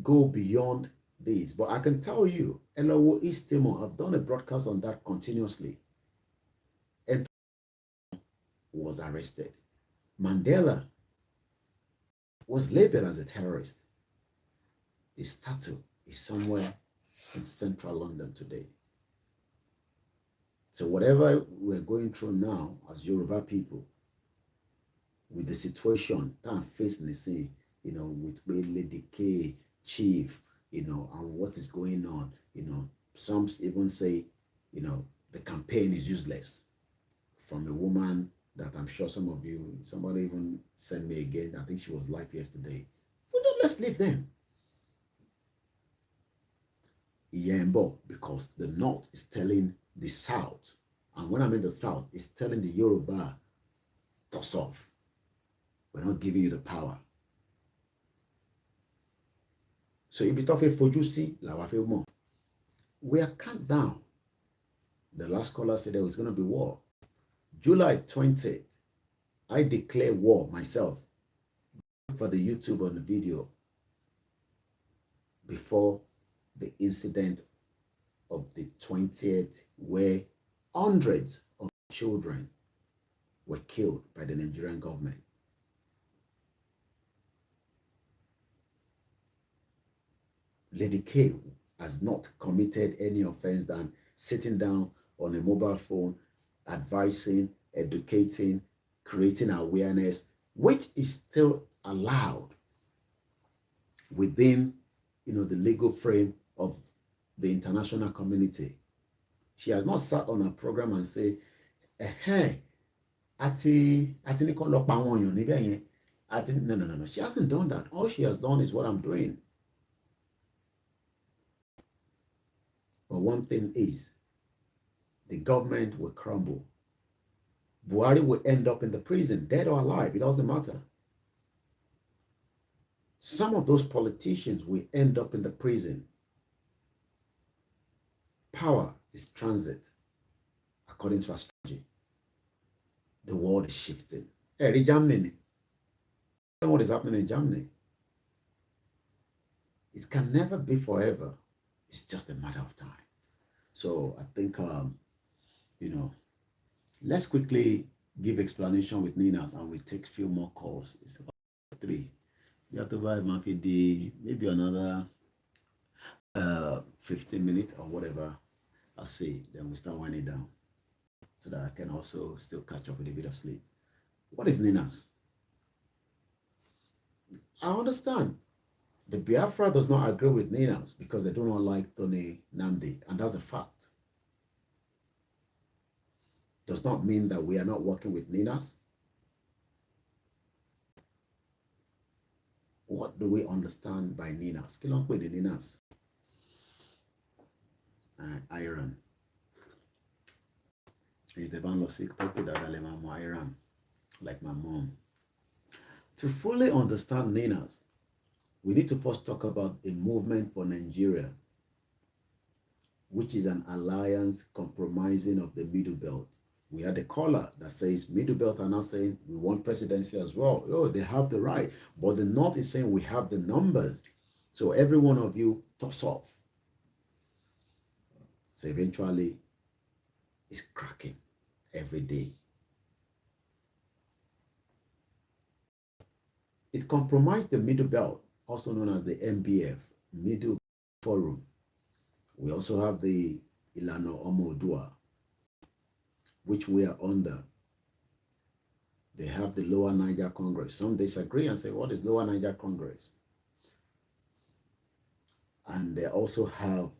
go beyond this. But I can tell you, Elowo East Timor have done a broadcast on that continuously. And was arrested. Mandela was labeled as a terrorist. His statue is somewhere in central London today. So whatever we're going through now as Yoruba people, with the situation that I'm facing, with Lady K, Chief, and what is going on, some even say, the campaign is useless. From a woman that I'm sure somebody even sent me again, I think she was live yesterday. Well, let's leave them. Yembo, because the North is telling the South, and when I'm in the South, it's telling the Yoruba, toss off. We're not giving you the power. So if it's a for juicy, we are cut down. The last caller said there was going to be war. July 20th, I declare war myself for the YouTube on the video before the incident of the 20th, where hundreds of children were killed by the Nigerian government. Lady K has not committed any offense than sitting down on a mobile phone, advising, educating, creating awareness, which is still allowed within, the legal frame of the international community. She has not sat on a program and say, no. She hasn't done that. All she has done is what I'm doing. But one thing is, the government will crumble. Buhari will end up in the prison, dead or alive, it doesn't matter. Some of those politicians will end up in the prison. Power is transit, according to astrology. The world is shifting. Hey, Germany. What is happening in Germany? It can never be forever. It's just a matter of time. So I think, let's quickly give explanation with Nina and we take a few more calls. It's about 3. You have to buy maybe another 15 minutes or whatever I say. Then we start winding down so that I can also still catch up with a bit of sleep. What is Ninas? I understand. The Biafra does not agree with Ninas because they do not like Tony Namdi, and that's a fact. Does not mean that we are not working with Ninas. What do we understand by Ninas? Kí ló ń pè ní Ninas? Iran. Iran, like my mom. To fully understand Ninas, we need to first talk about a movement for Nigeria, which is an alliance compromising of the Middle Belt. We had a caller that says Middle Belt are now saying we want presidency as well. Oh, they have the right. But the North is saying we have the numbers. So every one of you toss off. So eventually, it's cracking every day. It compromised the Middle Belt, also known as the MBF, Middle Forum. We also have the Ilano Omodua, which we are under. They have the Lower Niger Congress. Some disagree and say, what is Lower Niger Congress? And they also have,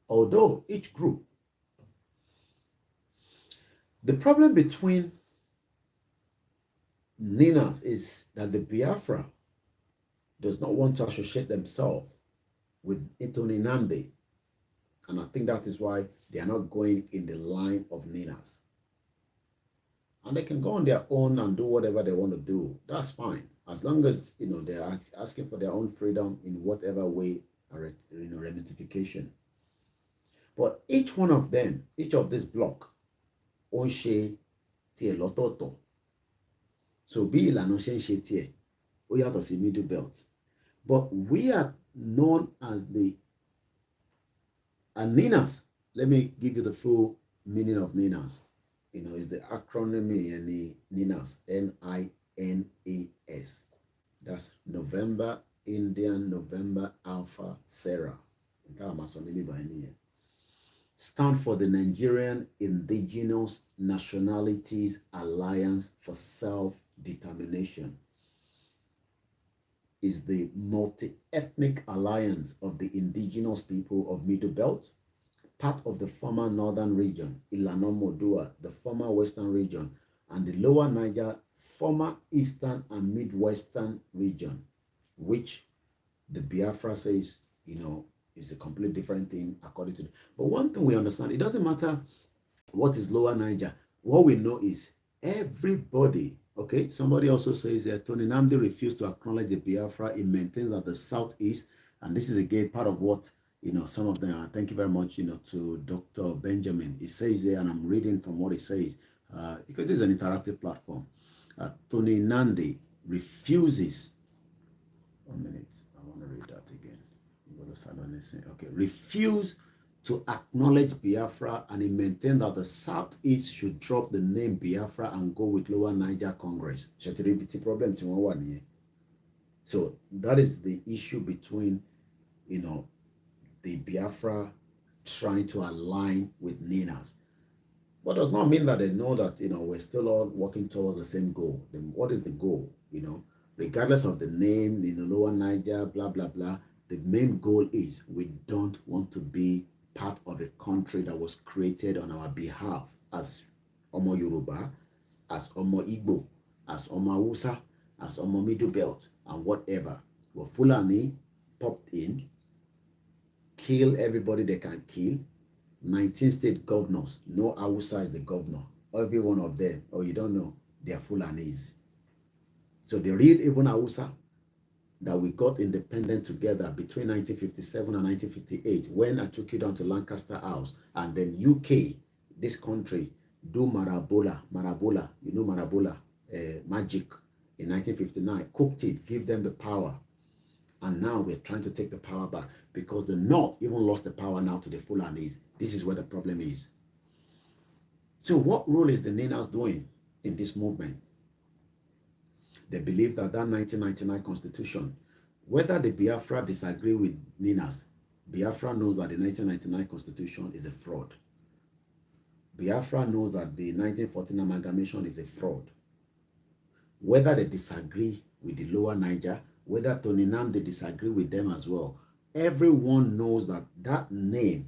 although each group, the problem between Ninas is that the Biafra does not want to associate themselves with Tony Namdi. And I think that is why they are not going in the line of Ninas. And they can go on their own and do whatever they want to do. That's fine. As long as, they're asking for their own freedom in whatever way, ramification. But each one of them, each of this block, on ṣe tiẹ̀ lọ́tọ̀ọ̀tọ̀. So bí ìlànà ṣe ń ṣe tiẹ̀, ó yàtọ̀ sí Middle Belt. But we are known as the Ninas. Let me give you the full meaning of Ninas. It's the acronym Ninas, N-I-N-A-S. That's November, Indian, November, Alpha, Sarah. Stand for the Nigerian Indigenous Nationalities Alliance for Self-Determination. Is the multi-ethnic alliance of the indigenous people of Middle Belt, part of the former northern region, Ilano Modua, the former western region, and the lower Niger, former eastern and midwestern region, which the Biafra says, is a completely different thing according to them. But one thing we understand, it doesn't matter what is lower Niger. What we know is everybody, okay? Somebody also says that Tony Namdi refused to acknowledge the Biafra. He maintains that the southeast, and this is again part of what, some of them, thank you very much, to Dr. Benjamin. He says there, and I'm reading from what he says, because this is an interactive platform. Tony Namdi refuses, 1 minute, I want to read that again. Okay, refuse to acknowledge Biafra, and he maintained that the Southeast should drop the name Biafra and go with Lower Niger Congress. So that is the issue between, the Biafra trying to align with Ninas. But does not mean that they know that, we're still all working towards the same goal. Then what is the goal? Regardless of the name, Lower Niger, blah, blah, blah. The main goal is we don't want to be part of a country that was created on our behalf as Omo Yoruba, as Omo Igbo, as Omo Hausa, as Omo Middle Belt, and whatever. Well, Fulani popped in, kill everybody they can kill. 19 state governors, no Hausa is the governor. Every one of them, you don't know, they're Fulanis. So the real even Hausa that we got independent together between 1957 and 1958, when I took you down to Lancaster House, and then UK, this country, do Marabola, Marabola, magic in 1959, cooked it, give them the power. And now we're trying to take the power back because the North even lost the power now to the Fulanis. This is where the problem is. So what role is the Ninas doing in this movement? They believe that 1999 constitution, whether the Biafra disagree with Ninas, Biafra knows that the 1999 constitution is a fraud. Biafra knows that the 1914 amalgamation is a fraud. Whether they disagree with the Lower Niger, whether Tony Nnamdi disagree with them as well, everyone knows that that name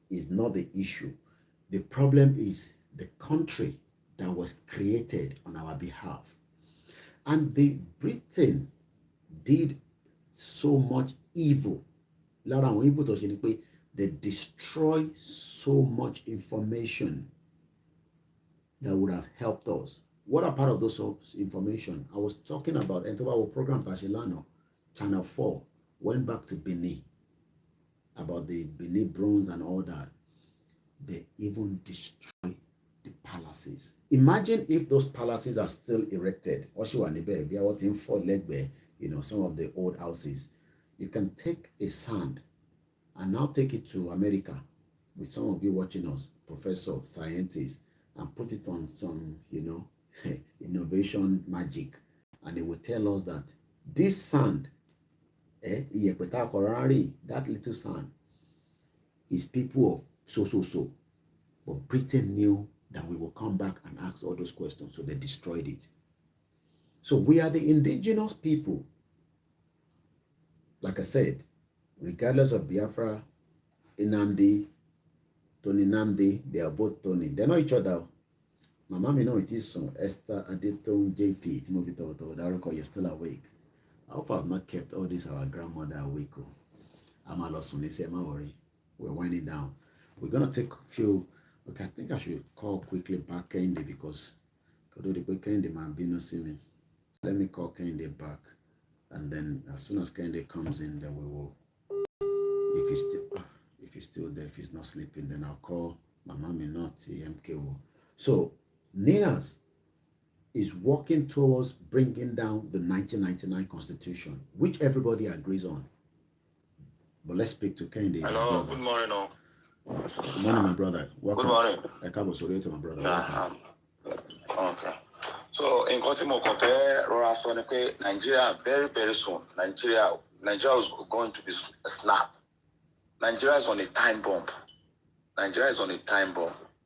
is not the issue. The problem is the country that was created on our behalf. And the Britain did so much evil. They destroy so much information that would have helped us. What are part of those information? I was talking about our program Tashilano, Channel 4, went back to Benin, about the Benin bronze and all that. They even destroy the palaces. Imagine if those palaces are still erected. Some of the old houses. You can take a sand and now take it to America with some of you watching us, professors, scientists, and put it on some, innovation magic. And they will tell us that this sand, that little sand, is people of so. But Britain knew that we will come back and ask all those questions, so they destroyed it. So we are the indigenous people. Like I said, regardless of Biafra, Nnamdi, Tony Nnamdi, they are both Tony. They know each other. My mommy know it is some Esther Adetong JP. You're still awake. I hope I've not kept all this our grandmother awake. I'm a lost on this. I'm worry. We're winding down. We're gonna take a few. Okay, I think I should call quickly back Kende because Kende might be not seeing me. Let me call Kende back, and then as soon as Kende comes in, then we will. If he's still there, if he's not sleeping, then I'll call my mommy, not MKO. So Ninas is working towards bringing down the 1999 constitution, which everybody agrees on. But let's speak to Kende. Hello, good morning. Good morning, my brother. Welcome. Good morning. I can't to my brother. Okay. So in Kotimo compare Rorason, Nigeria very, very soon. Nigeria is going to be a snap. Nigeria is on a time bomb.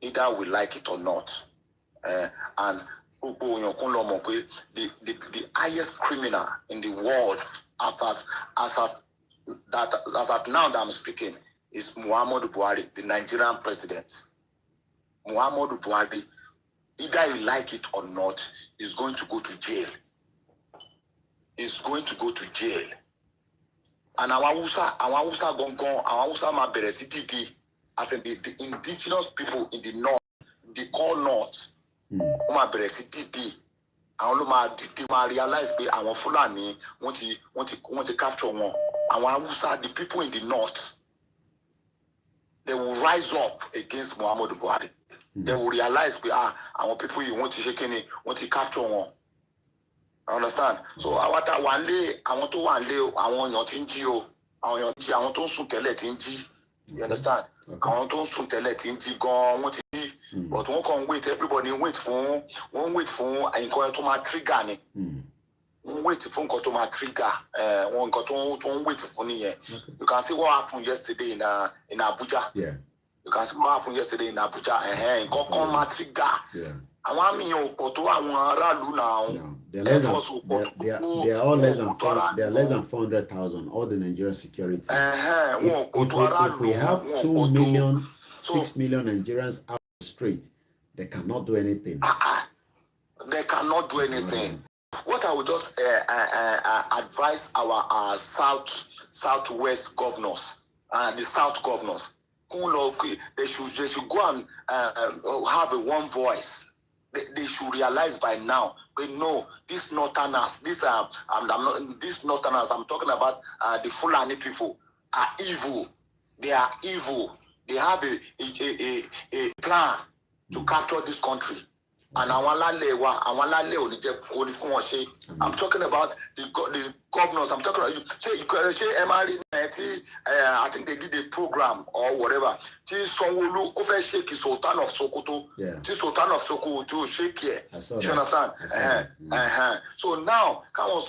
Either we like it or not. And the highest criminal in the world as at now that I'm speaking is Muhammadu Buhari, the Nigerian president. Muhammadu Buhari, either you like it or not, is going to go to jail. And our Hausa ma beresiti as in the indigenous people in the north, they call north. Ma beresiti and realize that our Fulani want to capture one. Our Hausa, the people in the north, they will rise up against Muhammadu Buhari. They will realize that our people want to capture one. I understand. So I want to you understand? I want to soon tell it in but one can wait, everybody wait for and go to my trigger. Wait for my trigger. One got to wait for me. You can see what happened yesterday in Abuja. Yeah. You can see what happened yesterday in Abuja. And go on my trigger. Yeah. I want me now. They are all less than 400,000. All the Nigerian security. If we have 2 million, 6 million Nigerians out the street, they cannot do anything. They cannot do anything. What I would just advise our southwest governors and the south governors, they should go and have a one voice. They should realize by now. They know these northerners. These northerners. I'm talking about the Fulani people are evil. They are evil. They have a plan to capture this country. And I'm talking about the governors. I'm talking about I think they did a program or whatever. Sanwo-Olu over shake Sultan of Sokoto. Sultan of Sokoto to shake here. Do you understand? So now, come on,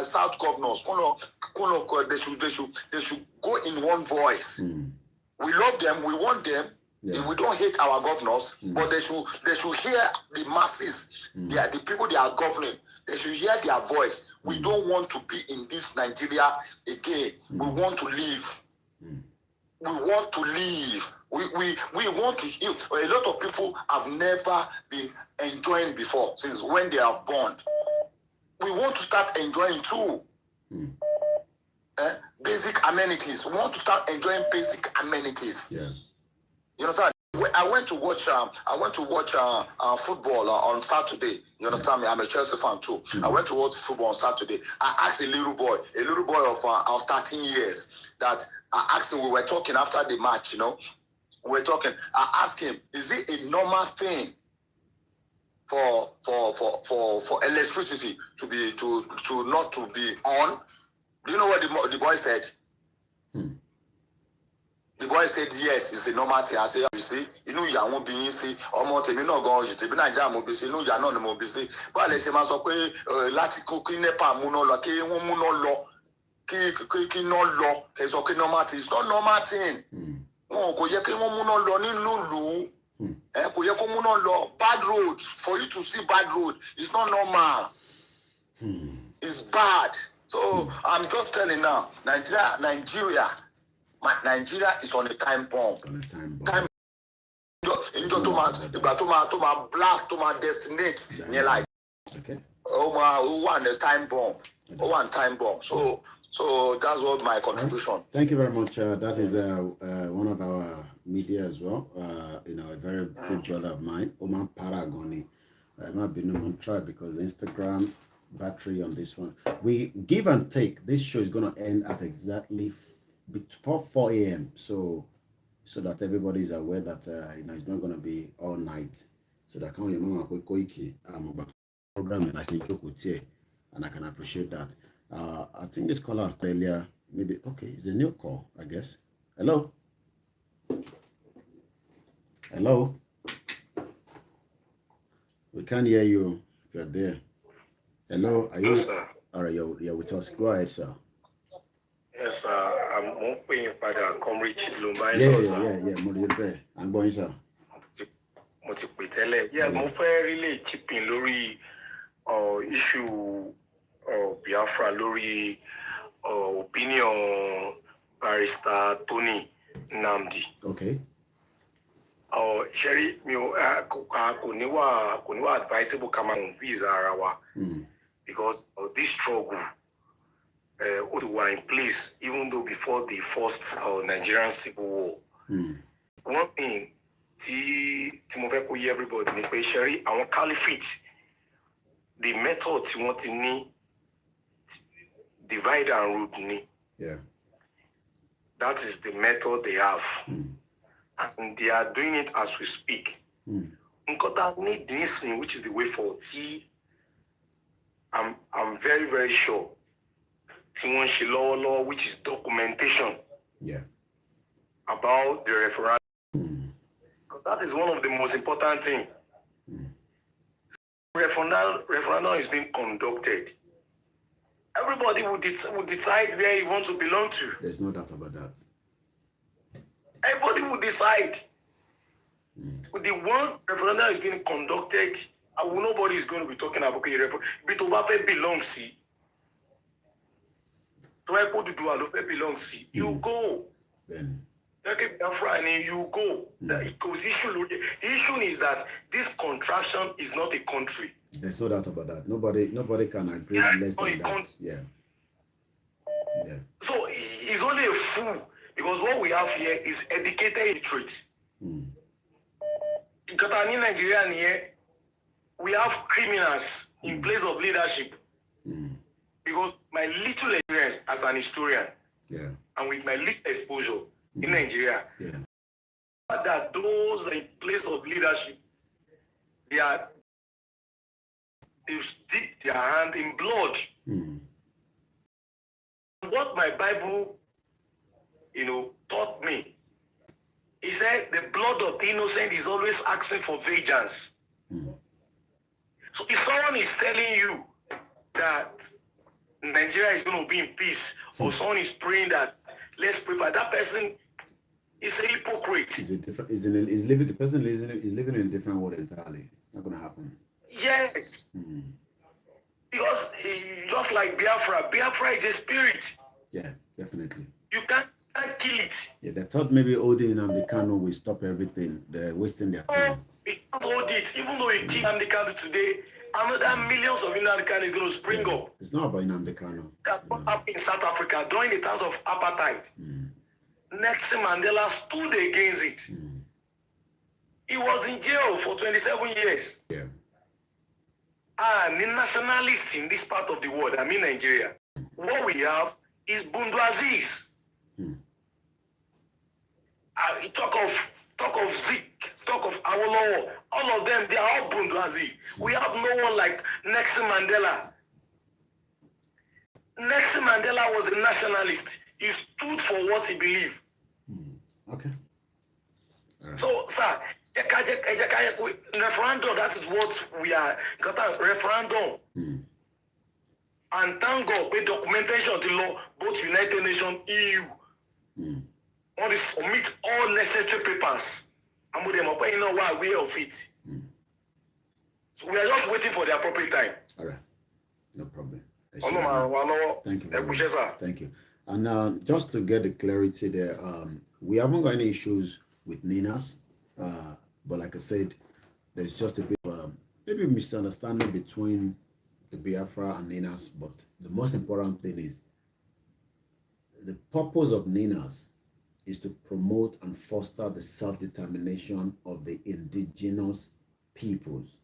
South governors. They should go in one voice. We love them. We want them. We don't hate our governors, but they should hear the masses. They are the people they are governing. They should hear their voice. We don't want to be in this Nigeria again. We want to leave. We want to leave. We want to. A lot of people have never been enjoying before since when they are born. We want to start enjoying too. Basic amenities. We want to start enjoying basic amenities. You understand? I went to watch football on Saturday. You understand me? I'm a Chelsea fan too. I went to watch football on Saturday. I asked a little boy of 13 years that I asked him. We were talking after the match. You know, we were talking. I asked him, is it a normal thing for electricity to not to be on? Do you know what the boy said? The boy said, yes, it's a normal thing. I said, you see, you know, you won't be see, or more than not going to be Nigeria, Mobisi, no, you're not Mobisi. But let's say, Masoque, Latico, Kinepa, Muno, Laki, Muno law, Ki no law, it's okay, normal thing. It's not normal thing. Oh, Koyaki Muno law, ni Lulu. Koyako Muno law, bad road. For you to see bad road, it's not normal. It's bad. So I'm just telling now, Nigeria is on a time bomb. Time blast to my destinate. Like, a time bomb. Time bomb. So that's what my contribution. Thank you very much. That is one of our media as well. A very good brother of mine, Oman Paragoni. I might be no try because the Instagram battery on this one. We give and take. This show is gonna end at exactly before 4 a.m. so that everybody is aware that it's not going to be all night. So that can program and I can appreciate that. I think this caller earlier, maybe okay, it's a new call, I guess. Hello. We can't hear you if you're there. Hello, are you? Yes, sir. All right, you're with us. Go ahead, sir. Yes, sir. I'm hoping for the comrade Chidlumba. Yeah. I'm going, sir. Yeah, mo fẹ́ really chip in lórí issue Biafra lórí opinion Barrister Tony Nnamdi. Okay. Sherry, kò ní wà advisable ká máa visa ara wa because of this struggle. Were in place even though before the first Nigerian civil war. One thing tí mo fẹ́ kó yé everybody ni pé Sherry àwọn caliphate the method tí wọ́n ti ní divide and rule ni. That is the method they have. And they are doing it as we speak. Nǹkan tá ní nísìn which is the way forward tí I'm very very sure which is documentation about the referendum. That is one of the most important things. Referendum is being conducted. Everybody would decide where he wants to belong to. There's no doubt about that. Everybody would decide. With the one referendum is being conducted, nobody is going to be talking about referendum belongs to. Belongs to you go. You go. The issue is that this contraction is not a country. There's no doubt about that. Nobody can agree less than that. Yeah. So he's only a fool because what we have here is educated illiterate. In Nigeria here, we have criminals in place of leadership. Because my little experience as an historian, and with my little exposure in Nigeria, that those in place of leadership, they've dipped their hand in blood. What my Bible, taught me, he said the blood of the innocent is always asking for vengeance. So if someone is telling you that Nigeria is going to be in peace, or someone is praying that let's pray for that person, is a hypocrite. The person is living in a different world entirely. It's not going to happen. Yes. Because just like Biafra is a spirit. Yeah, definitely. You can't kill it. Yeah, they thought maybe holding Nnamdi Kanu will stop everything. They're wasting their time. You can't hold it. Even though you kill Nnamdi Kanu today, another millions of Nnamdi Kanu is going to spring up. It's not about Nnamdi Kanu. That's what happened in South Africa during the times of apartheid. Nelson Mandela stood against it. He was in jail for 27 years. Yeah. And the nationalists in this part of the world, I mean Nigeria, what we have is bourgeoisies. Talk of Zik, talk of Awolowo, all of them, they are all bourgeoisie. We have no one like Nelson Mandela. Nelson Mandela was a nationalist. He stood for what he believed. Okay. Right. So, sir, referendum, that is what we are. Got a referendum. And thank God, with documentation of the law, both United Nations, EU, want to submit all necessary papers. And with them, you know why we of it. So we are just waiting for the appropriate time. All right. No problem. Thank you very much. Thank you. And just to get the clarity there, we haven't got any issues with Ninas. But like I said, there's just a bit of maybe misunderstanding between the Biafra and Ninas. But the most important thing is the purpose of Ninas is to promote and foster the self-determination of the indigenous peoples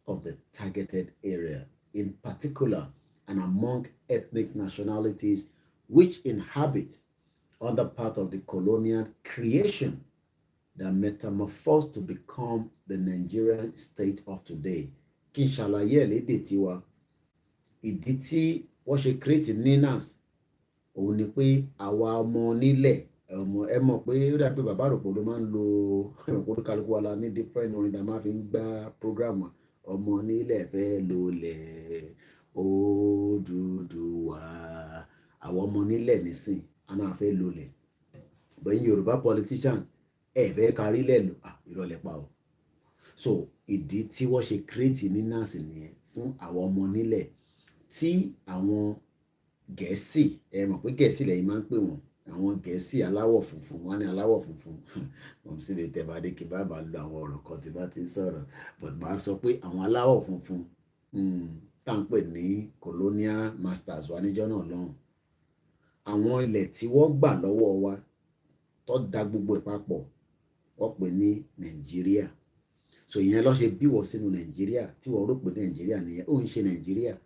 of the targeted area, in particular and among ethnic nationalities which inhabit other part of the colonial creation that metamorphosed to become the Nigerian state of today. Kí n ṣàlàyé lédè tiwa, ìdí tí wọ́n ṣe create Ninas, òun ni pé àwa ọmọ onílẹ̀, ẹ mọ̀ pé ó dà pé bàbá àròpọ̀ ló máa ń lo olúkálùkù wa la ní different orin tá a máa fi ń gbá program ọmọ onílẹ̀ fẹ́ lólẹ̀ Odùduwà, àwọn ọmọ onílẹ̀ nísìn a náà fẹ́ lólẹ̀. But in Yorùbá politician fẹ́ kárí lẹ́nu ìrọ̀lẹ́ pa o. So ìdí tí wọ́n ṣe create Ninas nìyẹn fún àwọn ọmọ onílẹ̀ tí àwọn Gẹ̀ẹ́sì, ẹ mọ̀ pé Gẹ̀ẹ́sì lẹ́yìn máa ń pè wọ́n, àwọn Gẹ̀ẹ́sì aláwọ̀ funfun, wọ́n ní aláwọ̀ funfun. Wọ́n sì lè tẹ̀bá dé kí bá bá lo àwọn ọ̀rọ̀ kan tí bá ti sọ̀rọ̀, but máa sọ pé àwọn aláwọ̀ funfun tá à ń pè ní colonial masters wa níjọ́ náà lọ́hùn. Àwọn ilẹ̀ tí wọ́n gbà lọ́wọ́ wa tó da gbogbo ẹ̀ papọ̀ wọ́n pè ní Nàìjíríà. So ìyẹn ló ṣe bí wọ́n sínú Nàìjíríà tí wọ́n rò pé Nàìjíríà nìyẹn, ó ń ṣe Nàìjíríà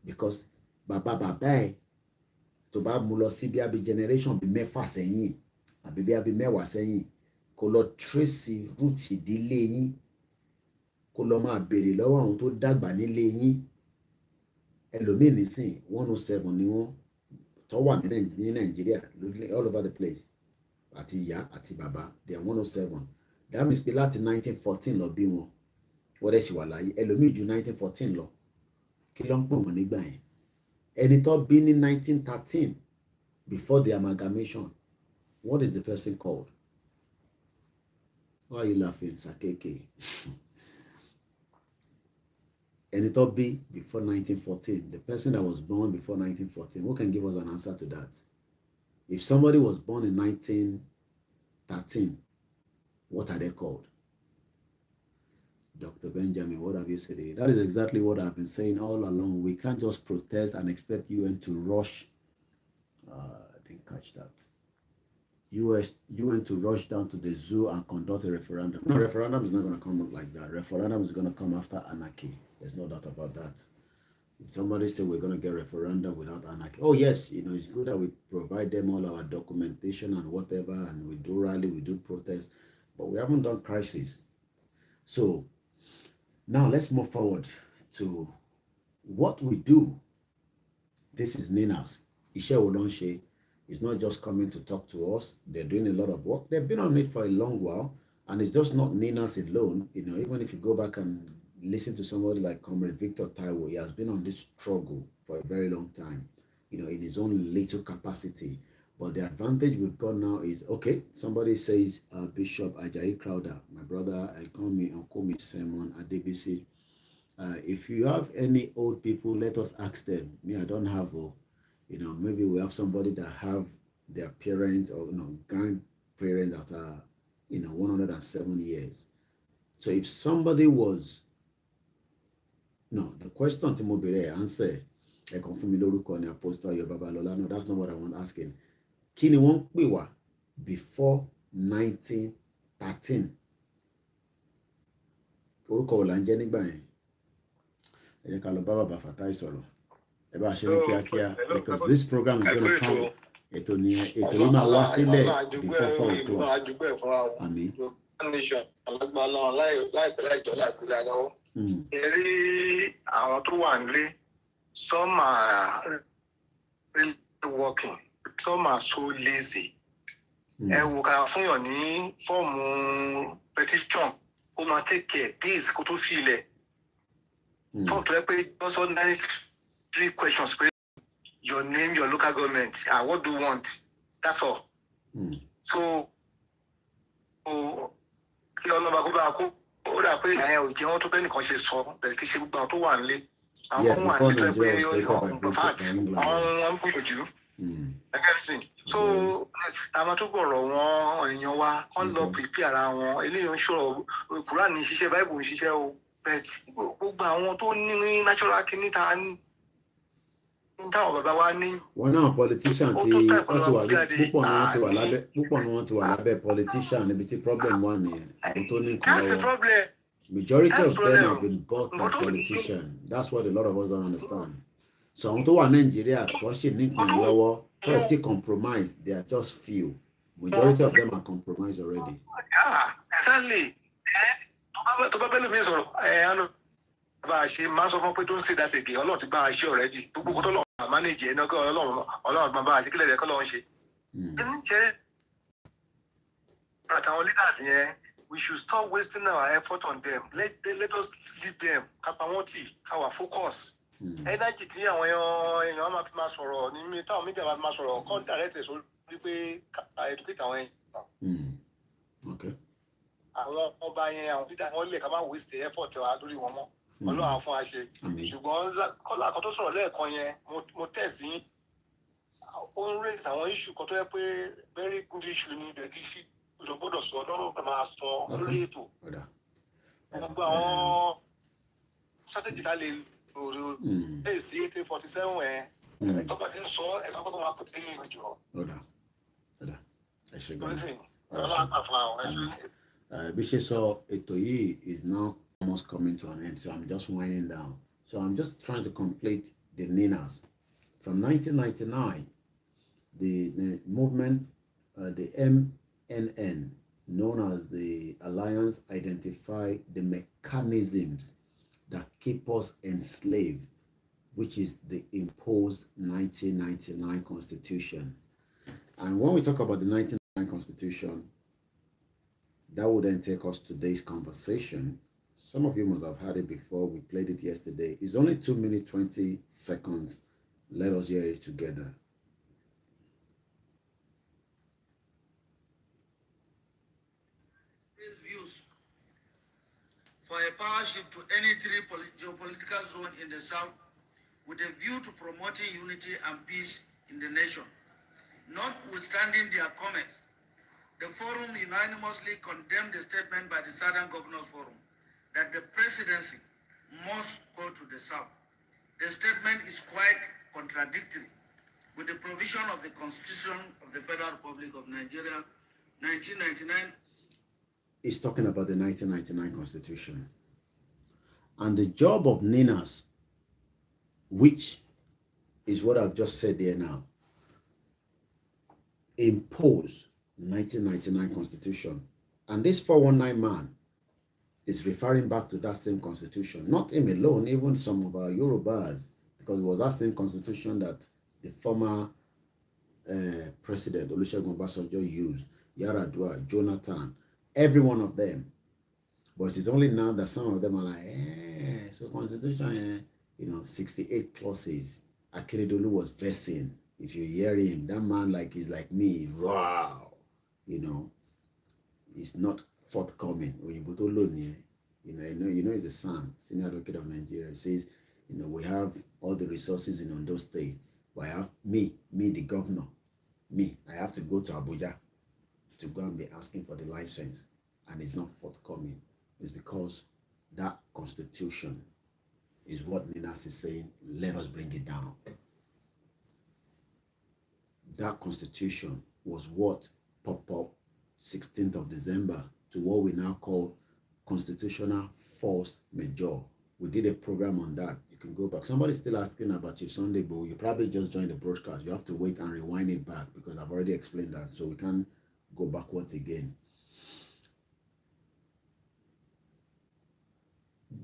because bàbá ẹ̀ tó bá mú lọ sí bí abi generation bí mẹ́fà sẹ́yìn àbí bí abi mẹ́wàá sẹ́yìn, kó lọ trace root ìdílé yín, kó lọ máa béèrè lọ́wọ́ àwọn tó dàgbà nílé yín. Ẹlòmíì nísìn 107 ni wọ́n tó wà ní Nàìjíríà all over the place, àti ìyá àti bàbá they are 107. That means pé láti 1914 lọ bí wọn, wọ́n dẹ̀ ṣì wà láyé. Ẹlòmíì ju 1914 lọ. Kí ló ń pè wọ́n nígbà yẹn? Ẹni tó bí ní 1913 before the amalgamation, what is the person called? Why are you laughing, Sakeke? Ẹni tó bí before 1914, the person that was born before 1914, who can give us an answer to that? If somebody was born in 1913, what are they called? Dr. Benjamin, what have you said? That is exactly what I've been saying all along. We can't just protest and expect UN to rush. I didn't catch that. UN to rush down to the zoo and conduct a referendum. No, referendum is not going to come up like that. Referendum is going to come after anarchy. There's no doubt about that. If somebody say we're going to get referendum without anarchy, oh yes, it's good that we provide them all our documentation and whatever, and we do rally, we do protest, but we haven't done crisis. So Now let's move forward to what we do. This is Nina's. Ishe Olonshe is not just coming to talk to us. They're doing a lot of work. They've been on it for a long while. And it's just not Nina's alone. You know, even if you go back and listen to somebody like Comrade Victor Taiwo, he has been on this struggle for a very long time, you know, in his own little capacity. But the advantage we've got now is, okay, somebody says Bishop Ajayi Crowder, my brother, I call me Simon Adebisi. If you have any old people, let us ask them. Me, I don't have, you know, maybe we have somebody that have their parents or, you know, grandparents that are, you know, 107 years. So if somebody was, no, the question to Mobile answer, I confirm lórúkọ ni Apostle Ayo Babalola. No, that's not what I want asking. Kí ni wọ́n pè wá before 1913? Orúkọ wo là ń jẹ́ nígbà yẹn? Ẹ jẹ́ ká lọ bá bàbá Fatai sọ̀rọ̀. Ẹ bá ṣe ní kíákíá, because this program is going to come. Ètò yìí máa wá sílẹ̀ before 4 o'clock. Àmín. Eré àwọn tó wà nílé, some are really working, some are so lazy. Ẹ wò ká fún yàn ní fọ́ọ̀mù petition, ó máa take care days kó tó fi ilẹ̀. Fọ́ọ̀mù tó yẹ pé just ordinary 3 questions pé your name, your local government, and what do you want? That's all. So, kí ọlọ́ba kó bá kó. Ó dà pé ẹ̀yìn òjì wọn tó bẹ́ẹ̀ nìkan ṣe sọ bẹ̀rẹ̀ kí ṣe gbogbo àwọn tó wà nílé àwọn kan wà nílé pé àwọn ń gbìyànjú ẹgbẹ́ so àwọn tó gbọ̀rọ̀ wọn èèyàn wa wọ́n lọ pèpè ara wọn eléyìí ń ṣòro Kùránì ń ṣiṣẹ́ Báíbù ń ṣiṣẹ́ o bẹ́ẹ̀ gbogbo àwọn tó ní natural kìíní ta ní táwọn bàbá wa ní. Wọn náà politician tí wọ́n ti wà púpọ̀ ni wọ́n ti wà lábẹ́ politician níbi tí problem wà nìyẹn àwọn tó ní nǹkan lọ́wọ́. Majority of them have been bought by politicians. That's what a lot of us don't understand. So àwọn tó wà Nàìjíríà tó ṣì ní nǹkan lọ́wọ́ tó ti compromise, they are just few. Majority of them are compromised already. Exactly. Tó bá bẹ́ẹ̀ lómi sọ̀rọ̀ bá a ṣe máa sọ fún pé tó ń ṣe dáṣe gé Ọlọ́run ti bá a ṣe already gbogbo kó tó lọ manage ẹ̀ náà kí Ọlọ́run máa bá a ṣe kílẹ̀ rẹ̀ kọ́ lọ́wọ́ ṣe. Àtàwọn leaders yẹn, we should stop wasting our effort on them. Let us leave them. Kápá wọn tì káwà focus. Energy tí àwọn èèyàn máa fi máa sọ̀rọ̀ ní mi táwọn media máa fi máa sọ̀rọ̀ kọ́ direct ẹ̀ sórí pé educate àwọn èèyàn. Àwọn ọba yẹn àwọn leader wọn lè ká máa waste effort wa lórí wọn mọ́. Ọlọ́run á fún wa ṣe. Ṣùgbọ́n kọ́lá kan tó sọ̀rọ̀ lẹ́ẹ̀kan yẹn mo tẹ̀ sí ó ń raise àwọn issue kan tó yẹ pé very good issue ni ibẹ̀ kì í ṣe gbọ́dọ̀ sọ Ọlọ́run kan máa sọ lórí ètò. Gbogbo àwọn strategy ká lè lò sí AK-47 ẹ̀ tọ́pọ̀ tí ń sọ ẹ̀sọ́ kọ́kọ́ máa kó sí ní ìjọ. Ẹ ṣe gan-an. Bí ṣe sọ ètò yìí is now almost coming to an end, so I'm just winding down. So I'm just trying to complete the Ninas. From 1999, the movement, the MNN, known as the Alliance, identified the mechanisms that keep us enslaved, which is the imposed 1999 Constitution. And when we talk about the 1999 Constitution, that would then take us to today's conversation. Some of you must have heard it before. We played it yesterday. It's only 2 minutes, 20 seconds. Let us hear it together. Views for a power shift to any 3 geopolitical zone in the south with a view to promoting unity and peace in the nation. Notwithstanding their comments, the forum unanimously condemned the statement by the Southern Governors Forum that the presidency must go to the south. The statement is quite contradictory with the provision of the Constitution of the Federal Republic of Nigeria, 1999. It's talking about the 1999 Constitution. And the job of Ninas, which is what I've just said there now, impose 1999 Constitution. And this 419 man is referring back to that same constitution. Not him alone, even some of our Yorubas, because it was that same constitution that the former President Olusegun Obasanjo used, Yaradua, Jonathan, every one of them. But it's only now that some of them are like, so constitution, 68 clauses. Akeredolu was versing. If you hear him, that man he's like me, wow, it's not forthcoming. He's the son, senior advocate of Nigeria. He says, we have all the resources in Ondo State, but I have me, the governor, I have to go to Abuja to go and be asking for the license, and it's not forthcoming. It's because that constitution is what Ninas is saying, let us bring it down. That constitution was what popped up 16th of December to what we now call constitutional force majeure. We did a program on that. You can go back. Somebody's still asking about Chief Sunday, but you probably just joined the broadcast. You have to wait and rewind it back because I've already explained that, so we can't go backwards again.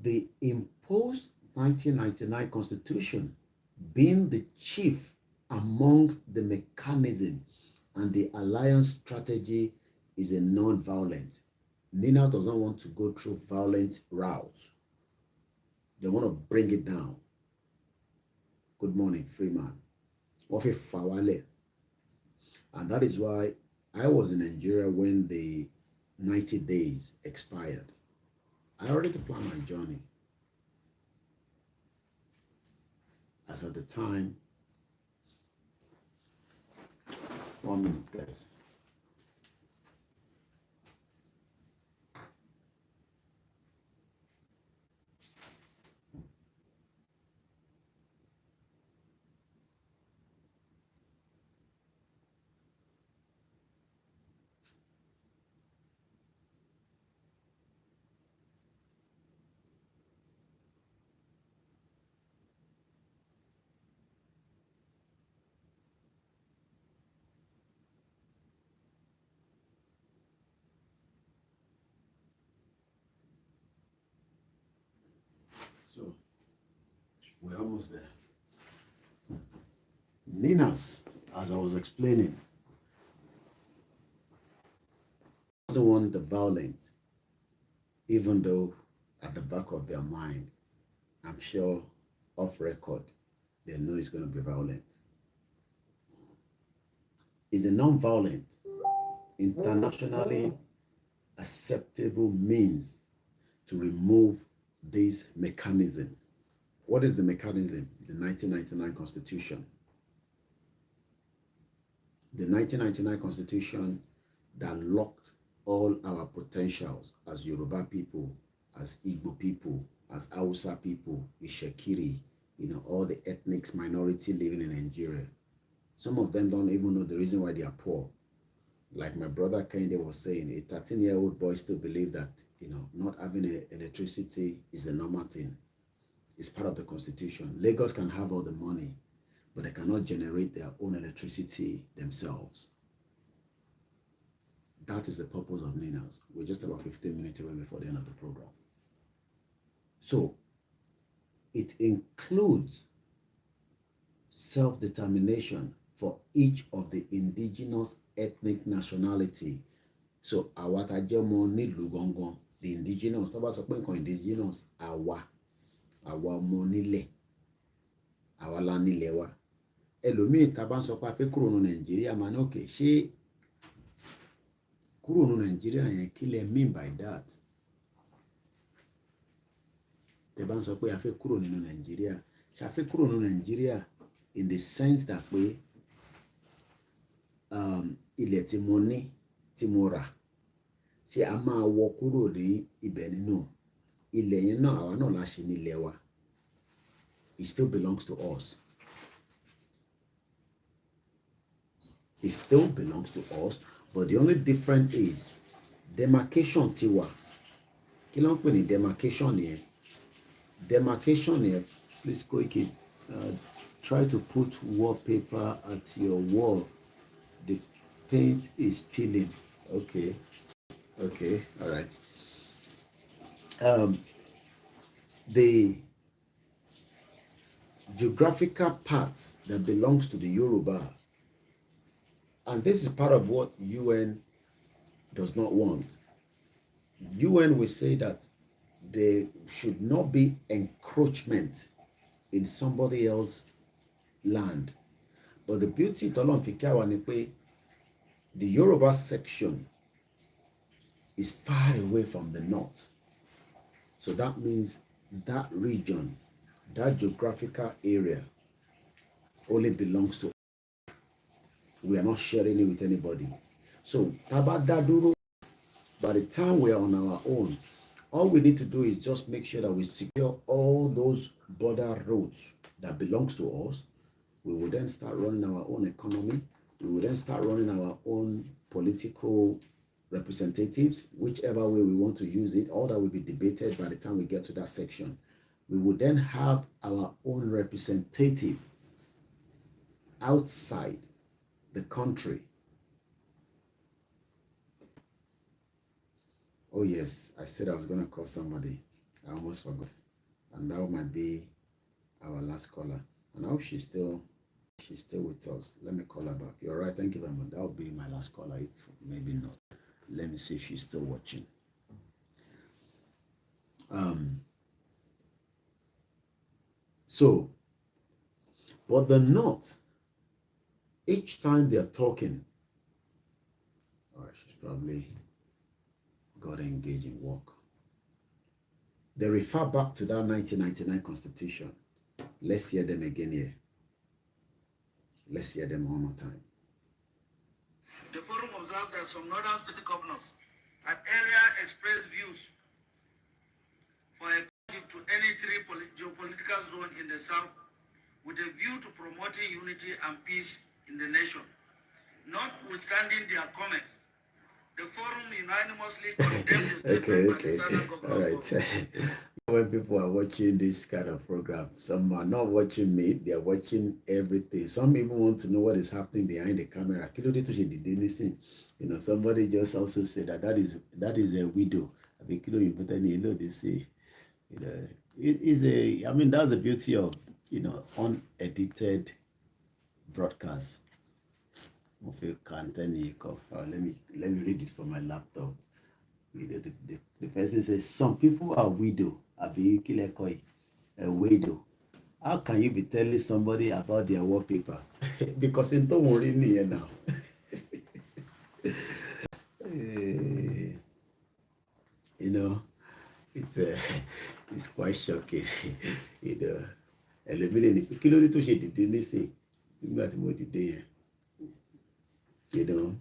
The imposed 1999 Constitution being the chief amongst the mechanism and the alliance strategy is a non-violent. Nina does not want to go through violent routes. They want to bring it down. Good morning, Freeman. Ofe Fawale. And that is why I was in Nigeria when the 90 days expired. I already planned my journey. As at the time, 1 minute, please. So, we're almost there. Ninas, as I was explaining, doesn't want the violent, even though at the back of their mind, I'm sure off record, they know it's going to be violent. It's a non-violent, internationally acceptable means to remove this mechanism. What is the mechanism? The 1999 Constitution. The 1999 Constitution that locked all our potentials as Yoruba people, as Igbo people, as Hausa people, Ishekiri, all the ethnic minority living in Nigeria. Some of them don't even know the reason why they are poor. Like my brother Kende was saying, a 13-year-old boy still believes that, not having electricity is a normal thing. It's part of the Constitution. Lagos can have all the money, but they cannot generate their own electricity themselves. That is the purpose of Ninas. We're just about 15 minutes away before the end of the program. So, it includes self-determination for each of the indigenous ethnic nationality. So, Awatajomo nílùú gangan, the indigenous, tó bá sọ pé nǹkan indigenous, àwa ọmọ nílẹ̀, àwa la nílẹ̀ wa. Ẹlòmíì tá bá ń sọ pé a fẹ́ kúrò ní Nàìjíríà, máa ní òkè, ṣé kúrò ní Nàìjíríà yẹn kí lẹ mean by that? Tẹ́ bá ń sọ pé a fẹ́ kúrò nínú Nàìjíríà, ṣé a fẹ́ kúrò ní Nàìjíríà in the sense that pé ilẹ̀ tí mo ní, tí mo rà, ṣé a máa wọ kúrò ní ibẹ̀ nínú ilẹ̀ yẹn náà, àwa náà la ṣe ní ilẹ̀ wa. It still belongs to us. It still belongs to us, but the only difference is demarcation tiwa. Kí ló ń pè ní demarcation yẹn? Demarcation yẹn, please Koiki, try to put wallpaper at your wall. The paint is peeling. Okay, all right. the geographical part that belongs to the Yoruba, and this is part of what UN does not want. UN will say that there should not be encroachment in somebody else's land. But the beauty Tolon Fikawa ni pé the Yoruba section is far away from the north. So that means that region, that geographical area only belongs to us. We are not sharing it with anybody. So Tabadaduro, by the time we are on our own, all we need to do is just make sure that we secure all those border roads that belongs to us. We will then start running our own economy. We will then start running our own political representatives, whichever way we want to use it. All that will be debated by the time we get to that section. We will then have our own representative outside the country. Oh yes, I said I was going to call somebody. I almost forgot. And that might be our last caller. And I hope she's still with us. Let me call her back. You're right. Thank you very much. That will be my last caller. If maybe not. Let me see if she's still watching. So, but the North, each time they're talking, all right, she's probably got engaged in work. They refer back to that 1999 Constitution. Let's hear them again here. Let's hear them one more time. The forum observed that some northern state governors had earlier expressed views for a shift to any three geopolitical zone in the south with a view to promoting unity and peace in the nation. Notwithstanding their comments, the forum unanimously condemned the statement by the southern governors. All right. When people are watching this kind of program, some are not watching me, they are watching everything. Some even want to know what is happening behind the camera. You know, somebody just also said that is a widow. I think they say, you know, it is I mean, that's the beauty of, you know, unedited broadcast. Let me read it from my laptop. The person says some people are widow. A widow. How can you be telling somebody about their wallpaper? Because they don't worry me now. You know, it's quite shocking. You know, kí ló dé tó ṣe dìde nísìn nígbà tí mo dìde yẹn. You know,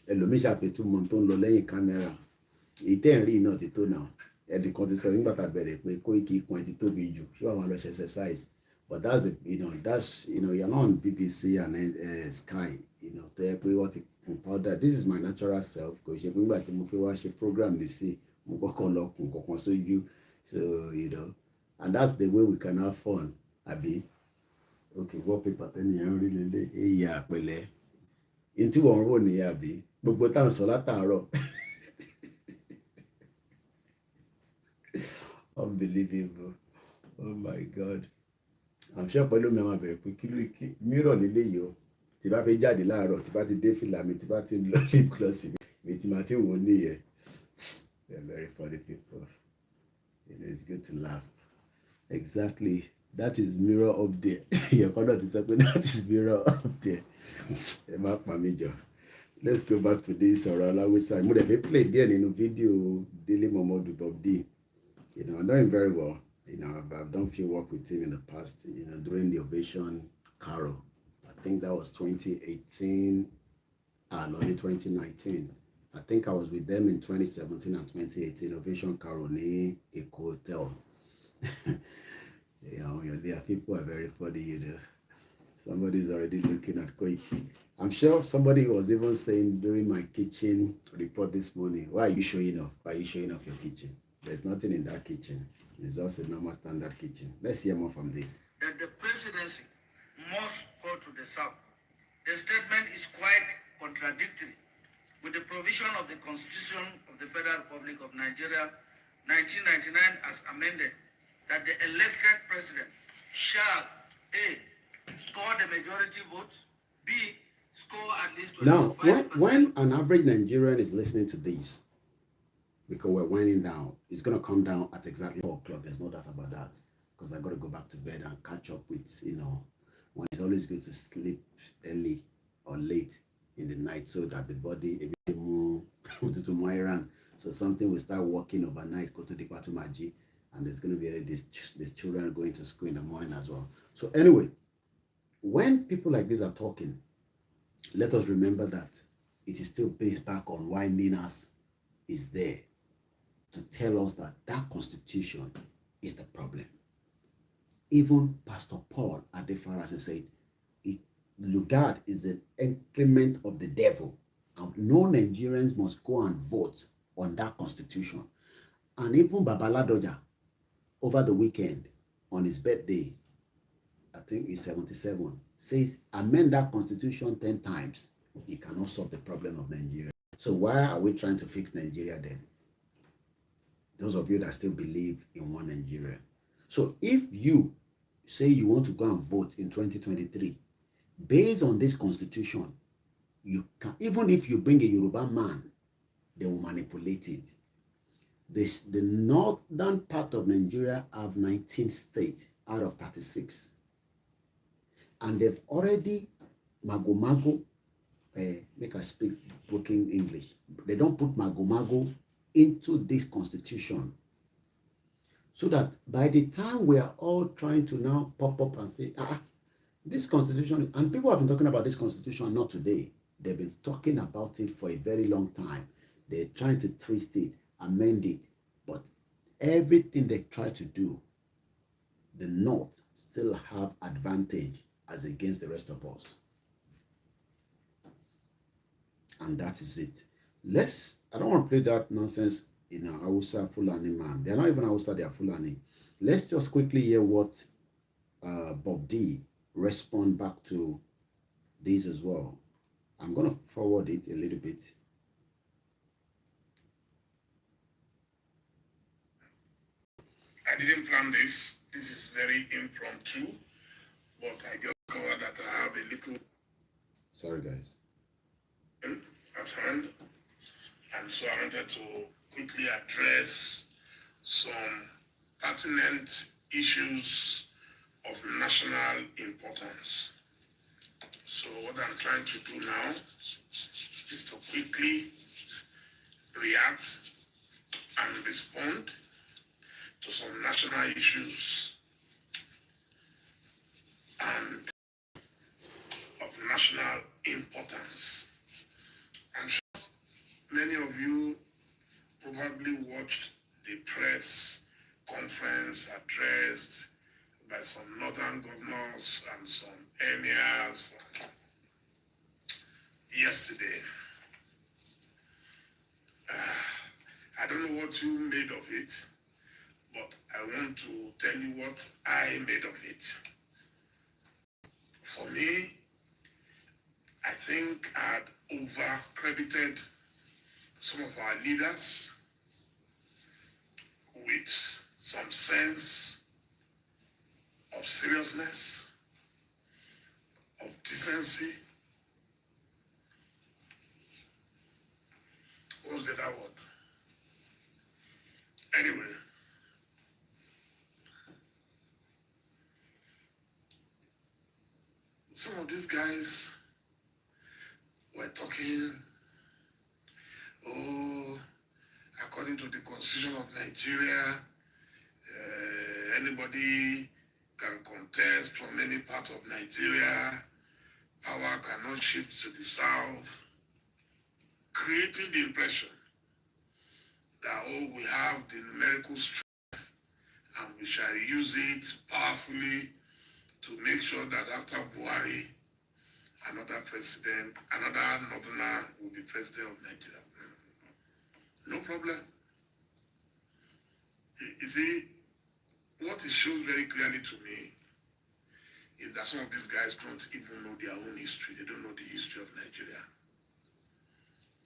ẹlòmíì ṣàfihàn tó ń lọ lẹ́yìn kámẹ́rà. Ìtẹ́ẹ̀rí náà ti tó náà. Ẹnìkan ti sọ nígbà tá a bẹ̀rẹ̀ pé Koiki ikùn ẹ̀ ti tóbi jù. Ṣé wàá máa lọ ṣe exercise? But that's you're not on BBC and Sky. You know, tó yẹ pé wọ́n ti compile that. This is my natural self. Kò ṣe pé nígbà tí mo fi wá ṣe program mi sí, mo kọ́kọ́ lọ kùn kọ̀ọ̀kan sójú. So, you know, and that's the way we can have fun. Àbí? Okay, wallpaper tẹ́nìyàn rí lélẹ̀. Èyí àpẹẹlẹ. Ntí wọ́n rò ní àbí? Gbogbo táwọn sọ látàárọ̀. Unbelievable. Oh my God. I'm sure pẹ̀lú mi àwọn àbẹ̀rẹ̀ pé kí mírọ̀ nílé yìí o. Tí bá fẹ́ jáde láàárọ̀, tí bá ti dé fìlà mi, tí bá ti lọ lip gloss mi, tí màá ti wò ó nìyẹn. They're very funny people. You know, it's good to laugh. Exactly. That is mirror up there. Your conduct is saying that is mirror up there. Let's go back to this Oralawisa. Mo dẹ̀ play there in a video Dele Momodu Bob D. You know, I know him very well. You know, I've done few work with him in the past, you know, during the Ovation Carol. I think that was 2018 and only 2019. I think I was with them in 2017 and 2018, Ovation Carol near Eco Hotel. You know, there people are very funny, you know. Somebody's already looking at Koiki. I'm sure somebody was even saying during my kitchen report this morning, why are you showing off? Why are you showing off your kitchen? There's nothing in that kitchen. It's just a normal standard kitchen. Let's hear more from this. That the presidency must go to the south. The statement is quite contradictory with the provision of the Constitution of the Federal Republic of Nigeria, 1999 as amended, that the elected president shall A, score the majority votes, B, score at least 25%. Now, when an average Nigerian is listening to this, because we're winding down, it's going to come down at exactly 4 o'clock. There's no doubt about that. Because I got to go back to bed and catch up with, when it's always good to sleep early or late in the night so that the body, so something will start working overnight, go to the Patumaji, and there's going to be these children going to school in the morning as well. So anyway, when people like this are talking, let us remember that it is still based back on why Minas is there to tell us that that constitution is the problem. Even Pastor Paul Adefarasin said, Lugard is an increment of the devil, and no Nigerians must go and vote on that constitution. And even Babaladoja, over the weekend, on his birthday, I think he's 77, says, amend that constitution 10 times. It cannot solve the problem of Nigeria. So why are we trying to fix Nigeria then? Those of you that still believe in one Nigeria. So if you say you want to go and vote in 2023, based on this constitution, you can, even if you bring a Yoruba man, they will manipulate it. The northern part of Nigeria have 19 states out of 36. And they've already, Mago, make us speak broken English. They don't put Mago into this constitution. So that by the time we are all trying to now pop up and say, this constitution, and people have been talking about this constitution not today. They've been talking about it for a very long time. They're trying to twist it, amend it. But everything they try to do, the North still have advantage as against the rest of us. And that is it. I don't want to play that nonsense in a Hausa Fulani man. They're not even Hausa, they are Fulani. Let's just quickly hear what Bob D respond back to this as well. I'm going to forward it a little bit. I didn't plan this. This is very impromptu, but I just covered that I have a little... Sorry, guys. ...at hand. And so I wanted to quickly address some pertinent issues of national importance. So what I'm trying to do now is to quickly react and respond to some national issues and of national importance. I'm sure many of you probably watched the press conference addressed by some northern governors and some emirs yesterday. I don't know what you made of it, but I want to tell you what I made of it. For me, I think I had over-credited some of our leaders with some sense of seriousness, of decency. What was the other word? Anyway, some of these guys were talking, according to the Constitution of Nigeria, anybody can contest from any part of Nigeria, power cannot shift to the south, creating the impression that, we have the numerical strength and we shall use it powerfully to make sure that after Buhari, another northerner will be president of Nigeria. No problem. You see, what it shows very clearly to me is that some of these guys don't even know their own history. They don't know the history of Nigeria.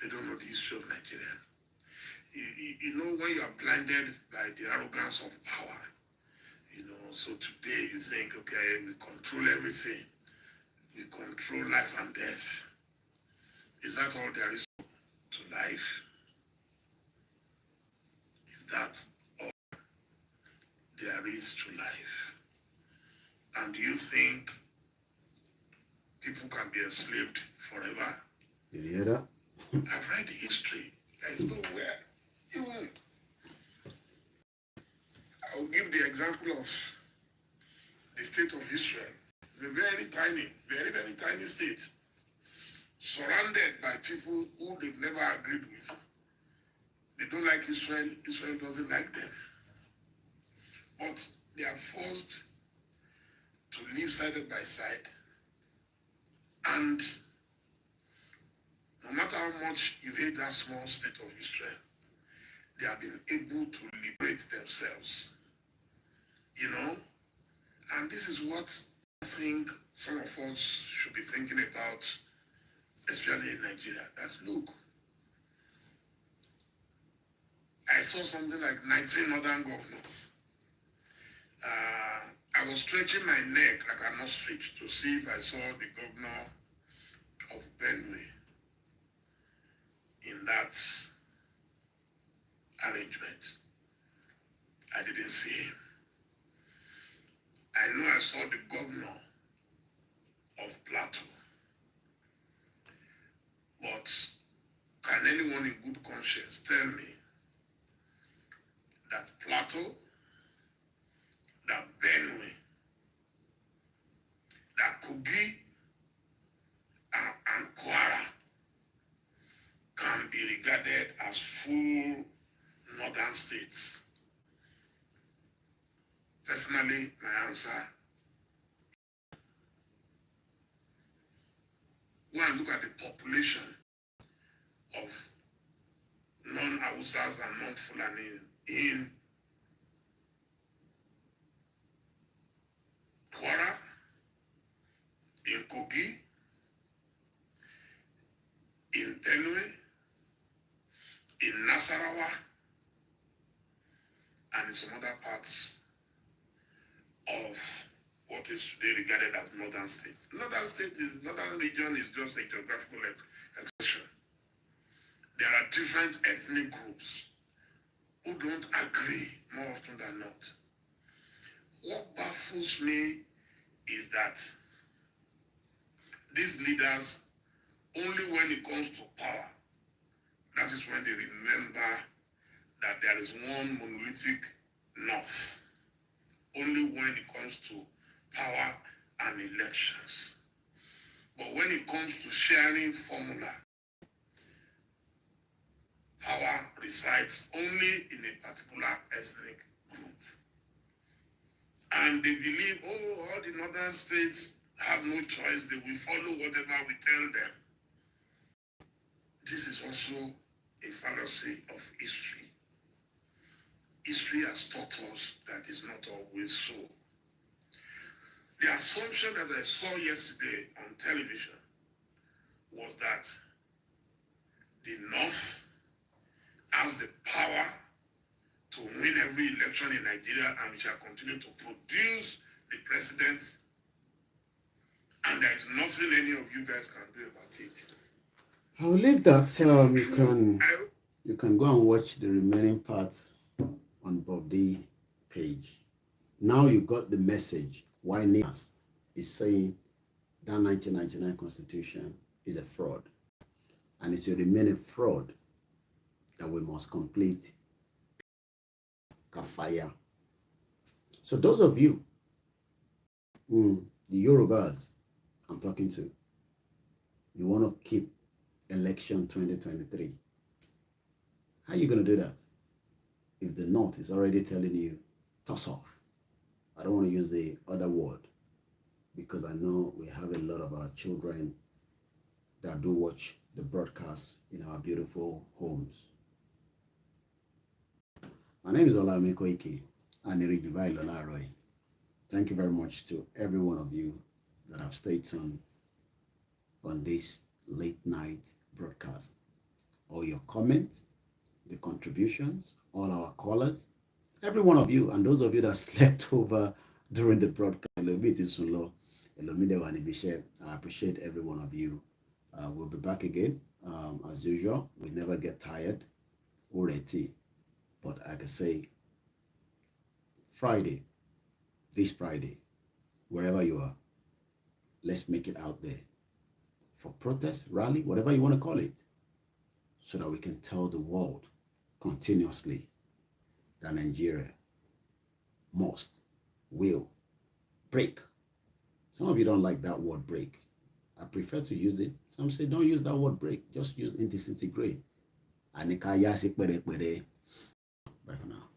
They don't know the history of Nigeria. You know, when you are blinded by the arrogance of power, you know, so today you think, okay, we control everything. We control life and death. Is that all there is to life? Is that all there is to life? And do you think people can be enslaved forever? Did you hear that? I've read the history. There is nowhere. Even I'll give the example of the state of Israel. It's a very tiny, very tiny state, surrounded by people who they've never agreed with. They don't like Israel. Israel doesn't like them. But they are forced to live side by side. And no matter how much you hate that small state of Israel, they have been able to liberate themselves. You know? And this is what I think some of us should be thinking about, especially in Nigeria. That look, I saw something like 19 northern governors. I was stretching my neck like an ostrich to see if I saw the governor of Benue in that arrangement. I didn't see him. I know I saw the governor of Plateau. But can anyone in good conscience tell me that Plateau, that Benue, that Kogi, and Kwara can be regarded as full northern states? Personally, my answer, when I look at the population of non-Hausas and non-Fulani in Kwara, in Kogi, in Benue, in Nasarawa, and in some other parts of what is today regarded as northern state. Northern region is just a geographical expression. There are different ethnic groups who don't agree more often than not. What baffles me is that these leaders, only when it comes to power, that is when they remember that there is one monolithic north. Only when it comes to power and elections. But when it comes to sharing formula, power resides only in a particular ethnic group. And they believe, oh, all the northern states have no choice. They will follow whatever we tell them. This is also a fallacy of history. History has taught us that is not always so. The assumption that I saw yesterday on television was that the North has the power to win every election in Nigeria and we shall continue to produce the president, and there is nothing any of you guys can do about it. I'll leave that. You can go and watch the remaining part on Bobby page. Now you got the message why NIAS is saying that 1999 constitution is a fraud, and it will remain a fraud that we must complete kafaya. So those of you, the Yorubas I'm talking to, you want to keep election 2023. How are you going to do that if the North is already telling you, toss off? I don't want to use the other word because I know we have a lot of our children that do watch the broadcast in our beautiful homes. My name is Olame Koiki Aniriju Roy. Thank you very much to every one of you that have stayed tuned on this late night broadcast. All your comments, the contributions, all our callers, every one of you, and those of you that slept over during the broadcast. I appreciate every one of you. We'll be back again. As usual, we never get tired already. But I can say Friday, this Friday, wherever you are, let's make it out there for protest, rally, whatever you want to call it, so that we can tell the world continuously that Nigeria will break. Some of you don't like that word break. I prefer to use it. Some say don't use that word break. Just use disintegrate. Bye for now.